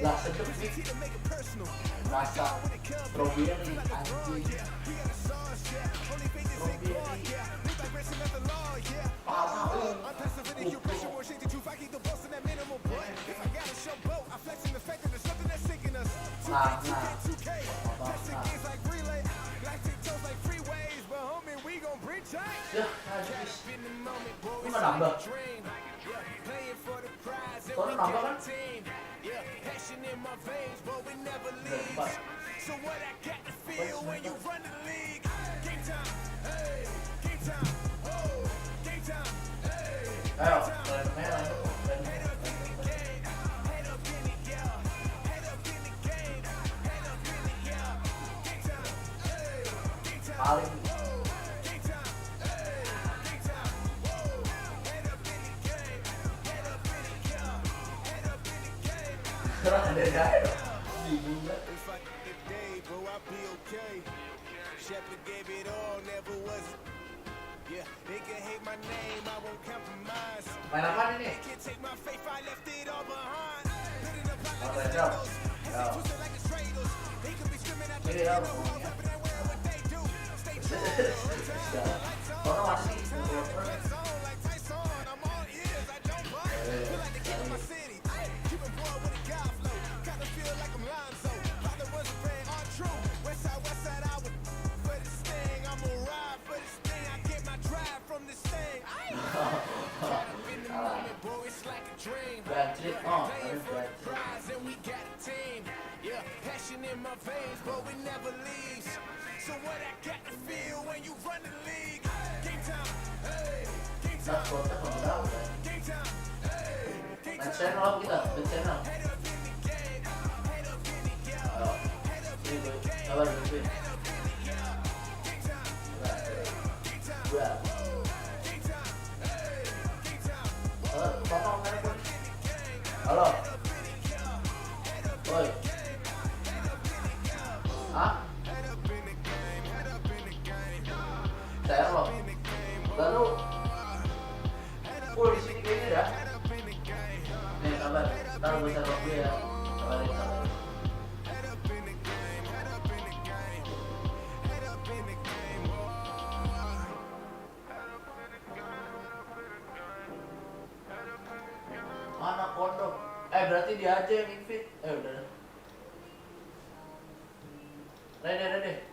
Lah sedep nih. Rasa strawberry anjing. Strawberry. Parah. Ya, habis. Ini mah nambah. Soalnya nambah kan? Berempat. Ayo, kalian merah. Paling sekarang ada gaya dong. Bingung gak? Main apa ini? Mau rejam? Ya. Ini ya ngomongnya. Orang masih bad trip. Oh, bad trip. Passion in my veins, but we never leave. So what I got to feel when you run the league. Game time, hey. Game time, game time, hey. Main channel kita, main channel. Ayo, ini sabar dulu. Berapa? Halo. Oi. Hah? Saya lo. Lalu di sini kayaknya dah. Nih sabar. Ntar gue taruh gue ya. Sabar. Mana kondom? Berarti dia aja yang invite. Udah. Rede.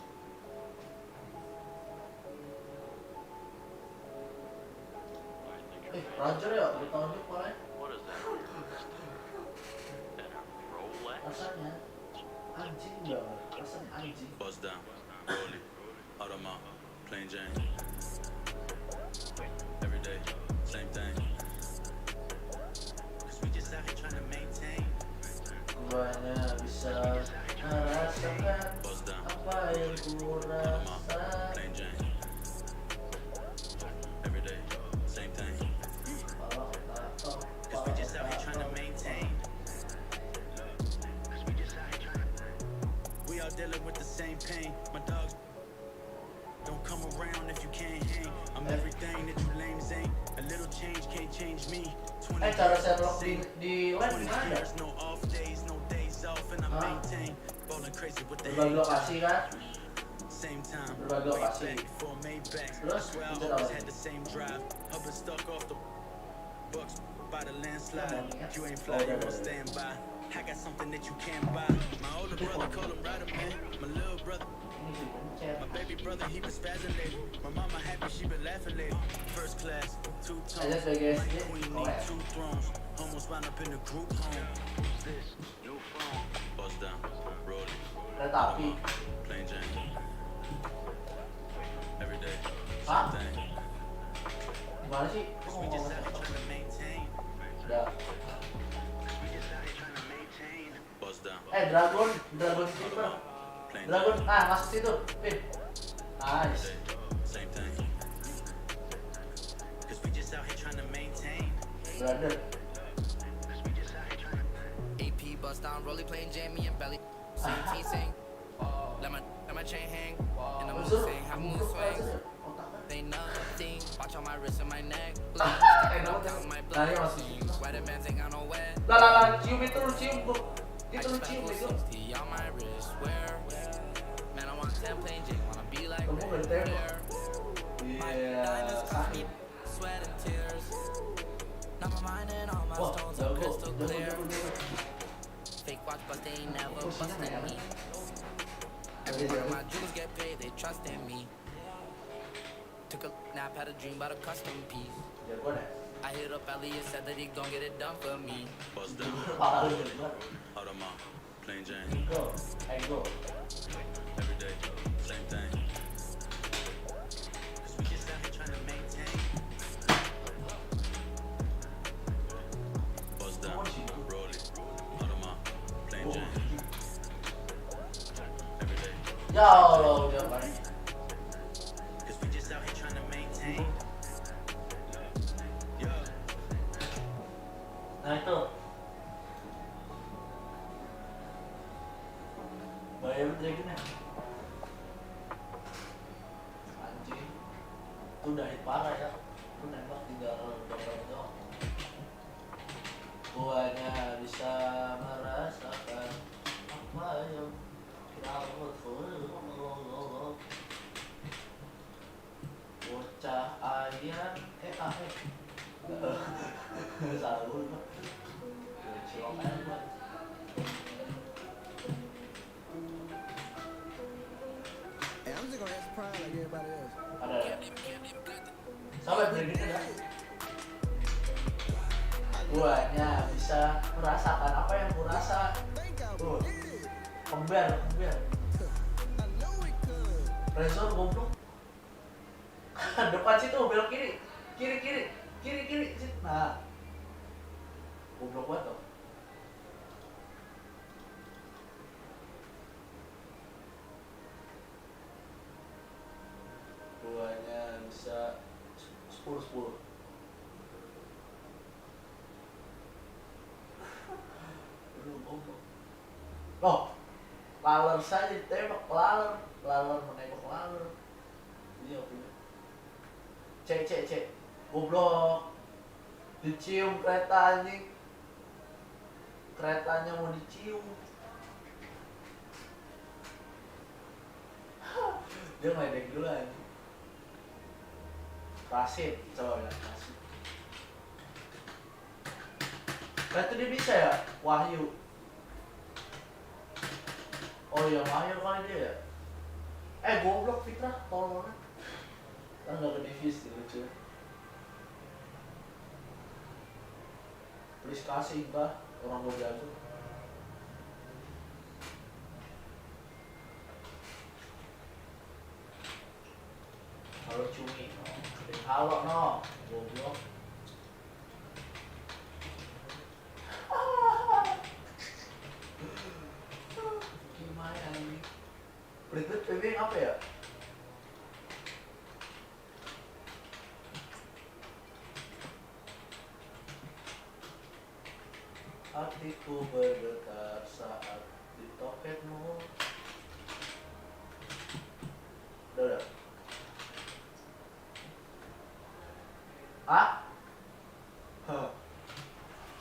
Roger ya, ditonjuk boleh. Rasanya anjing banget, rasanya anjing. Bust down, rolling, Audemars, plain Jane. Every day, same thing. Cause we just out here trying to maintain. Guanya bisa merasakan apa yang ku rasa. Plain Jane. Every day, same thing. Cause we just out here trying to maintain. We all dealing with the same pain. My dogs don't come around if you can't hang. I'm everything that you lames ain't. A little change can't change me. Cara Sherlock di web gimana? There's no off days, no days off, and I maintain. Ballin' crazy with the berbagi lokasi kan? Same time. Berbagi lokasi. Terus I always had the same drive. I've been stuck off the Bucks by the landslide. You ain't fly, you won't stand by. I got something that you can't buy. My older brother call him Ryder Man. My little brother, my baby brother, he been spazzing lately. My mama happy, she been laughing lately. First class, 2 tones. Queen need 2 thrones. Almost wound up in the group home. This new phone. Bust down, rolling. Tapi Plain Jane. Every day, same thing. Gimana sih? We just out here trying to maintain. Ya. We just out here trying to maintain. Bust down. Dragon Sleeper. Dragon, masuk situ. Nice. Same thing. Cause we just out here trying to maintain. Brother. bust down, rolly playing Jamie and Belly. Same T sing. Let my chain hang. And I'm sing, have mood swings. Ain't nothing. Watch on my wrist and my neck. Don't count my blood. Weatherman ain't got no wet. Lah, cium itu lu cium bro. Itu lu cium itu. On my wrist, where? Man, I want 10 plain Jane, wanna be like Kamu gak ditembak. sweat and tears. Now my mind and all my stones are crystal clear. Fake watch, but they ain't never busted me. Every one of my jewels get paid, they trust in me. Took a nap, had a dream about a custom piece. I hit up Elliot, said that he gon' get it done for me. Bust down. Hold on, mom. Plain Jane. Go. Every day, same thing. Cause we just out here trying to maintain. Bust down. Roll it. Hold on, mom. Plain Jane. Every day. Ya Allah, udah banyak. Cause we just out here trying to maintain. Nah itu bayar gini anjing itu udah hit parah ya, lu nembak tinggal berapa doang. Guanya bisa merasakan apa yang kita bocah ayam salah dulu. Hey, I'm just gonna ask Prime like everybody else. Ada. Sampai begini dah. Guanya bisa merasakan apa yang ku rasa. Tuh. Kembar. Rezor goblok. Depan situ belok kiri. Kiri. Nah. Goblok banget tuh. Guanya bisa 10. Loh, laler saja ditembak laler menembak laler. Iya punya. Cek. Goblok. Dicium kereta anjing. Keretanya mau dicium. Dia ngeledek dulu anjing. Rasid, coba bilang Rasid. Itu dia bisa ya? Wahyu. Oh iya, Wahyu kali dia ya? Goblok Fitrah, tolong banget. Kan gak ke divisi, lucu. Please kasih bah, orang gue jago. Halo Cumi, halo no, goblok. Gimana ini? Berikut PB apa ya? Hatiku bergetar saat ditoketmu. Udah. Hah?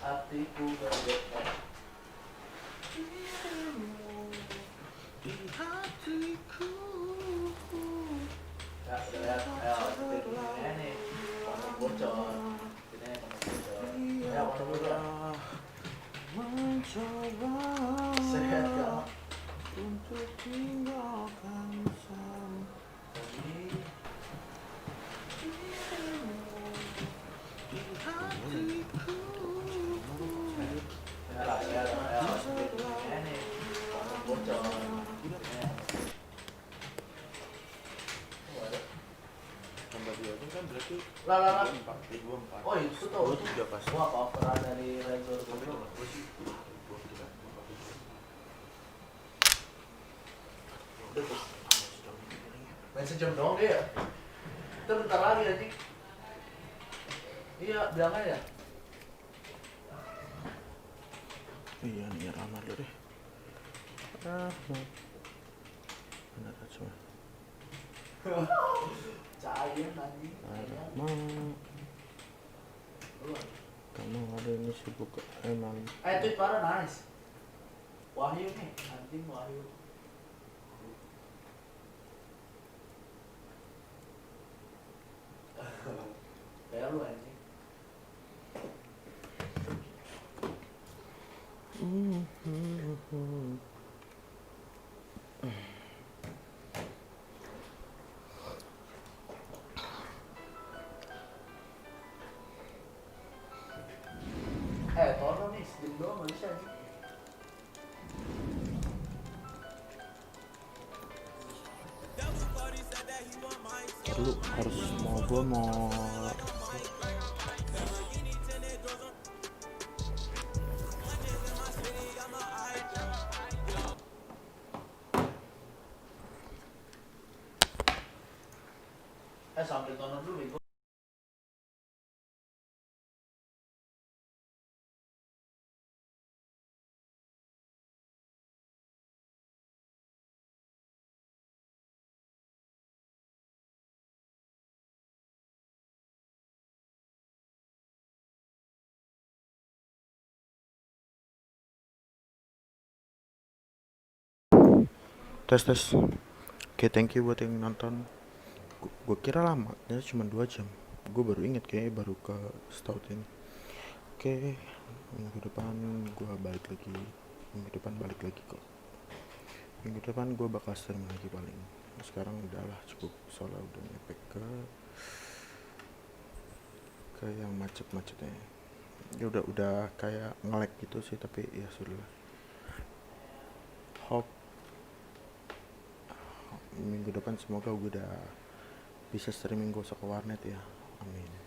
Hatiku bergetar. Di hatiku. Ya, udah lihat. Ayo, ini konek bocor. Ini konek bocor. Ya, konek bocor. Mencoba untuk tinggalkan sampai di hatiku. Ini bocor. Tambah 2 kan berarti 24. Oh itu tuh. Wah, coveran dari Razor goblok. Main sejam doang dia ya? Kita bentar lagi anjing. Iya, bilang aja. Iya nih Rahmat dulu deh. Rahmat. Benar semua. Rahmat. Kamu hari ini sibuk emang. Tweet parah nice. Wahyu nih, anjing Wahyu. Kayak lu anjing. Tolong nih, sedih doang gak bisa nih. Lu harus mau gue mau Sambil tonton dulu bego. tes. Oke, thank you buat yang nonton. Gue kira lama, ya cuma 2 jam. Gue baru inget kayaknya baru ke stout ini. Oke, minggu depan gue balik lagi. Minggu depan balik lagi kok. Minggu depan gue bakal stream lagi paling. Sekarang udahlah cukup, soalnya udah nyampe ke yang macet-macetnya. Ya udah kayak nge-lag gitu sih, tapi ya sudah. Hope minggu depan semoga gue udah bisa streaming, gak usah ke warnet ya. Amin.